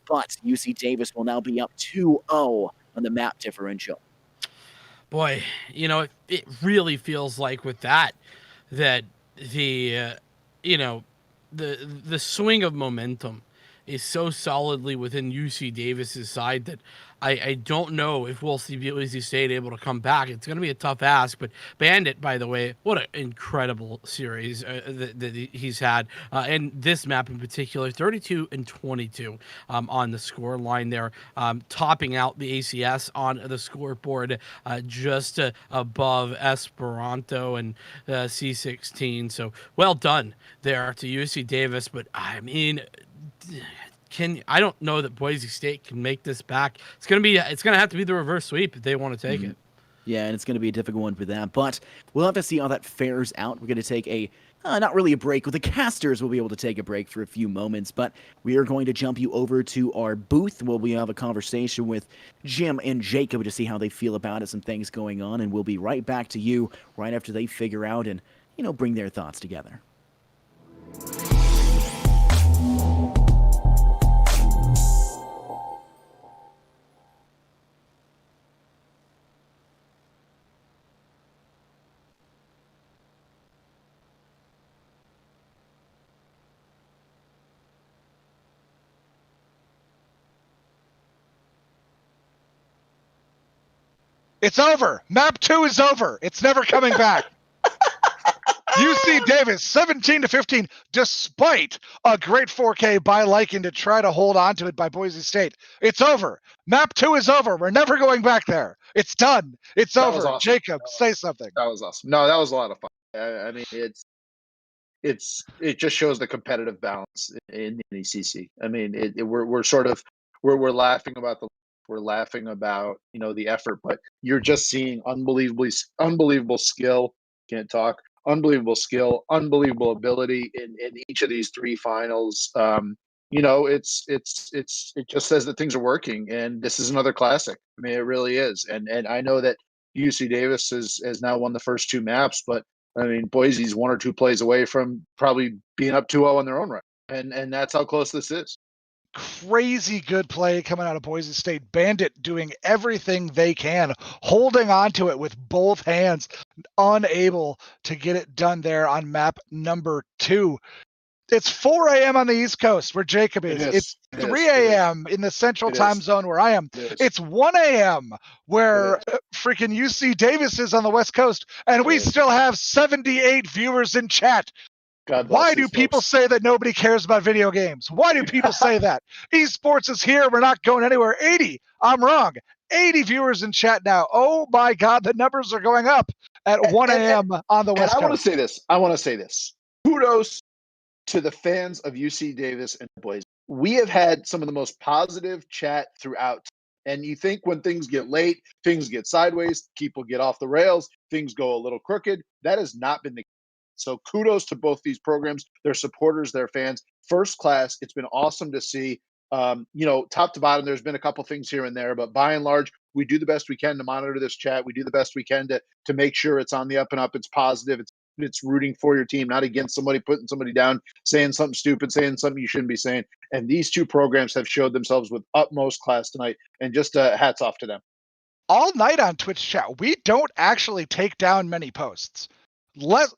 but UC Davis will now be up 2-0 on the map differential. Boy, it really feels like with that the the swing of momentum is so solidly within UC Davis's side that I don't know if we'll see Boise State able to come back. It's going to be a tough ask, but Bandit, by the way, what an incredible series that he's had. And this map in particular, 32 and 22 on the score line there, topping out the ACS on the scoreboard just above Esperanto and C16. So well done there to UC Davis, but I mean, I don't know that Boise State can make this back. It's gonna have to be the reverse sweep if they want to take it. Yeah, and it's gonna be a difficult one for them. But we'll have to see how that fares out. We're gonna take a not really a break. With the casters, we'll be able to take a break for a few moments, but we are going to jump you over to our booth where we have a conversation with Jim and Jacob to see how they feel about it, some things going on, and we'll be right back to you right after they figure out and bring their thoughts together. It's over. Map 2 is over. It's never coming back. UC Davis, 17-15, despite a great 4K by Lycan to try to hold on to it by Boise State. It's over. Map 2 is over. We're never going back there. It's done. It's over. Awesome. Jacob, say something. That was awesome. No, that was a lot of fun. I mean, it just shows the competitive balance in the NECC. I mean, we're laughing about the effort, but you're just seeing unbelievable skill. Can't talk. Unbelievable skill, unbelievable ability in each of these 3 finals. It just says that things are working, and this is another classic. I mean, it really is. And I know that UC Davis has now won the first 2 maps, but I mean, Boise's 1 or 2 plays away from probably being up 2-0 on their own right, and that's how close this is. Crazy good play coming out of Boise State. Bandit doing everything they can, holding on to it with both hands, unable to get it done there on map number 2. It's 4 a.m. on the East Coast where Jacob is. It's 3 a.m. in the Central Time Zone where I am. It's 1 a.m. where freaking UC Davis is on the West Coast, and we still have 78 viewers in chat. God bless Why do these people folks. say that nobody cares about video games? Why do people say that? Esports is here. We're not going anywhere. 80. I'm wrong. 80 viewers in chat now. Oh my God, the numbers are going up at 1 a.m. on the And West I want to Coast. say this. I want to say this. Kudos to the fans of UC Davis and Boise. We have had some of the most positive chat throughout. And you think when things get late, things get sideways, people get off the rails, things go a little crooked. That has not been the case. So kudos to both these programs, their supporters, their fans. First class. It's been awesome to see. Top to bottom, there's been a couple things here and there, but by and large, we do the best we can to monitor this chat. We do the best we can to make sure it's on the up and up. It's positive. It's rooting for your team, not against somebody, putting somebody down, saying something stupid, saying something you shouldn't be saying. And these two programs have showed themselves with utmost class tonight. And just hats off to them. All night on Twitch chat, we don't actually take down many posts.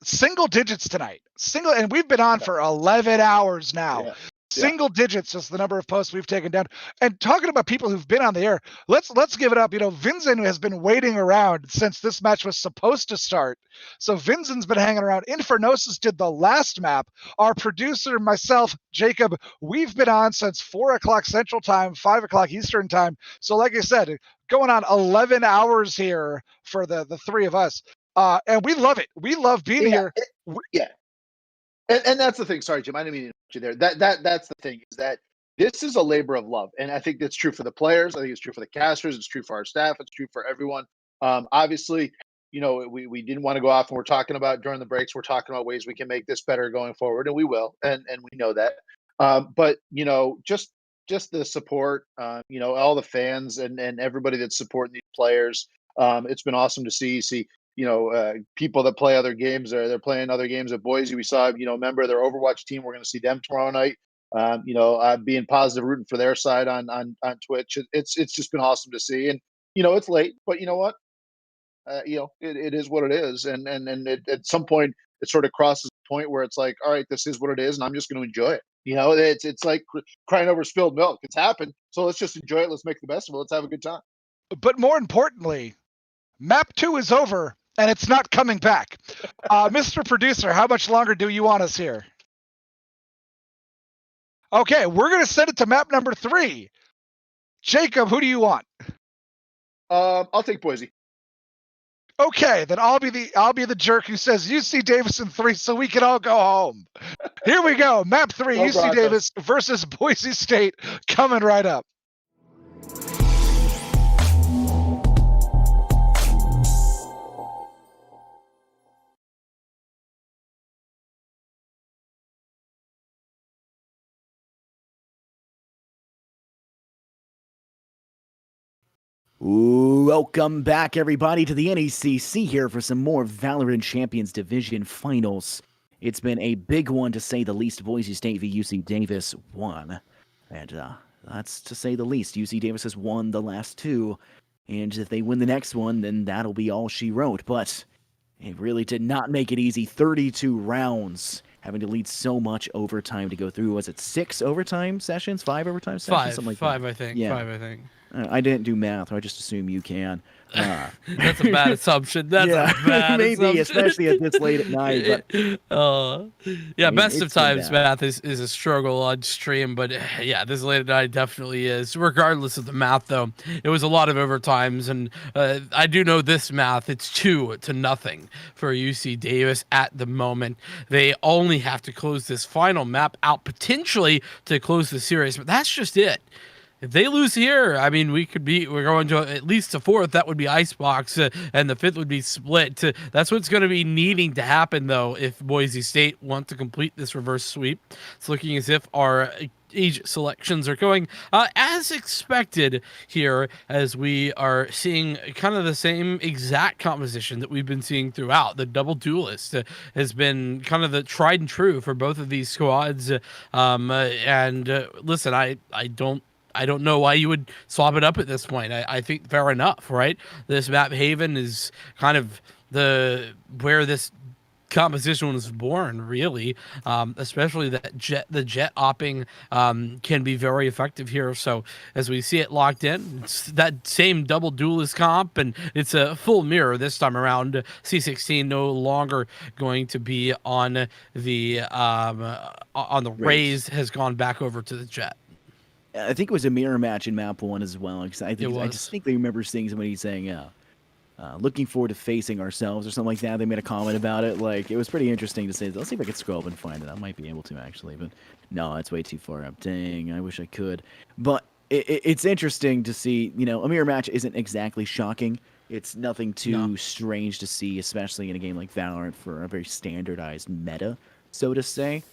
Single digits tonight. And we've been on for 11 hours now. Yeah. Single digits is the number of posts we've taken down. And talking about people who've been on the air, let's give it up. Vincent has been waiting around since this match was supposed to start. So Vincent's been hanging around. Infernosis did the last map. Our producer, myself, Jacob, we've been on since 4 o'clock Central Time, 5 o'clock Eastern Time. So like I said, going on 11 hours here for the three of us. And we love it. We love being here. And that's the thing. Sorry, Jim, I didn't mean to interrupt you there. That's the thing, is that this is a labor of love. And I think that's true for the players. I think it's true for the casters. It's true for our staff. It's true for everyone. Obviously, we didn't want to go off, and we're talking about during the breaks, we're talking about ways we can make this better going forward, and we will, and we know that. But just the support, all the fans and everybody that's supporting these players. It's been awesome to see people that play other games. They're playing other games at Boise. We saw, a member of their Overwatch team. We're going to see them tomorrow night. Being positive, rooting for their side on Twitch. It's just been awesome to see. And it's late, but you know what? It is what it is. And at some point, it sort of crosses the point where it's like, all right, this is what it is, and I'm just going to enjoy it. It's like crying over spilled milk. It's happened, so let's just enjoy it. Let's make the best of it. Let's have a good time. But more importantly, Map 2 is over, and it's not coming back. Mr. Producer, how much longer do you want us here? Okay, we're going to send it to map number 3. Jacob, who do you want? I'll take Boise. Okay, then I'll be the jerk who says UC Davis in 3 so we can all go home. Here we go. Map 3, Go UC Broncos. Davis versus Boise State, coming right up. Welcome back, everybody, to the NECC here for some more Valorant Champions Division Finals. It's been a big one, to say the least. Boise State v. UC Davis won. And that's to say the least. UC Davis has won the last 2. And if they win the next one, then that'll be all she wrote. But it really did not make it easy. 32 rounds, having to lead so much overtime to go through. Was it 6 overtime sessions? 5 overtime sessions? Something like five, that. I think. Yeah. 5, I think. I didn't do math. I just assume you can. That's a bad assumption. That's a bad maybe, assumption. especially at this late at night. But best of it's been times bad. math is a struggle on stream, but yeah, this late at night definitely is. Regardless of the math, though, it was a lot of overtimes, and I do know this math. It's 2-0 for UC Davis at the moment. They only have to close this final map out potentially to close the series, but that's just it. If they lose here, I mean, we're going to at least a 4th. That would be Icebox, and the 5th would be Split. That's what's going to be needing to happen, though, if Boise State want to complete this reverse sweep. It's looking as if our age selections are going as expected here, as we are seeing kind of the same exact composition that we've been seeing throughout. The double duelist has been kind of the tried and true for both of these squads. Listen, I don't know why you would swap it up at this point. I think fair enough, right? This map Haven is kind of where this composition was born, really. Especially that the jet opping can be very effective here. So as we see it locked in, it's that same double duelist comp, and it's a full mirror this time around. C16 no longer going to be on the Rays, has gone back over to the jet. I think it was a mirror match in map 1 as well. Because I distinctly remember seeing somebody saying, looking forward to facing ourselves or something like that. They made a comment about it. Like, it was pretty interesting to say. Let's see if I could scroll up and find it. I might be able to, actually. But no, it's way too far up. Dang, I wish I could. But it's interesting to see, a mirror match isn't exactly shocking. It's nothing too strange to see, especially in a game like Valorant for a very standardized meta, so to say.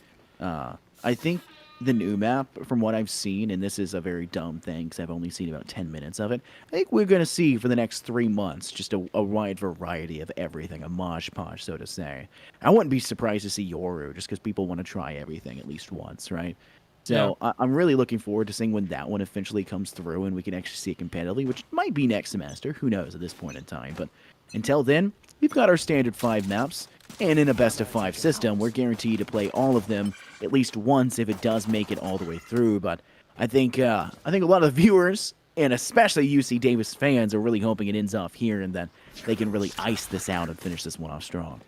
I think the new map, from what I've seen, and this is a very dumb thing because I've only seen about 10 minutes of it, I think we're going to see for the next 3 months just a wide variety of everything, a mosh posh, so to say. I wouldn't be surprised to see Yoru just because people want to try everything at least once, right? So I'm really looking forward to seeing when that one eventually comes through and we can actually see it competitively, which might be next semester. Who knows at this point in time. But until then, we've got our standard 5 maps. And in a best-of-5 system, we're guaranteed to play all of them at least once if it does make it all the way through. But I think a lot of the viewers, and especially UC Davis fans, are really hoping it ends off here and that they can really ice this out and finish this one off strong.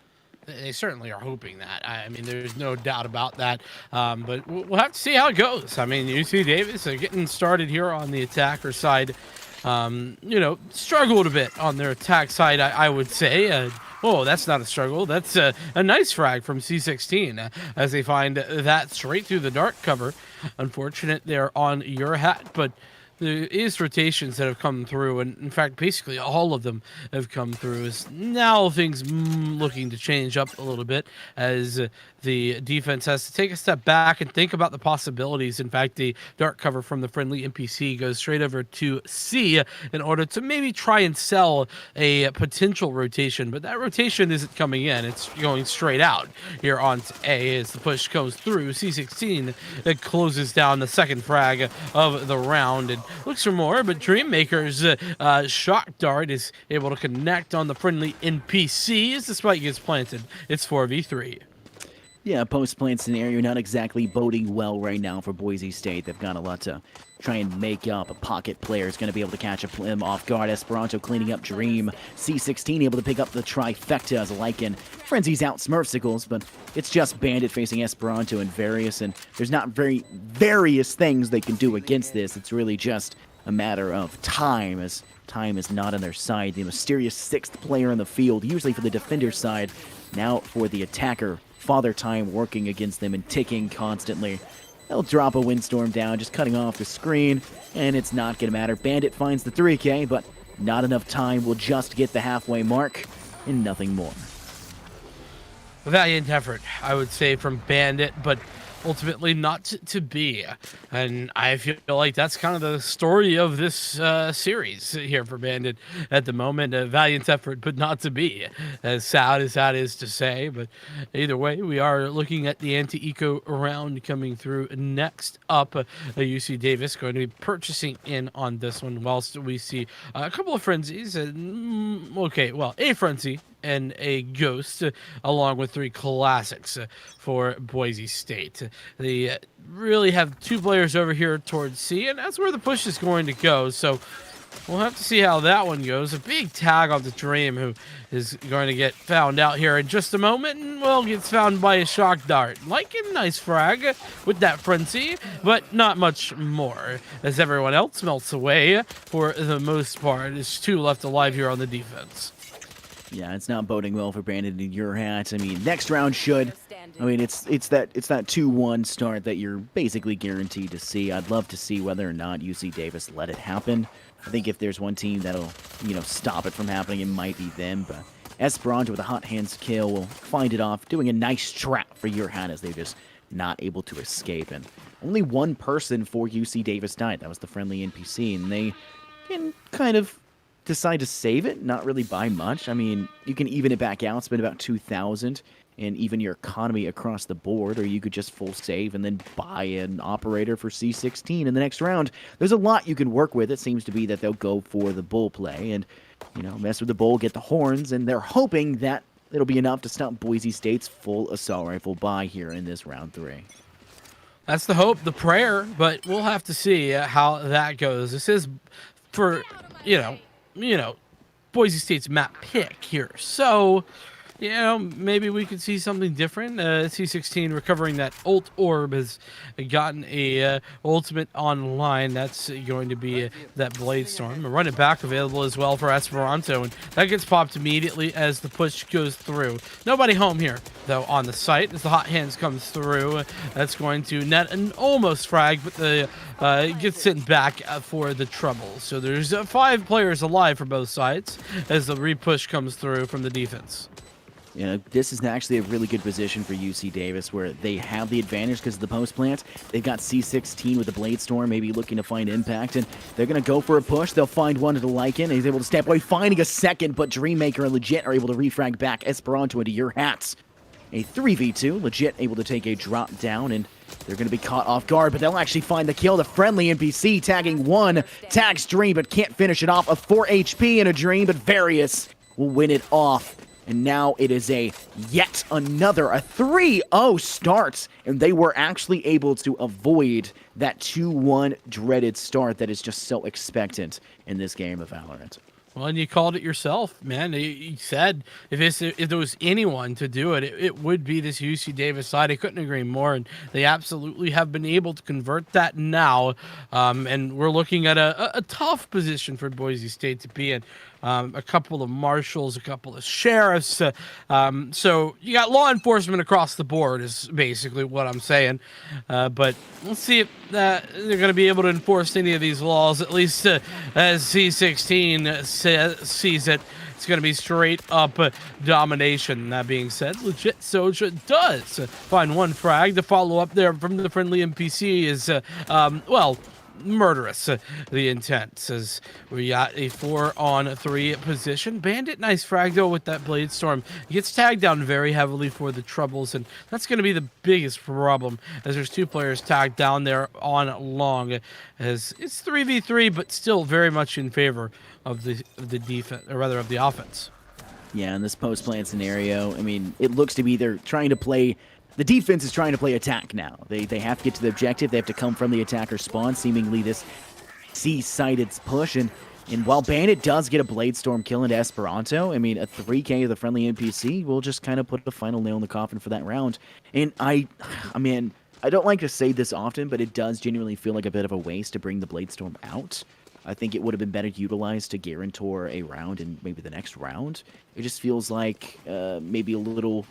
They certainly are hoping that. I mean, there's no doubt about that. But we'll have to see how it goes. I mean, UC Davis are getting started here on the attacker side. Struggled a bit on their attack side, I would say. Oh, that's not a struggle. That's a nice frag from C16 as they find that straight through the dark cover. Unfortunate they're on your hat, but there is rotations that have come through, and in fact, basically all of them have come through. Is now things looking to change up a little bit as the defense has to take a step back and think about the possibilities. In fact, the dark cover from the friendly NPC goes straight over to C in order to maybe try and sell a potential rotation, but that rotation isn't coming in. It's going straight out here on A as the push comes through. C16 that closes down the second frag of the round and looks for more, but Dreammaker's shock dart is able to connect on the friendly NPCs despite gets planted. It's 4v3. Yeah, post-plant scenario not exactly boding well right now for Boise State. They've got a lot to try and make up. A pocket player is going to be able to catch him off guard. Esperanto cleaning up Dream. C16 able to pick up the trifecta as Lycan frenzies out Smurfsicles, but it's just Bandit facing Esperanto and Various, and there's not very various things they can do against this. It's really just a matter of time, as time is not on their side. The mysterious 6th player in the field, usually for the defender side, now for the attacker. Father Time working against them and ticking constantly. They'll drop a Windstorm down, just cutting off the screen, and it's not going to matter. Bandit finds the 3K, but not enough time. Will just get the halfway mark, and nothing more. Valiant effort, I would say, from Bandit, but ultimately not to be. And I feel like that's kind of the story of this series here for Bandit at the moment. A valiant effort, but not to be. As sad as that is to say, but either way, we are looking at the anti-eco round coming through next up. UC Davis going to be purchasing in on this one, whilst we see a couple of frenzies. A frenzy and a ghost, along with 3 classics for Boise State. They really have 2 players over here towards C, and that's where the push is going to go. So we'll have to see how that one goes. A big tag on the Dream, who is going to get found out here in just a moment, and well, gets found by a shock dart. Like a nice frag with that frenzy, but not much more, as everyone else melts away for the most part. There's 2 left alive here on the defense. Yeah, it's not boding well for Brandon in your hat. I mean, next round should. I mean, it's that 2-1 start that you're basically guaranteed to see. I'd love to see whether or not UC Davis let it happen. I think if there's one team that'll, stop it from happening, it might be them. But Esperanto with a hot hands kill will find it off, doing a nice trap for your hat as they're just not able to escape. And only one person for UC Davis died. That was the friendly NPC, and they can kind of decide to save it, not really buy much. I mean, you can even it back out, spend about 2,000, and even your economy across the board, or you could just full save and then buy an operator for C16 in the next round. There's a lot you can work with. It seems to be that they'll go for the bull play and, mess with the bull, get the horns, and they're hoping that it'll be enough to stop Boise State's full assault rifle buy here in this round 3. That's the hope, the prayer, but we'll have to see how that goes. This is for, you know, Boise State's map pick here. So, maybe we could see something different. C16 recovering that ult orb has gotten a ultimate online. That's going to be that Blade Storm. A run it back available as well for Esperanto, and that gets popped immediately as the push goes through. Nobody home here, though, on the site as the hot hands comes through. That's going to net an almost frag, but the gets sent back for the trouble. So there's 5 players alive for both sides as the repush comes through from the defense. This is actually a really good position for UC Davis where they have the advantage because of the post plant. They've got C16 with the Blade Storm, maybe looking to find impact, and they're going to go for a push. They'll find one to the Lycan. He's able to step away, finding a second, but Dreammaker and Legit are able to refrag back Esperanto into your hats. A 3v2, Legit able to take a drop down, and they're going to be caught off guard, but they'll actually find the kill. The friendly NPC tagging 1, tags Dream, but can't finish it off. A 4 HP in a Dream, but Various will win it off. And now it is yet another 3-0 start, and they were actually able to avoid that 2-1 dreaded start that is just so expectant in this game of Valorant. Well, and you called it yourself, man. You said if there was anyone to do it, it would be this UC Davis side. I couldn't agree more, and they absolutely have been able to convert that now. And we're looking at a tough position for Boise State to be in. A couple of marshals, a couple of sheriffs. So you got law enforcement across the board is basically what I'm saying. But we'll see if they're going to be able to enforce any of these laws, at least as C16 sees it. It's going to be straight up domination. That being said, Legit Soja does find 1 frag. The follow up there from the friendly NPC is, murderous. The intent says we got a 4-on-3 position. Bandit, nice frag though with that Blade Storm. He gets tagged down very heavily for the troubles, and that's going to be the biggest problem as there's 2 players tagged down there on long, as it's 3v3, but still very much in favor of the defense, or rather of the offense. Yeah, in this post plant scenario, I mean, it looks to be they're trying to play. The defense is trying to play attack now. They have to get to the objective. They have to come from the attacker spawn, seemingly this C-sided push. And while Bandit does get a Blade Storm kill into Esperanto, I mean, a 3K of the friendly NPC will just kind of put the final nail in the coffin for that round. And I mean, I don't like to say this often, but it does genuinely feel like a bit of a waste to bring the Blade Storm out. I think it would have been better utilized to guarantor a round in maybe the next round. It just feels like maybe a little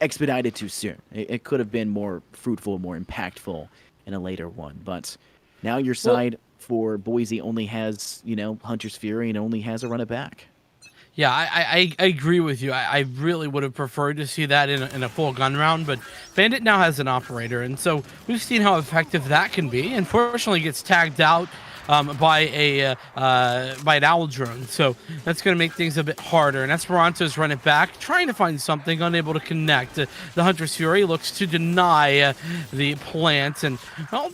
expedited too soon. It could have been more fruitful, more impactful in a later one. But now your side for Boise only has, Hunter's Fury and only has a run it back. Yeah, I agree with you. I really would have preferred to see that in a full gun round, but Bandit now has an operator, and so we've seen how effective that can be. Unfortunately, gets tagged out by an owl drone, so that's going to make things a bit harder. And Esperanto's run it back, trying to find something, unable to connect. The Hunter's Fury looks to deny the plant, and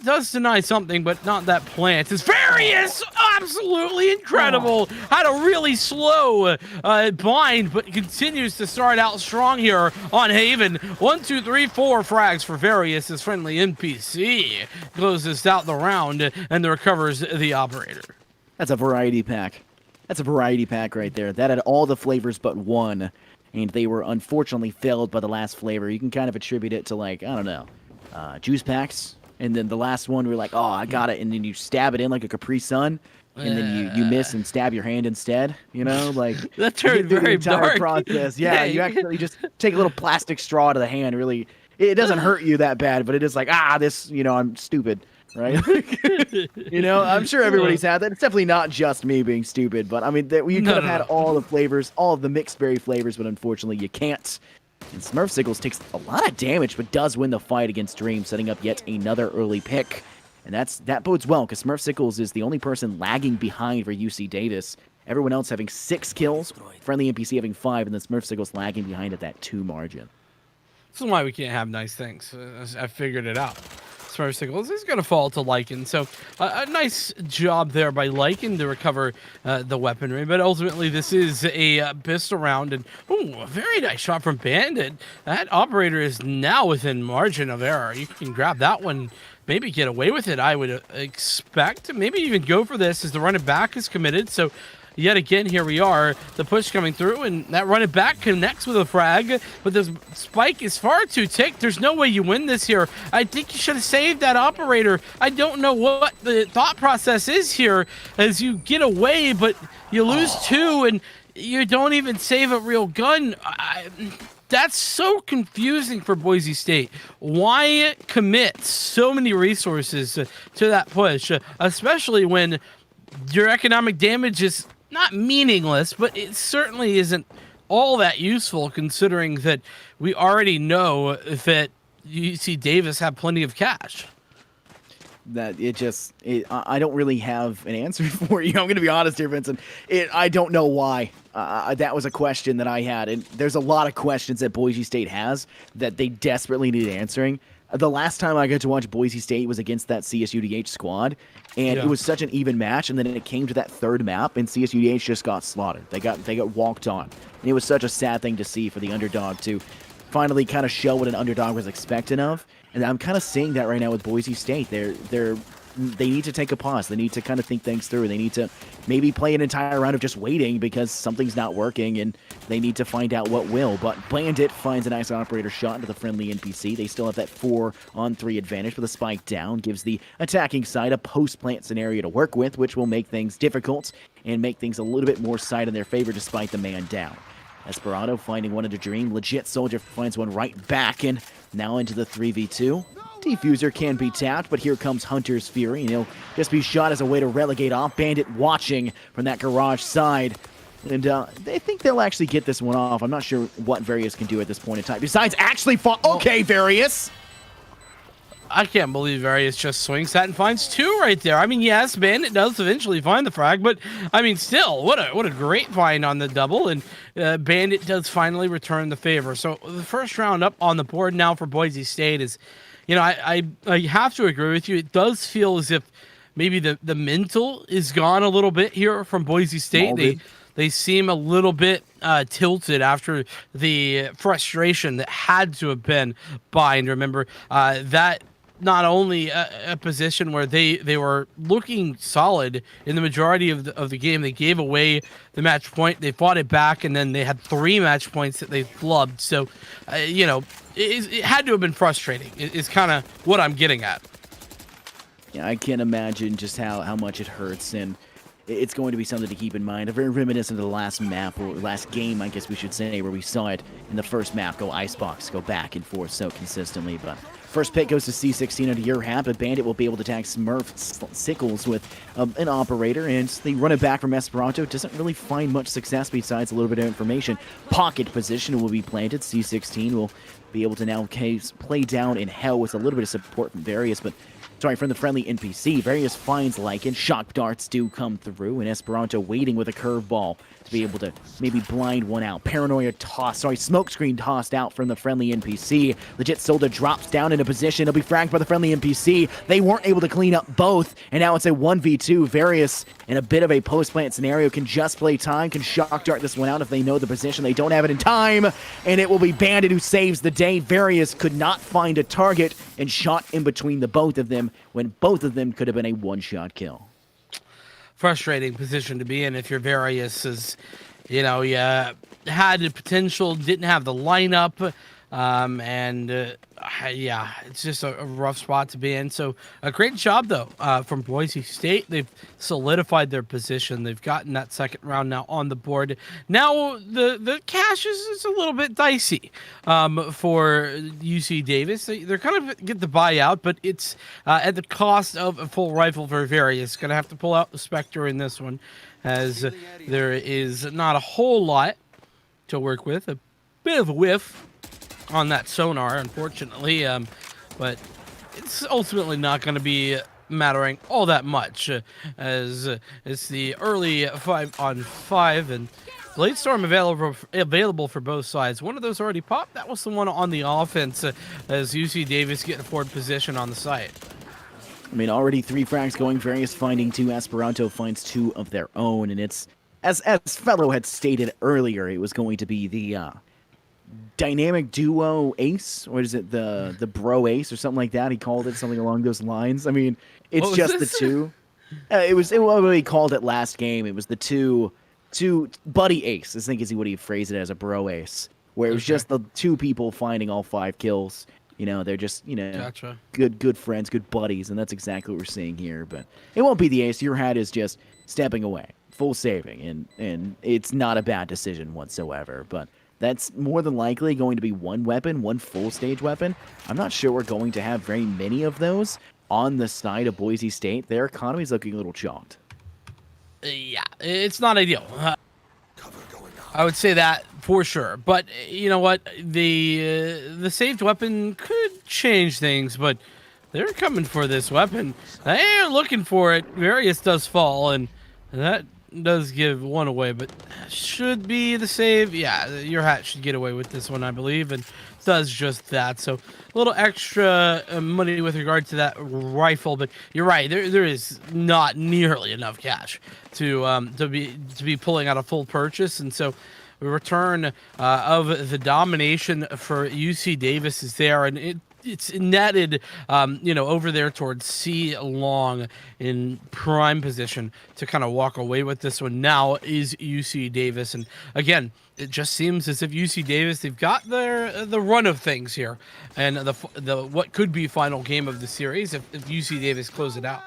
does deny something, but not that plant. It's Various, absolutely incredible. Had a really slow bind, but continues to start out strong here on Haven. 1, 2, 3, 4 frags for Various. His friendly NPC closes out the round and recovers the operator. That's a variety pack. That's a variety pack right there. That had all the flavors but one, and they were unfortunately failed by the last flavor. You can kind of attribute it to, like, I don't know, juice packs, and then the last one we're like, oh, I got it, and then you stab it in like a Capri Sun, and then you miss and stab your hand instead, like that turned very dark process. Yeah, you actually just take a little plastic straw to the hand. Really, it doesn't hurt you that bad, but it is like, this, I'm stupid. Right? I'm sure everybody's had that. It's definitely not just me being stupid, but I mean, you could have had all the flavors, all of the mixed berry flavors, but unfortunately you can't. And Smurf Sickles takes a lot of damage, but does win the fight against Dream, setting up yet another early pick. And that bodes well, because Smurf Sickles is the only person lagging behind for UC Davis. Everyone else having 6 kills, friendly NPC having 5, and then Smurf Sickles lagging behind at that 2 margin. This is why we can't have nice things. I figured it out. Smurf Signals is going to fall to Lycan. So a nice job there by Lycan to recover the weaponry. But ultimately, this is a pistol round. And a very nice shot from Bandit. That operator is now within margin of error. You can grab that one, maybe get away with it, I would expect. Maybe even go for this as the running back is committed. So yet again, here we are, the push coming through, and that running back connects with a frag, but the spike is far too ticked. There's no way you win this here. I think you should have saved that operator. I don't know what the thought process is here as you get away, but you lose two, and you don't even save a real gun. That's so confusing for Boise State. Why commit so many resources to that push, especially when your economic damage is not meaningless, but it certainly isn't all that useful considering that we already know that UC Davis have plenty of cash. That I don't really have an answer for you. I'm going to be honest here, Vincent. I don't know why. That was a question that I had, and there's a lot of questions that Boise State has that they desperately need answering. The last time I got to watch Boise State was against that CSUDH squad, and it was such an even match. And then it came to that third map, and CSUDH just got slaughtered. They got walked on, and it was such a sad thing to see for the underdog to finally kind of show what an underdog was expecting of. And I'm kind of seeing that right now with Boise State. They need to take a pause. They need to kind of think things through. They need to maybe play an entire round of just waiting because something's not working, and they need to find out what will. But Bandit finds a nice operator shot into the friendly NPC. They still have that 4-on-3 advantage, but the spike down gives the attacking side a post-plant scenario to work with, which will make things difficult and make things a little bit more side in their favor despite the man down. Esperanto finding one into Dream. Legit Soldier finds one right back, and now into the 3v2. Defuser can be tapped, but here comes Hunter's Fury, and he'll just be shot as a way to relegate off. Bandit watching from that garage side, and they think they'll actually get this one off. I'm not sure what Various can do at this point in time, besides actually fall. Okay, Various! I can't believe Various just swings that and finds two right there. I mean, yes, Bandit does eventually find the frag, but I mean, still, what a great find on the double, and Bandit does finally return the favor. So the first round up on the board now for Boise State is, you know, I have to agree with you. It does feel as if maybe the mental is gone a little bit here from Boise State. They seem a little bit tilted after the frustration that had to have been bind. Remember that. Not only a position where they were looking solid in the majority of the game, they gave away the match point, they fought it back, and then they had 3 match points that they flubbed. So, you know, it had to have been frustrating. Is kind of what I'm getting at. Yeah, I can't imagine just how much it hurts, and it's going to be something to keep in mind. Very reminiscent of the last map, or last game, I guess we should say, where we saw it in the first map go icebox, go back and forth so consistently, but first pick goes to C16 under your hat, but Bandit will be able to tag Smurf Sickles with an operator, and the run it back from Esperanto doesn't really find much success besides a little bit of information. Pocket position will be planted. C16 will be able to now play down in hell with a little bit of support from Various, but from the friendly NPC. Various finds Lycan. Shock darts do come through, and Esperanto waiting with a curveball to be able to maybe blind one out. Smokescreen tossed out from the friendly NPC. Legit Solda drops down into position. He'll be fragged by the friendly NPC. They weren't able to clean up both, and now it's a 1v2. Various, in a bit of a post-plant scenario, can just play time, can shock dart this one out if they know the position. They don't have it in time, and it will be Bandit who saves the day. Various could not find a target and shot in between the both of them when both of them could have been a one-shot kill. Frustrating position to be in if you're Various, as you know, you had the potential, didn't have the lineup, yeah, it's just a rough spot to be in. So a great job though from Boise State. They've solidified their position. They've gotten that second round now on the board. Now the cash is a little bit dicey for UC Davis. They're kind of get the buyout, but it's at the cost of a full rifle for Various. Gonna have to pull out the Spectre in this one, as there is not a whole lot to work with. A bit of a whiff on that sonar, unfortunately, but it's ultimately not going to be mattering all that much, as it's the early 5-on-5, and Bladestorm available for both sides. One of those already popped. That was the one on the offense as UC Davis getting forward position on the site. I mean, already 3 frags going, Various finding 2, Esperanto finds 2 of their own, and it's, as Fellow had stated earlier, it was going to be the dynamic duo ace. What is it, the bro ace or something like that? He called it something along those lines. I mean, it's just the 2. It was what he called it last game. It was the two buddy ace, I think is what he phrased it as, a bro ace, where it was just the 2 people finding all 5 kills. You know, they're just, Gotcha. good friends, good buddies, and that's exactly what we're seeing here. But it won't be the ace. Your hat is just stepping away, full saving, and it's not a bad decision whatsoever. But that's more than likely going to be one weapon, one full stage weapon. I'm not sure we're going to have very many of those on the side of Boise State. Their economy's looking a little chalked. Yeah, it's not ideal. I would say that for sure. But you know what? The saved weapon could change things, but they're coming for this weapon. They ain't looking for it. Various does fall, and that does give one away, but should be the save. Yeah, your hat should get away with this one, I believe, and does just that. So a little extra money with regard to that rifle, but you're right. There is not nearly enough cash to be pulling out a full purchase, and so the return of the domination for UC Davis is there, and it's netted, over there towards C Long in prime position to kind of walk away with this one. Now is UC Davis, and again, it just seems as if UC Davis, they've got the run of things here, and the what could be final game of the series if UC Davis close it out.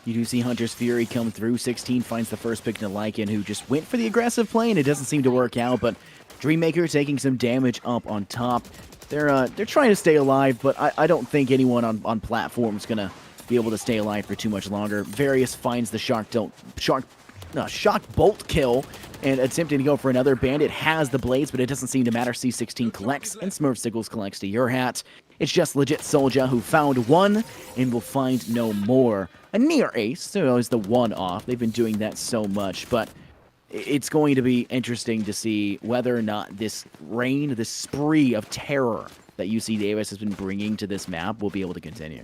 You do see Hunter's Fury come through. 16 finds the first pick to Lycan, who just went for the aggressive play, and it doesn't seem to work out, but Dreammaker taking some damage up on top. They're trying to stay alive, but I don't think anyone on platform is going to be able to stay alive for too much longer. Various finds the shock bolt kill and attempting to go for another. Bandit has the blades, but it doesn't seem to matter. C16 collects, and Smurf Sickles collects to your hat. It's just Legit Soldier who found one and will find no more. A near ace, so is the one off. They've been doing that so much, but it's going to be interesting to see whether or not this reign, this spree of terror that UC Davis has been bringing to this map will be able to continue.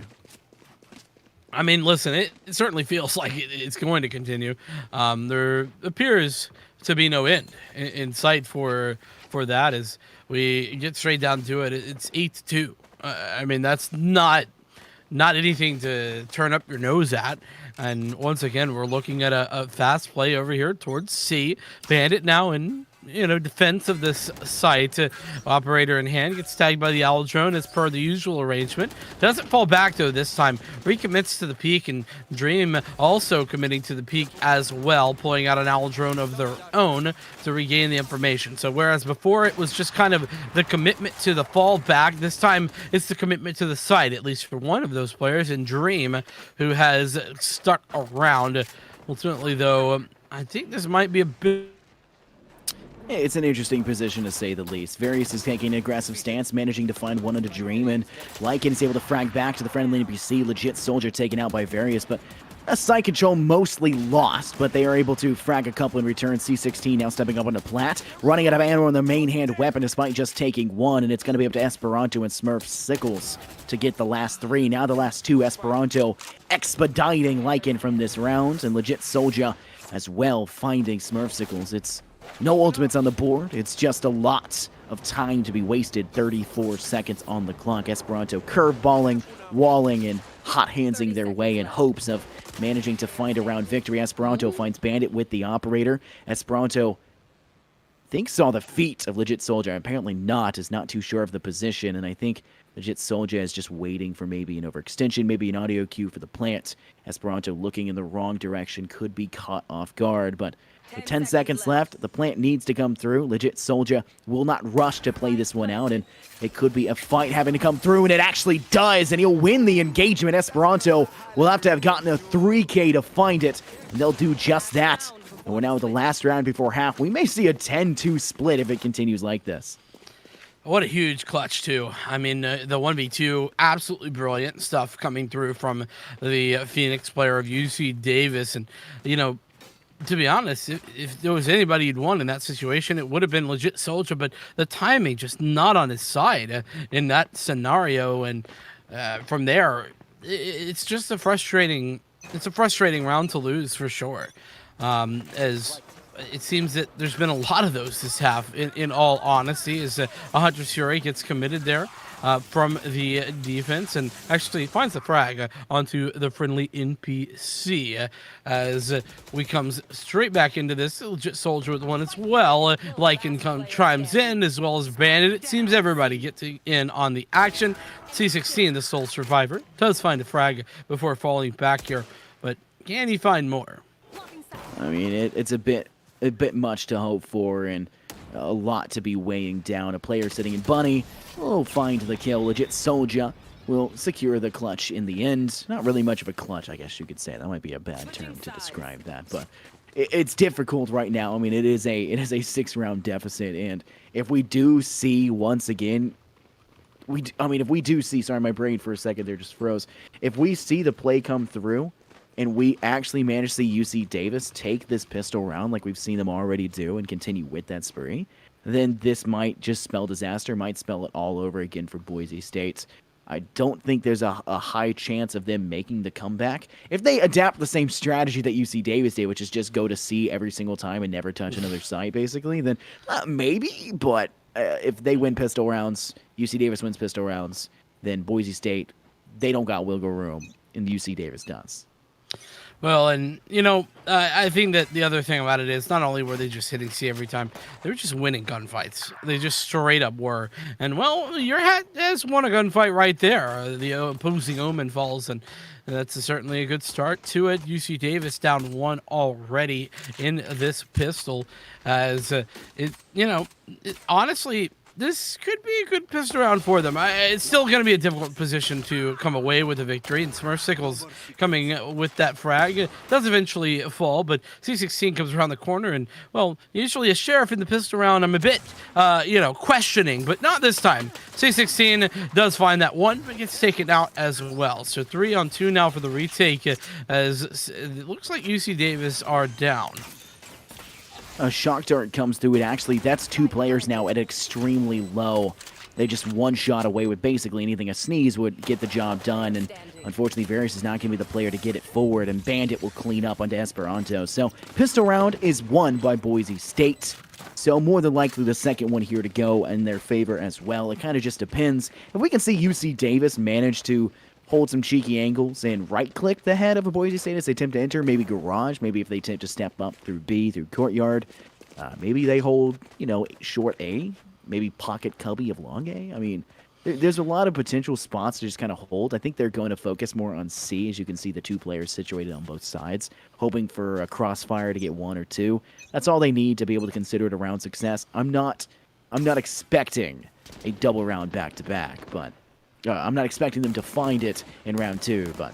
I mean, listen, it certainly feels like it's going to continue. There appears to be no end in sight for that as we get straight down to it. It's 8-2. I mean, that's not anything to turn up your nose at. And once again, we're looking at a fast play over here towards C. Bandit now in defense of this site. Operator in hand gets tagged by the Owl Drone as per the usual arrangement. Doesn't fall back though this time. Recommits to the peak, and Dream also committing to the peak as well, pulling out an Owl Drone of their own to regain the information. So whereas before it was just kind of the commitment to the fall back, this time it's the commitment to the site, at least for one of those players, and Dream, who has stuck around. Ultimately though, I think this might be a bit. It's an interesting position to say the least. Various is taking an aggressive stance, managing to find one into Dream, and Lycan is able to frag back to the friendly NPC. Legit Soldier taken out by Various, but a site control mostly lost, but they are able to frag a couple in return. C16 now stepping up onto Platt, running out of ammo on their main hand weapon despite just taking one, and it's going to be up to Esperanto and Smurf Sickles to get the last 3. Now the last 2, Esperanto expediting Lycan from this round, and Legit Soldier as well finding Smurf Sickles. It's no ultimates on the board. It's just a lot of time to be wasted. 34 seconds on the clock. Esperanto curveballing, walling, and hot-handsing their way in hopes of managing to find a round victory. Esperanto finds Bandit with the operator. Esperanto thinks saw the feet of Legit Soldier. Apparently not, is not too sure of the position, and I think Legit Soldier is just waiting for maybe an overextension, maybe an audio cue for the plant. Esperanto looking in the wrong direction, could be caught off guard, but with 10 seconds left, the plant needs to come through. Legit Soldier will not rush to play this one out, and it could be a fight having to come through, and it actually does, and he'll win the engagement. Esperanto will have to have gotten a 3K to find it, and they'll do just that. And we're now at the last round before half. We may see a 10-2 split if it continues like this. What a huge clutch, too. I mean, the 1v2, absolutely brilliant stuff coming through from the Phoenix player of UC Davis. And, to be honest, if there was anybody you'd want in that situation, it would have been legit Soldier, but the timing just not on his side in that scenario. And from there, it's just a frustrating. It's a frustrating round to lose for sure. As it seems that there's been a lot of those this half. In all honesty, as a Hunter's Fury gets committed there. From the defense and actually finds the frag onto the friendly NPC as we comes straight back into this. Legit Soldier with one as well. Lycan chimes in as well as Bandit. It seems everybody gets in on the action. C16, the sole survivor, does find a frag before falling back here, but can he find more? I mean, it's a bit much to hope for, and a lot to be weighing down. A player sitting in Bunny will find the kill. Legit Soldier will secure the clutch in the end. Not really much of a clutch, I guess you could say. That might be a bad term to describe that, but it's difficult right now. I mean, it is a 6-round deficit, and if we do see once again, if we do see, sorry, my brain for a second there just froze. If we see the play come through, and we actually manage to see UC Davis take this pistol round like we've seen them already do and continue with that spree, then this might just spell disaster, might spell it all over again for Boise State. I don't think there's a high chance of them making the comeback. If they adapt the same strategy that UC Davis did, which is just go to C every single time and never touch another site, basically, then maybe. But if they win pistol rounds, UC Davis wins pistol rounds, then Boise State, they don't got wiggle room, and UC Davis does. Well, and, I think that the other thing about it is not only were they just hitting C every time, they were just winning gunfights. They just straight up were. And, well, your hat has won a gunfight right there. The opposing Omen falls, and that's certainly a good start to it. UC Davis down 1 already in this pistol. As, honestly, this could be a good pistol round for them. It's still going to be a difficult position to come away with a victory, and Smurfsickles coming with that frag does eventually fall, but C16 comes around the corner, and, well, usually a Sheriff in the pistol round I'm a bit, questioning, but not this time. C16 does find that one, but gets taken out as well. So 3-on-2 now for the retake, as it looks like UC Davis are down. A shock dart comes through it. Actually, that's 2 players now at extremely low. They just one shot away with basically anything. A sneeze would get the job done, and unfortunately, Varus is not going to be the player to get it forward, and Bandit will clean up onto Esperanto. So, pistol round is won by Boise State. So, more than likely, the second one here to go in their favor as well. It kind of just depends. If we can see UC Davis manage to hold some cheeky angles and right-click the head of a Boise State as they attempt to enter. Maybe garage. Maybe if they attempt to step up through B, through courtyard. Maybe they hold, short A. Maybe pocket cubby of long A. I mean, there's a lot of potential spots to just kind of hold. I think they're going to focus more on C, as you can see the 2 players situated on both sides, hoping for a crossfire to get 1 or 2. That's all they need to be able to consider it a round success. I'm not expecting a double round back-to-back, but I'm not expecting them to find it in round 2, but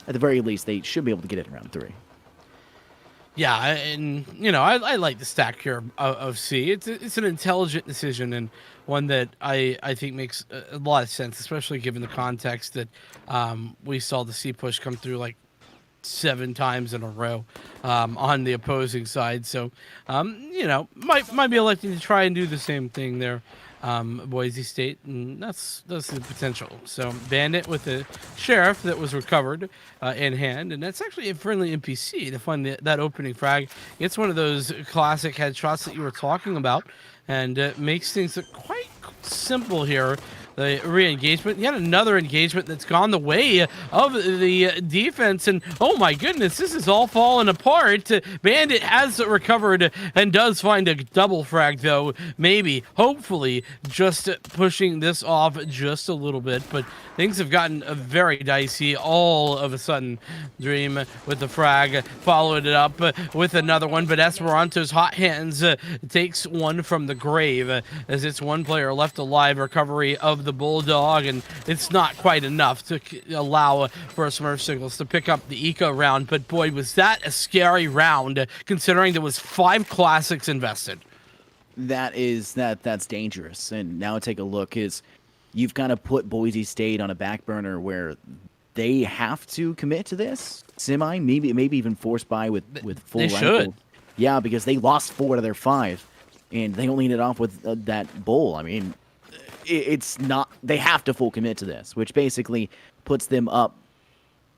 at the very least, they should be able to get it in round 3. Yeah, and, I like the stack here of C. It's an intelligent decision, and one that I think makes a lot of sense, especially given the context that we saw the C push come through like 7 times in a row on the opposing side. So, might be electing to try and do the same thing there. Boise State, and that's the potential. So Bandit with the Sheriff that was recovered in hand, and that's actually a friendly NPC to find that opening frag. It's one of those classic headshots that you were talking about, and makes things look quite simple here. The re-engagement, yet another engagement that's gone the way of the defense, and oh my goodness, this is all falling apart. Bandit has recovered and does find a double frag, though, maybe, hopefully, just pushing this off just a little bit, but things have gotten very dicey all of a sudden. Dream with the frag, followed it up with another one, but Esperanto's hot hands takes one from the grave, as it's one player left alive. Recovery of the Bulldog, and it's not quite enough to allow for Smurfsickles to pick up the eco round, but boy, was that a scary round, considering there was 5 classics invested. That's dangerous. And now take a look, is you've kind of put Boise State on a back burner where they have to commit to this semi, maybe even force buy with full They rifle. should. Yeah, because they lost 4 out of their 5, and they only ended off with that bowl. I mean, it's not. They have to full commit to this, which basically puts them up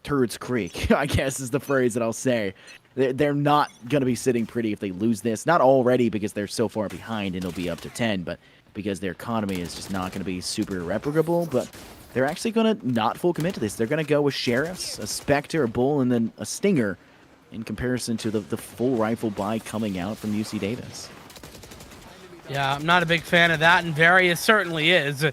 Turds Creek, I guess is the phrase that I'll say. They're not going to be sitting pretty if they lose this. Not already because they're so far behind and it'll be up to 10, but because their economy is just not going to be super irreparable. But they're actually going to not full commit to this. They're going to go with Sheriffs, a Spectre, a Bull, and then a Stinger in comparison to the full rifle buy coming out from UC Davis. Yeah, I'm not a big fan of that, and Various certainly is,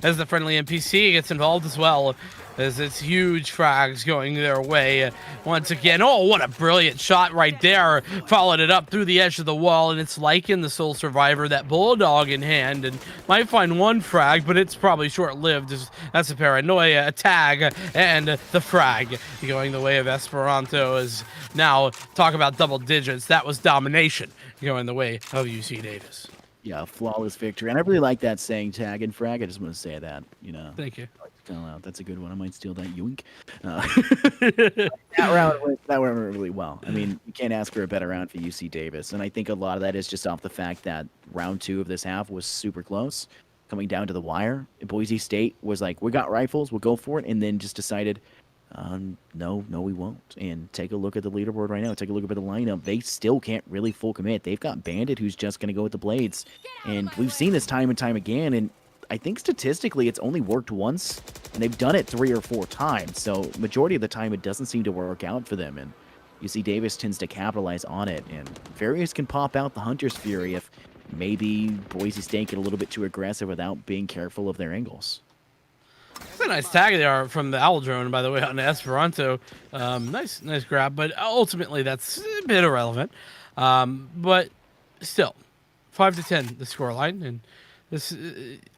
as the friendly NPC gets involved as well, as it's huge frags going their way once again. Oh, what a brilliant shot right there. Followed it up through the edge of the wall, and it's Lycan, the sole survivor, that Bulldog in hand, and might find 1 frag, but it's probably short-lived. That's a Paranoia, a tag, and the frag going the way of Esperanto. Is now, talk about double digits, that was domination going the way of UC Davis. Yeah, flawless victory. And I really like that saying, tag and frag. I just want to say that, Thank you. Call out. That's a good one. I might steal that yoink. That round went really well. I mean, you can't ask for a better round for UC Davis. And I think a lot of that is just off the fact that round 2 of this half was super close, coming down to the wire. Boise State was like, we got rifles, we'll go for it, and then just decided, no, we won't. And take a look at the leaderboard right now. Take a look at the lineup. They still can't really full commit. They've got Bandit, who's just going to go with the blades. And we've seen this time and time again, and I think statistically it's only worked once, and they've done it 3 or 4 times. So majority of the time it doesn't seem to work out for them, and UC Davis tends to capitalize on it. And Various can pop out the Hunter's Fury if maybe Boise State get a little bit too aggressive without being careful of their angles. It's a nice tag there from the Owl Drone, by the way, on the Esperanto. Nice grab, but ultimately that's a bit irrelevant. But still, 5-10 the scoreline, and this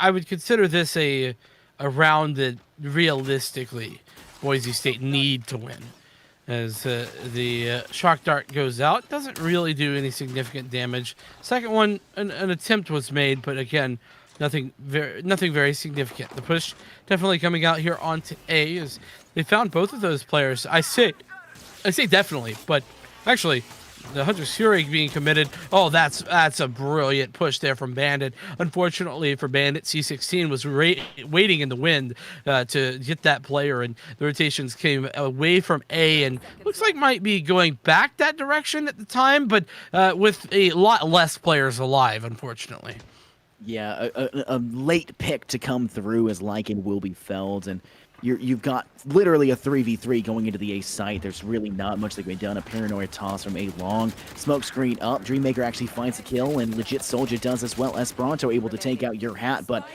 I would consider this a round that realistically Boise State need to win, as the shock dart goes out. Doesn't really do any significant damage. Second one, an attempt was made, but again, nothing very significant. The push definitely coming out here onto A, as they found both of those players. I say definitely, but actually the Hunter's Fury being committed. Oh, that's a brilliant push there from Bandit. Unfortunately for Bandit, C16 was waiting in the wind to get that player, and the rotations came away from A, and looks like might be going back that direction at the time, but with a lot less players alive, unfortunately. Yeah, a late pick to come through as Lycan will be felled, and you've got literally a 3v3 going into the A site. There's really not much that can be done. A Paranoia toss from A long. Smoke screen up. Dreammaker actually finds the kill, and Legit Soldier does as well. Esperanto able to take out your hat, but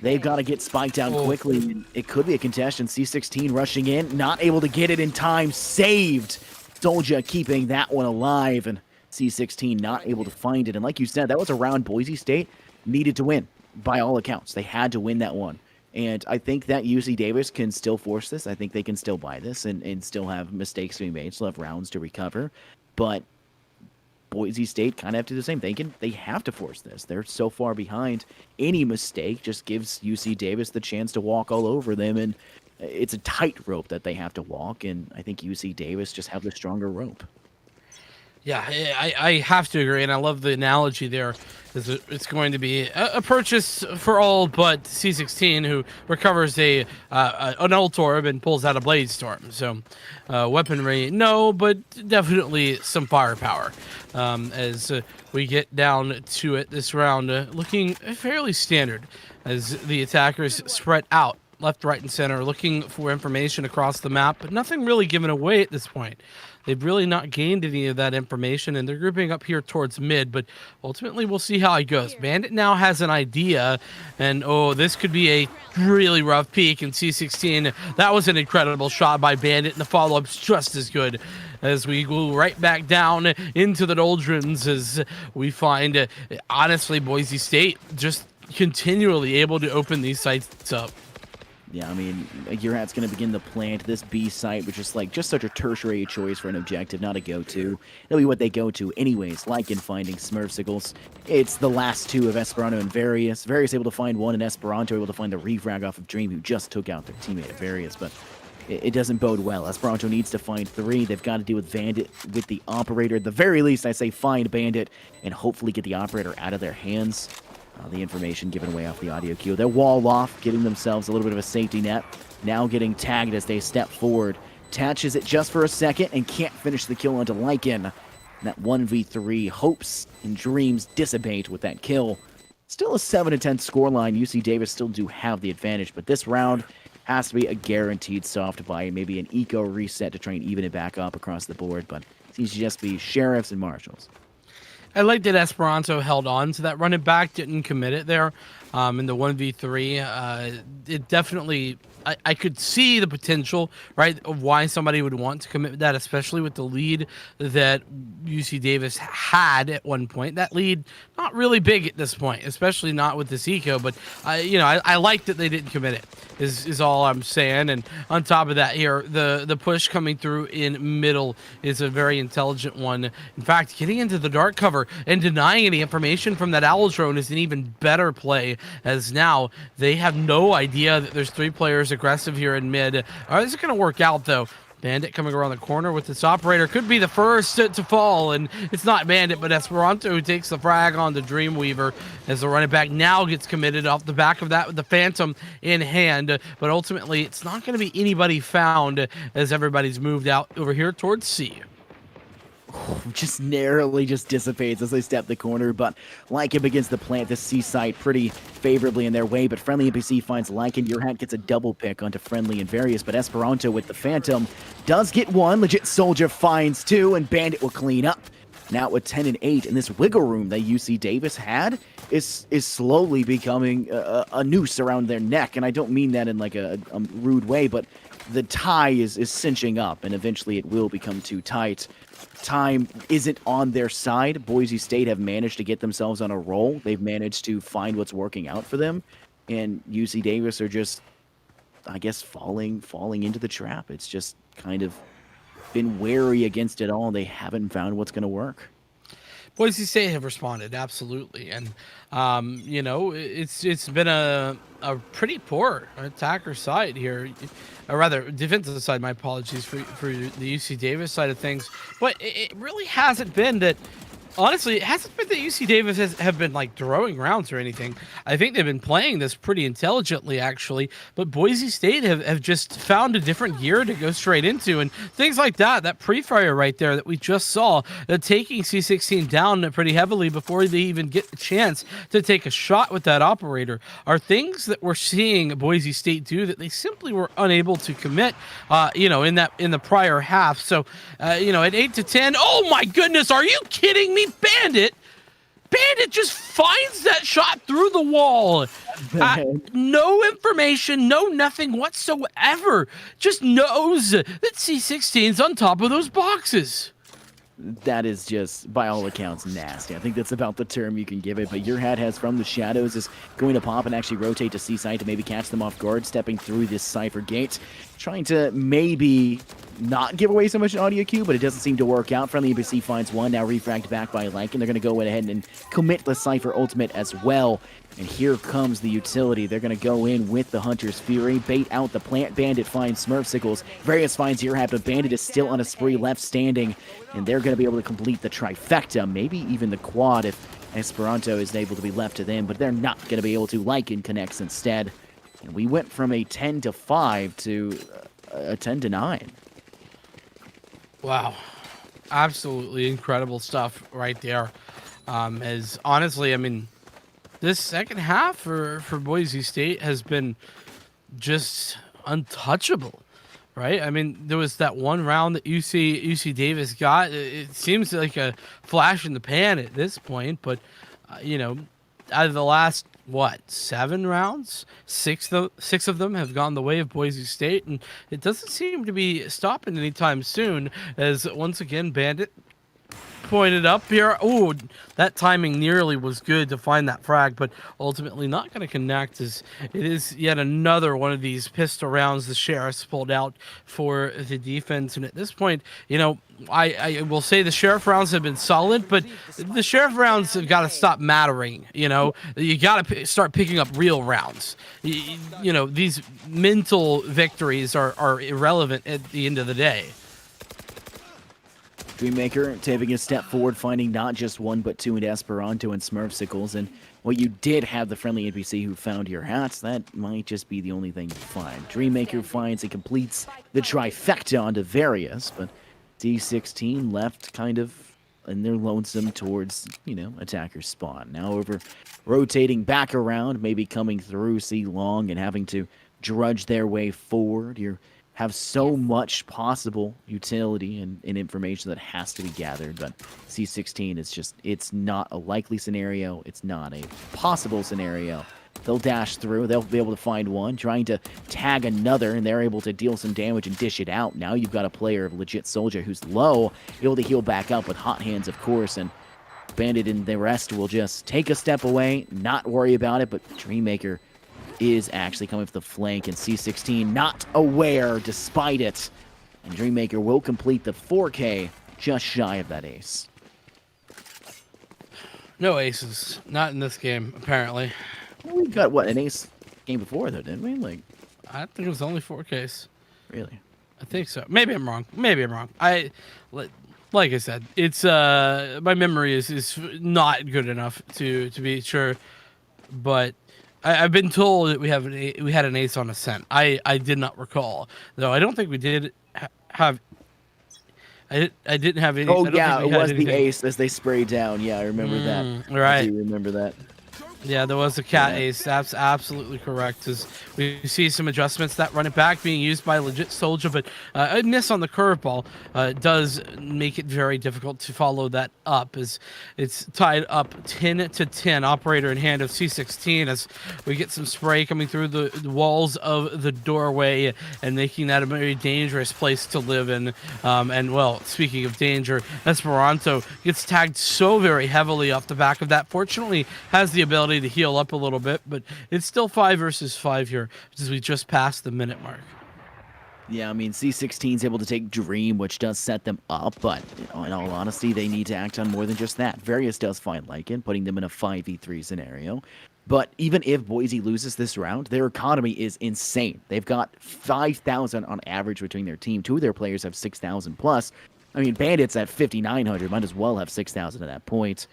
they've got to get spiked down quickly. And it could be a contestant. C16 rushing in, not able to get it in time. Saved. Soldier keeping that one alive, and C16 not able to find it. And like you said, that was a round Boise State needed to win by all accounts. They had to win that one. And I think that UC Davis can still force this. I think they can still buy this and still have mistakes to be made, still have rounds to recover. But Boise State kind of have to do the same. They have to force this. They're so far behind. Any mistake just gives UC Davis the chance to walk all over them, and it's a tightrope that they have to walk. And I think UC Davis just have the stronger rope. Yeah, I have to agree, and I love the analogy there. It's going to be a purchase for all but C16, who recovers an Ult Orb and pulls out a Blade Storm. So weaponry, no, but definitely some firepower. As we get down to it this round, looking fairly standard as the attackers spread out left, right, and center, looking for information across the map, but nothing really given away at this point. They've really not gained any of that information, and they're grouping up here towards mid, but ultimately we'll see how it goes. Bandit now has an idea, and this could be a really rough peak in C16. That was an incredible shot by Bandit, and the follow-up's just as good, as we go right back down into the doldrums, as we find, honestly, Boise State just continually able to open these sites up. Yeah, I mean, your hat's going to begin to plant this B site, which is like just such a tertiary choice for an objective, not a go-to. It'll be what they go to anyways, like in finding Smurfsicles. It's the last 2 of Esperanto and Various. Various able to find one, and Esperanto able to find the refrag off of Dream, who just took out their teammate at Various. But it doesn't bode well. Esperanto needs to find 3. They've got to deal with Bandit with the operator. At the very least, I say find Bandit and hopefully get the operator out of their hands. The information given away off the audio cue. They're wall off, getting themselves a little bit of a safety net. Now getting tagged as they step forward. Taches it just for a second and can't finish the kill onto Lycan. That 1v3 hopes and dreams dissipate with that kill. Still a 7-10 scoreline. UC Davis still do have the advantage, but this round has to be a guaranteed soft buy, maybe an eco reset to try and even it back up across the board, but it seems to just be Sheriffs and Marshals. I like that Esperanto held on to that running back, didn't commit it there in the 1v3. It definitely, I could see the potential, right, of why somebody would want to commit that, especially with the lead that UC Davis had at one point. That lead, not really big at this point, especially not with this eco, but, I like that they didn't commit it, is all I'm saying. And on top of that here, the push coming through in middle is a very intelligent one. In fact, getting into the dark cover and denying any information from that owl drone is an even better play, as now they have no idea that there's 3 players aggressive here in mid. All right, this is going to work out, though. Bandit coming around the corner with this operator could be the first to fall, and it's not Bandit, but Esperanto who takes the frag on the Dreamweaver as the running back now gets committed off the back of that with the Phantom in hand. But ultimately, it's not going to be anybody found as everybody's moved out over here towards C. Just narrowly just dissipates as they step the corner, but Lycan begins to plant the C site pretty favorably in their way, but Friendly NPC finds Lycan. Your Hat gets a double pick onto Friendly and Various, but Esperanto with the Phantom does get 1. Legit Soldier finds 2, and Bandit will clean up. Now with 10 and 8, and this wiggle room that UC Davis had is slowly becoming a noose around their neck, and I don't mean that in like a rude way, but the tie is cinching up, and eventually it will become too tight. Time isn't on their side. Boise State have managed to get themselves on a roll. They've managed to find what's working out for them, and UC Davis are just, I guess, falling into the trap. It's just kind of been wary against it all. They haven't found what's going to work. Boise State have responded, absolutely, and it's been a pretty poor attacker side here, or rather defensive side. My apologies for the UC Davis side of things, but it really hasn't been that. Honestly, it hasn't been that UC Davis have been like throwing rounds or anything. I think they've been playing this pretty intelligently, actually. But Boise State have just found a different gear to go straight into, and things like that. That pre-fire right there that we just saw, taking C16 down pretty heavily before they even get the chance to take a shot with that operator, are things that we're seeing Boise State do that they simply were unable to commit. In the prior half. So, at 8-10. Oh my goodness, are you kidding me? Bandit just finds that shot through the wall. No information, no nothing whatsoever. Just knows that C16's on top of those boxes. That is just, by all accounts, nasty. I think that's about the term you can give it. But Your Hat has From the Shadows is going to pop and actually rotate to C-side to maybe catch them off guard, stepping through this Cypher gate, trying to maybe not give away so much audio cue, but it doesn't seem to work out. Friendly NPC finds 1, now refragged back by Lycan. They're going to go ahead and commit the Cypher ultimate as well. And here comes the utility. They're going to go in with the Hunter's Fury, bait out the plant. Bandit finds Smurfsicles. Various finds Your Hat, but Bandit is still on a spree left standing, and they're going to be able to complete the trifecta, maybe even the quad if Esperanto is able to be left to them, but they're not going to be able to. Lycan connects instead. And we went from a 10-5 to a 10-9. Wow. Absolutely incredible stuff right there. As honestly, I mean, this second half for Boise State has been just untouchable, right? I mean, there was that one round that UC Davis got. It seems like a flash in the pan at this point, but out of the last 7 rounds, six of them have gone the way of Boise State, and it doesn't seem to be stopping anytime soon, as once again Bandit pointed up here. Ooh, that timing nearly was good to find that frag, but ultimately not going to connect, as it is yet another one of these pistol rounds the Sheriff's pulled out for the defense. And at this point, you know, I will say the Sheriff rounds have been solid, but the Sheriff rounds have got to stop mattering. You know, you got to start picking up real rounds. You know, these mental victories are irrelevant at the end of the day. Dreammaker taking a step forward, finding not just one but two in Esperanto and Smurfsicles. And well, you did have the friendly NPC who found your hats. That might just be the only thing you find. Dreammaker finds and completes the trifecta onto Various, but D16 left kind of in their lonesome towards, you know, attacker's spawn. Now over rotating back around, maybe coming through C long and having to drudge their way forward. You have so much possible utility and information that has to be gathered, but C16 is just, it's not a likely scenario. It's not a possible scenario. They'll dash through. They'll be able to find one, trying to tag another, and they're able to deal some damage and dish it out. Now you've got a player of legit soldier who's low, able to heal back up with hot hands, of course, and Bandit and the rest will just take a step away, not worry about it, but Dreammaker is actually coming for the flank, and C16 not aware despite it. And Dreammaker will complete the 4K just shy of that ace. No aces. Not in this game, apparently. We got, what, an ace game before, though, didn't we? Like, I think it was only 4Ks. really? I think so. Maybe I'm wrong. Maybe I'm wrong. Like I said, it's my memory is not good enough to be sure, but I've been told that we had an ace on Ascent. I did not recall, though. I don't think we did have. I didn't have any. Oh yeah, it was the ace as they sprayed down. Yeah, I remember that. Right. I do remember that. Yeah, there was a cat ace. That's absolutely correct. As we see some adjustments, that run it back being used by a legit soldier, but a miss on the curveball does make it very difficult to follow that up, as it's tied up 10-10. Operator in hand of C16 as we get some spray coming through the walls of the doorway and making that a very dangerous place to live in. And well, speaking of danger, Esperanto gets tagged so very heavily off the back of that. Fortunately, has the ability to heal up a little bit, but it's still 5 versus 5 here because we just passed the minute mark. Yeah, I mean, C16 is able to take Dream, which does set them up, but you know, in all honesty, they need to act on more than just that. Various does find Lycan, putting them in a 5v3 scenario. But even if Boise loses this round, their economy is insane. They've got 5,000 on average between their team. 2 of their players have 6,000 plus. I mean, Bandits at 5,900 might as well have 6,000 at that point.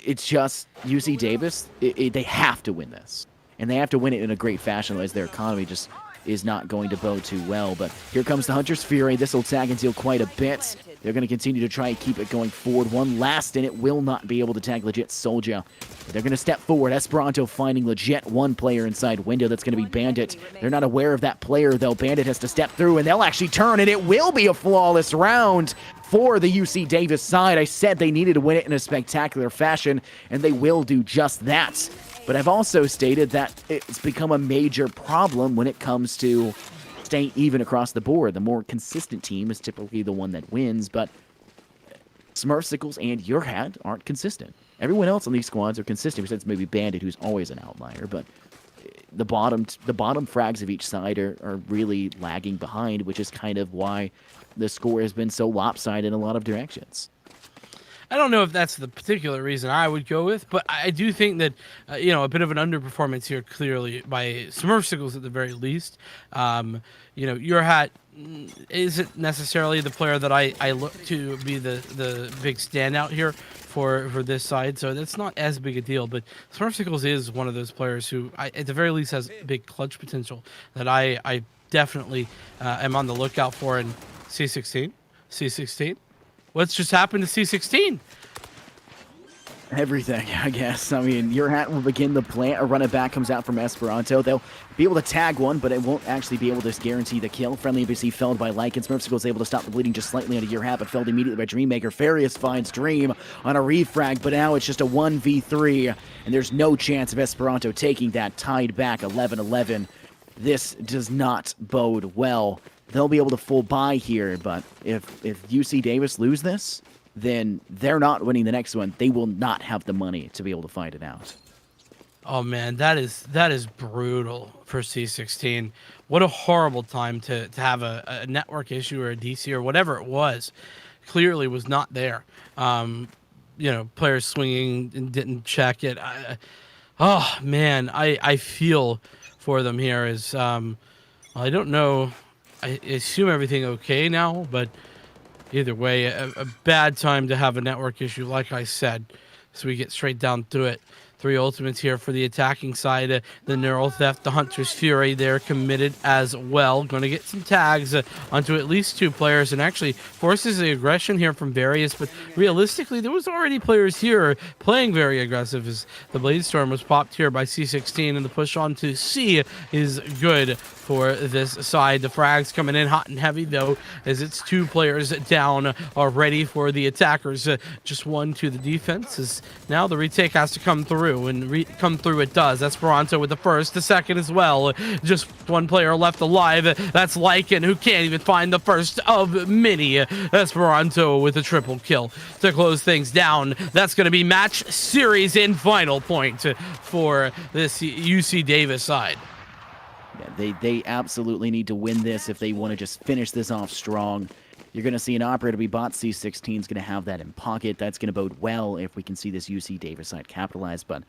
It's just UC Davis, they have to win this. And they have to win it in a great fashion, otherwise their economy just is not going to bode too well. But here comes the Hunter's Fury. This will tag and deal quite a bit. They're going to continue to try and keep it going forward. One last, and it will not be able to tag legit Soldier. But they're going to step forward. Esperanto finding legit one player inside window. That's going to be Bandit. They're not aware of that player, though. Bandit has to step through, and they'll actually turn, and it will be a flawless round for the UC Davis side. I said they needed to win it in a spectacular fashion, and they will do just that. But I've also stated that it's become a major problem when it comes to staying even across the board. The more consistent team is typically the one that wins, but Smurfsicles and Your Hat aren't consistent. Everyone else on these squads are consistent, besides maybe Bandit, who's always an outlier, but the bottom frags of each side are really lagging behind, which is kind of why the score has been so lopsided in a lot of directions. I don't know if that's the particular reason I would go with, but I do think that, you know, a bit of an underperformance here, clearly, by Smurfsicles at the very least. You know, Your Hat isn't necessarily the player that I look to be the big standout here for this side, so that's not as big a deal. But Smurfsicles is one of those players who, at the very least, has big clutch potential that I definitely am on the lookout for in C16. C16? What's just happened to C16? Everything, I guess. I mean, Your Hat will begin the plant. A run it back comes out from Esperanto. They'll be able to tag one, but it won't actually be able to guarantee the kill. Friendly NPC felled by Lycan. Smurfsicle is able to stop the bleeding just slightly onto Your Hat, but felled immediately by Dreammaker. Farius finds Dream on a refrag, but now it's just a 1v3, and there's no chance of Esperanto taking that. Tied back 11-11. This does not bode well. They'll be able to full buy here, but if UC Davis lose this, then they're not winning the next one. They will not have the money to be able to fight it out. Oh man, that is brutal for C16. What a horrible time to have a network issue or a DC or whatever it was. Clearly was not there. Players swinging and didn't check it. Oh man, I feel for them here. I don't know. I assume everything okay now, but either way, a bad time to have a network issue, like I said. So we get straight down to it. 3 ultimates here for the attacking side. The Neural Theft, the Hunter's Fury, they're committed as well. Going to get some tags onto at least 2 players, and actually forces the aggression here from Various. But realistically, there was already players here playing very aggressive as the Bladestorm was popped here by C16, and the push on to C is good for this side. The frags coming in hot and heavy, though, as it's 2 players down already for the attackers. Just 1 to the defense, as now the retake has to come through. And come through it does. Esperanto with the first, the second as well. Just 1 player left alive. That's Lycan, who can't even find the first of many. Esperanto with a triple kill to close things down. That's going to be match, series, and final point for this UC Davis side. Yeah, they absolutely need to win this if they want to just finish this off strong. You're going to see an operator be bought. C16 is going to have that in pocket. That's going to bode well if we can see this UC Davis side capitalize. But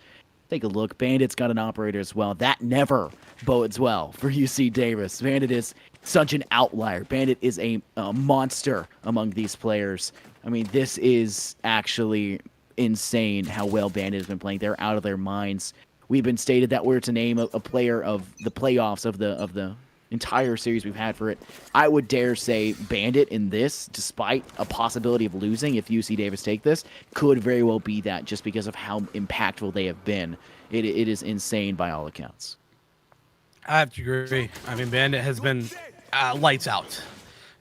take a look. Bandit's got an operator as well. That never bodes well for UC Davis. Bandit is such an outlier. Bandit is a monster among these players. I mean, this is actually insane how well Bandit has been playing. They're out of their minds. We've been stated that we're to name a player of the playoffs of the entire series we've had for it. I would dare say Bandit in this, despite a possibility of losing if UC Davis take this, could very well be that just because of how impactful they have been. It is insane by all accounts. I have to agree. I mean, Bandit has been lights out.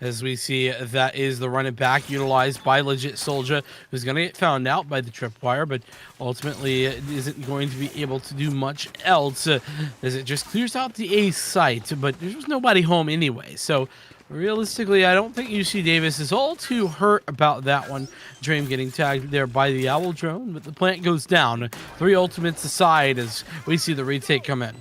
As we see, that is the running back utilized by Legit Soldier, who's going to get found out by the tripwire, but ultimately isn't going to be able to do much else as it just clears out the A site, but there's nobody home anyway. So realistically, I don't think UC Davis is all too hurt about that one. Dream getting tagged there by the Owl drone, but the plant goes down. 3 ultimates aside as we see the retake come in.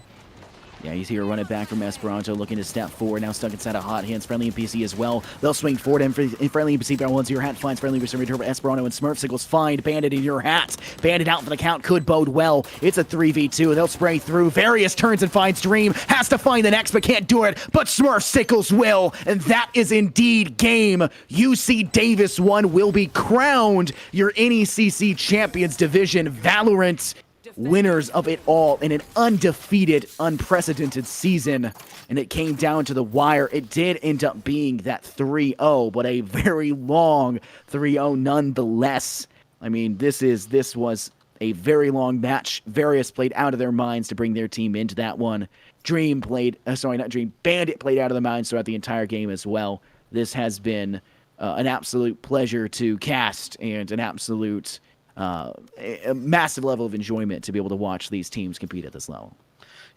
Yeah, you see her run it back from Esperanto, looking to step forward, now stuck inside a hot hands. Friendly NPC as well. They'll swing forward, and Friendly NPC by 1 your hat finds Friendly NPC return, but Esperanto and Smurf Sickles find Bandit in your hat. Bandit out for the count, could bode well. It's a 3v2, they'll spray through. Various turns and finds Dream, has to find the next, but can't do it. But Smurf Sickles will, and that is indeed game. UC Davis 1 will be crowned your NECC Champions Division Valorant winners of it all in an undefeated, unprecedented season. And it came down to the wire. It did end up being that 3-0, but a very long 3-0 nonetheless. I mean, this was a very long match. Various played out of their minds to bring their team into that one. Bandit played out of their minds throughout the entire game as well. This has been an absolute pleasure to cast and an absolute a massive level of enjoyment to be able to watch these teams compete at this level.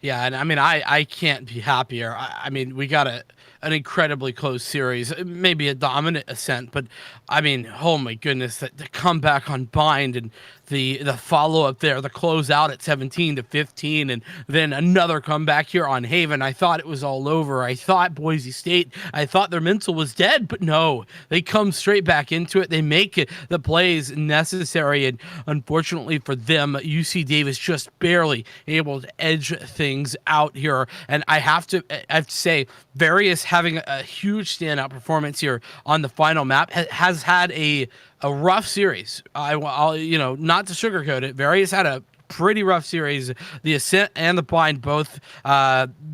Yeah, and I mean, I can't be happier. I mean, we got an incredibly close series, maybe a dominant ascent, but I mean, oh my goodness, the comeback on Bind and the follow-up there, the closeout at 17-15, and then another comeback here on Haven. I thought it was all over. I thought Boise State, I thought their mental was dead, but no, they come straight back into it. They make it the plays necessary, and unfortunately for them, UC Davis just barely able to edge things out here. And I have to say, Various having a huge standout performance here on the final map has had a rough series. I'll not to sugarcoat it. Various had a pretty rough series. The Ascent and the Bind both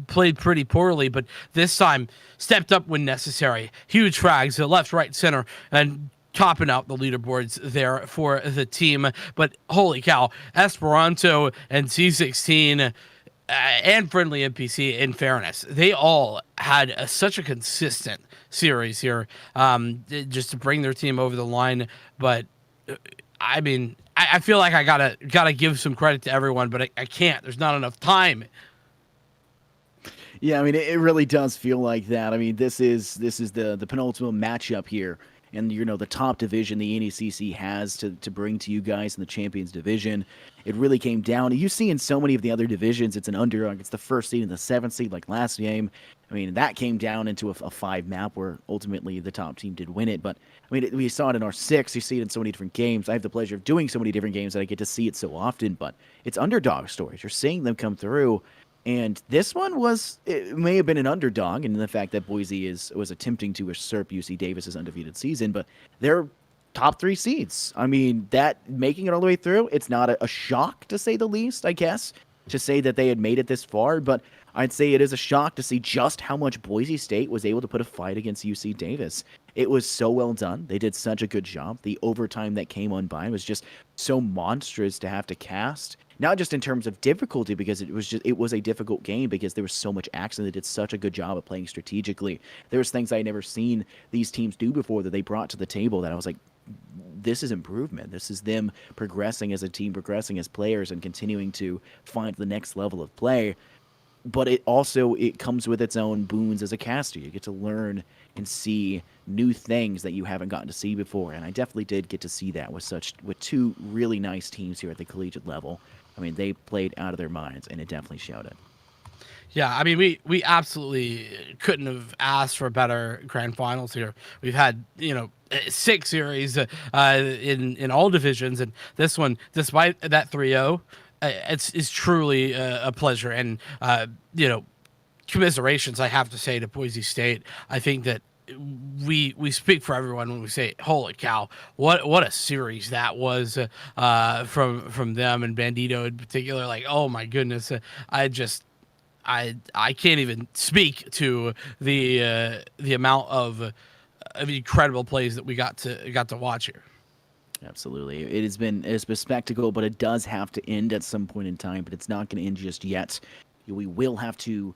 played pretty poorly, but this time stepped up when necessary. Huge frags, left, right, center, and topping out the leaderboards there for the team. But holy cow, Esperanto and C16 and Friendly NPC, in fairness, they all had such a consistent series here, just to bring their team over the line. But I mean, I feel like I gotta give some credit to everyone, but I can't. There's not enough time. Yeah, I mean, it really does feel like that. I mean, this is the penultimate matchup here. and the top division the NECC has to bring to you guys in the Champions Division. It really came down. You see in so many of the other divisions, it's an underdog. It's the first seed and the seventh seed, like last game. I mean, that came down into a 5 map where ultimately the top team did win it. But I mean, we saw it in R6. You see it in so many different games. I have the pleasure of doing so many different games that I get to see it so often. But it's underdog stories. You're seeing them come through. And this one it may have been an underdog in the fact that Boise was attempting to usurp UC Davis's undefeated season, but they're top 3 seeds. I mean, that making it all the way through, it's not a shock to say the least, I guess, to say that they had made it this far, but I'd say it is a shock to see just how much Boise State was able to put a fight against UC Davis. It was so well done. They did such a good job. The overtime that came on by was just so monstrous to have to cast. Not just in terms of difficulty, because it was a difficult game because there was so much action. They did such a good job of playing strategically. There was things I had never seen these teams do before that they brought to the table that I was like, this is improvement. This is them progressing as a team, progressing as players, and continuing to find the next level of play. But it comes with its own boons as a caster. You get to learn and see new things that you haven't gotten to see before, and I definitely did get to see that with 2 really nice teams here at the collegiate level. I mean, they played out of their minds, and it definitely showed it. Yeah, I mean, we absolutely couldn't have asked for better grand finals here. We've had 6 series in all divisions, and this one, despite that 3-0, it's truly a pleasure. And commiserations, I have to say, to Boise State. I think that we speak for everyone when we say, holy cow, what a series that was from them and Bandito in particular. Like, oh my goodness, I can't even speak to the amount of incredible plays that we got to watch here. Absolutely. It's been a spectacle, but it does have to end at some point in time, but it's not going to end just yet. We will have to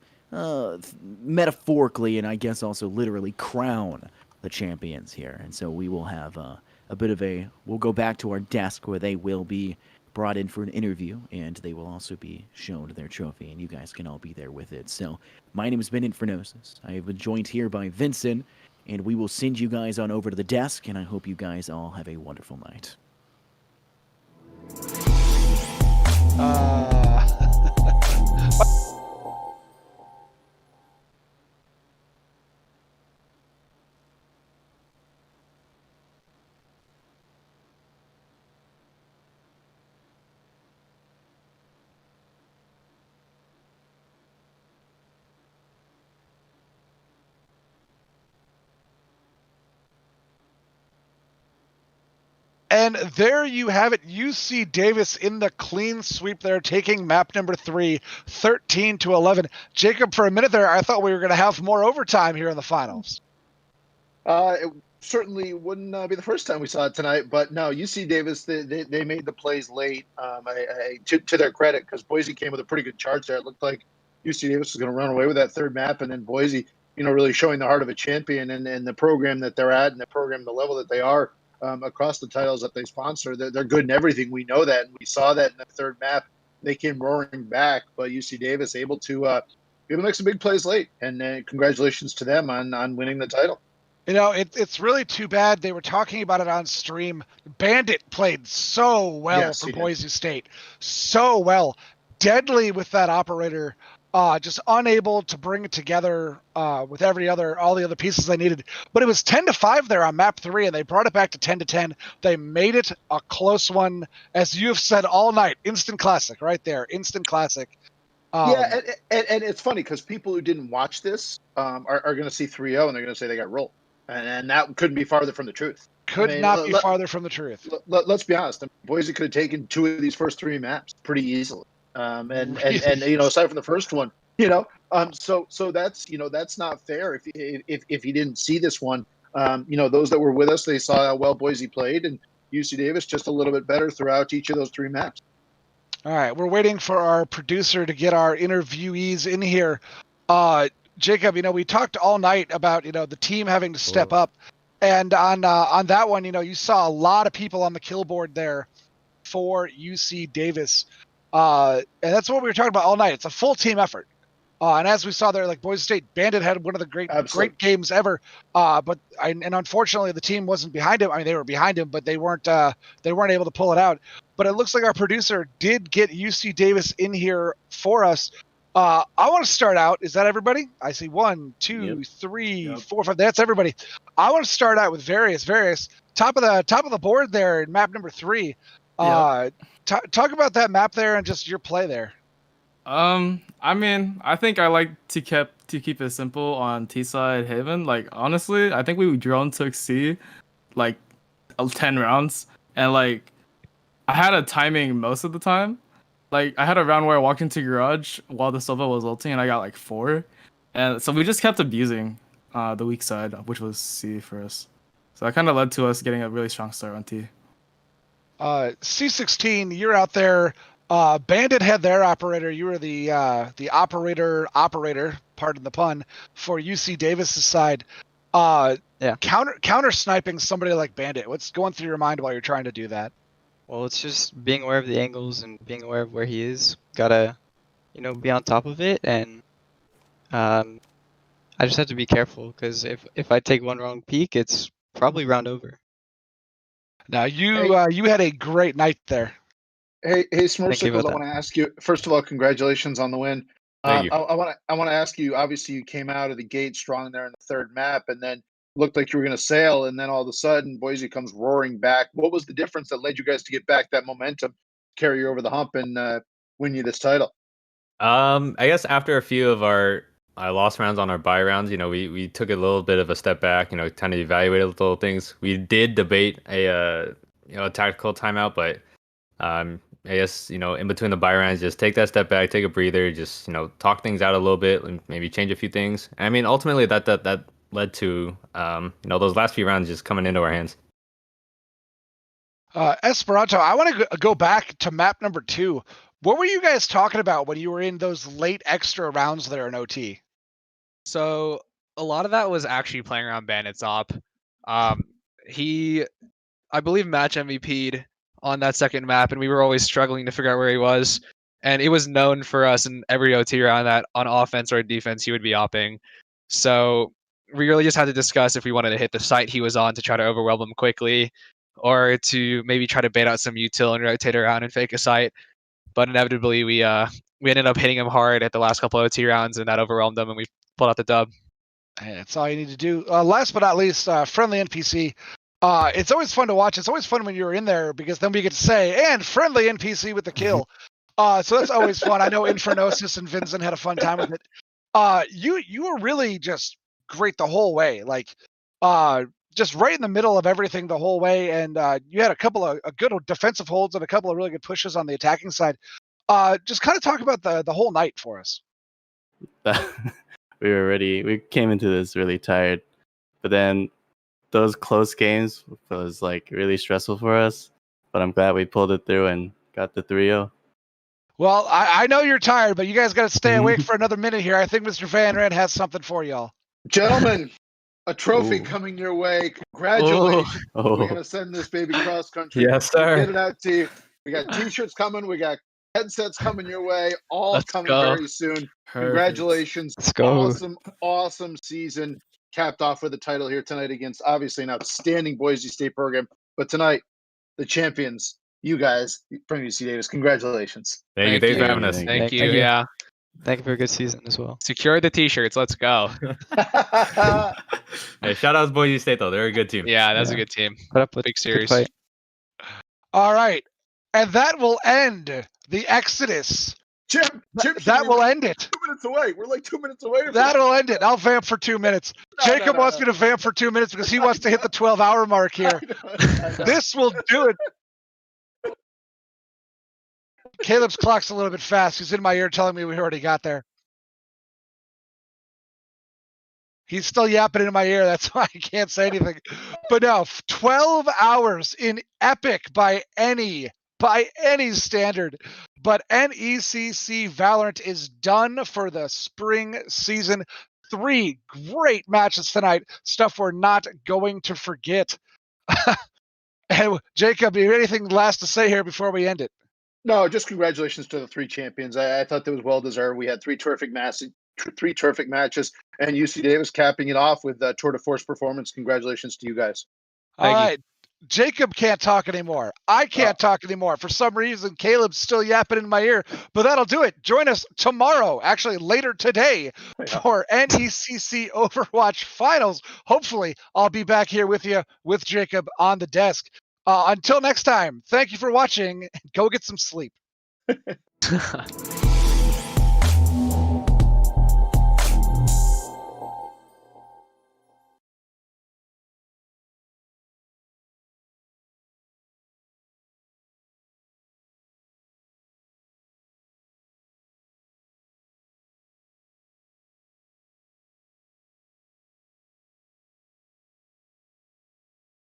metaphorically and I guess also literally crown the champions here. And so we will have a bit of we'll go back to our desk where they will be brought in for an interview, and they will also be shown their trophy, and you guys can all be there with it. So my name has been Infernosis. I have been joined here by Vincent, and we will send you guys on over to the desk, and I hope you guys all have a wonderful night. And there you have it. UC Davis in the clean sweep there, taking map number 3, 13-11. Jacob, for a minute there, I thought we were going to have more overtime here in the finals. It certainly wouldn't be the first time we saw it tonight, but no, UC Davis, they made the plays late. To their credit, because Boise came with a pretty good charge there. It looked like UC Davis was going to run away with that third map, and then Boise, really showing the heart of a champion and the program that they're at and the program, the level that they are. Across the titles that they sponsor, they're good in everything. We know that, and we saw that in the third map. They came roaring back, but UC Davis able to make some big plays late, and congratulations to them on winning the title. It's really too bad. They were talking about it on stream. Bandit played so well for Boise State, so well, deadly with that operator. Just unable to bring it together with all the other pieces they needed. But it was 10-5 there on map 3, and they brought it back to 10-10. They made it a close one, as you have said all night. Instant classic, right there. Instant classic. And it's funny because people who didn't watch this are going to see 3-0 and they're going to say they got rolled, and that couldn't be farther from the truth. Could not be farther from the truth. Let's be honest. Boise could have taken 2 of these first 3 maps pretty easily. And aside from the first one, so that's not fair. If you didn't see this one, those that were with us, they saw how well Boise played, and UC Davis just a little bit better throughout each of those 3 maps. All right, we're waiting for our producer to get our interviewees in here. Jacob, we talked all night about the team having to step up, and on that one, you saw a lot of people on the kill board there for UC Davis. And that's what we were talking about all night. It's a full team effort. And as we saw there, like Boise State, Bandit had one of the great Absolutely. games ever. And unfortunately, the team wasn't behind him. I mean, they were behind him, but they weren't able to pull it out. But it looks like our producer did get UC Davis in here for us. I want to start out. Is that everybody? I see 1, 2, 3, 4, 5. That's everybody. I want to start out with Various. Top of the board there in map number 3. Talk about that map there and just your play there. I mean, I think I like to keep it simple on T side Haven. Like honestly, I think we drone took C like 10 rounds, and like I had a timing most of the time. Like I had a round where I walked into garage while the Sova was ulting, and I got like 4, and so we just kept abusing the weak side, which was C for us. So that kind of led to us getting a really strong start on T. C16, you're out there. Bandit had their operator. You were the operator, pardon the pun, for UC Davis's side. Counter sniping somebody like Bandit. What's going through your mind while you're trying to do that? Well, it's just being aware of the angles and being aware of where he is. Gotta, be on top of it, and I just have to be careful because if I take one wrong peek, it's probably round over. Now you had a great night there. Hey, Smurfsicles, I want to ask you, first of all, congratulations on the win. Thank you. I want to ask you, obviously you came out of the gate strong there in the third map and then looked like you were going to sail, and then all of a sudden Boise comes roaring back. What was the difference that led you guys to get back that momentum, carry you over the hump, and win you this title? I guess after a few of our lost rounds on our buy rounds, we took a little bit of a step back, kind of evaluated little things. We did debate a tactical timeout, but I guess, in between the buy rounds, just take that step back, take a breather, just, talk things out a little bit and maybe change a few things. I mean, ultimately that led to, those last few rounds just coming into our hands. Esperanto, I want to go back to map number 2. What were you guys talking about when you were in those late extra rounds there in OT? So a lot of that was actually playing around Bandit's op. He, I believe, match MVP'd on that second map, and we were always struggling to figure out where he was. And it was known for us in every OT round that on offense or defense he would be opping. So we really just had to discuss if we wanted to hit the site he was on to try to overwhelm him quickly, or to maybe try to bait out some util and rotate around and fake a site. But inevitably we ended up hitting him hard at the last couple of OT rounds, and that overwhelmed him, and we pulled out the dub. Hey, that's all you need to do. Last but not least, friendly NPC. It's always fun to watch. It's always fun when you're in there because then we get to say, and friendly NPC with the kill. So that's always fun. I know Infernosis and Vincent had a fun time with it. You were really just great the whole way. Like, just right in the middle of everything the whole way. And you had a couple of good defensive holds and a couple of really good pushes on the attacking side. Just kind of talk about the whole night for us. We came into this really tired, but then those close games was like really stressful for us, but I'm glad we pulled it through and got the 3-0. Well, I know you're tired, but you guys got to stay awake for another minute here. I think Mr. Van Rand has something for y'all. Gentlemen, a trophy coming your way. Congratulations. We're going to send this baby cross country. Yes, sir. Get it out to you. We got t-shirts coming. We got headsets coming your way. All coming very soon. Perfect. Congratulations. Let's go. Awesome season. Capped off with a title here tonight against obviously an outstanding Boise State program. But tonight, the champions, you guys from UC Davis, congratulations. Thank you. Thanks for having us. Thank you. Thank you. Yeah. Thank you for a good season as well. Secure the t-shirts. Let's go. Hey, shout out to Boise State, though. They're a good team. Yeah, that's a good team. Put up with Big good series. fight. All right. And that will end the Exodus. Jim, That will end it. 2 minutes away. We're like 2 minutes away. That'll end it. I'll vamp for 2 minutes. Jacob wants me to vamp for 2 minutes because he wants to hit the 12-hour mark here. This will do it. Caleb's clock's a little bit fast. He's in my ear telling me we already got there. He's still yapping in my ear. That's why I can't say anything. But no, 12 hours in epic by any standard. But NECC Valorant is done for the spring season. 3 great matches tonight. Stuff we're not going to forget. And Jacob, you have anything last to say here before we end it? No, just congratulations to the 3 champions. I thought that was well deserved. We had 3 terrific three terrific matches, and UC Davis capping it off with a tour de force performance. Congratulations to you guys. All Thank you. right. Jacob can't talk anymore. I can't talk anymore. For some reason, Caleb's still yapping in my ear, but that'll do it. Join us tomorrow, actually later today, for NECC Overwatch Finals. Hopefully, I'll be back here with you, with Jacob on the desk. Until next time, thank you for watching. Go get some sleep.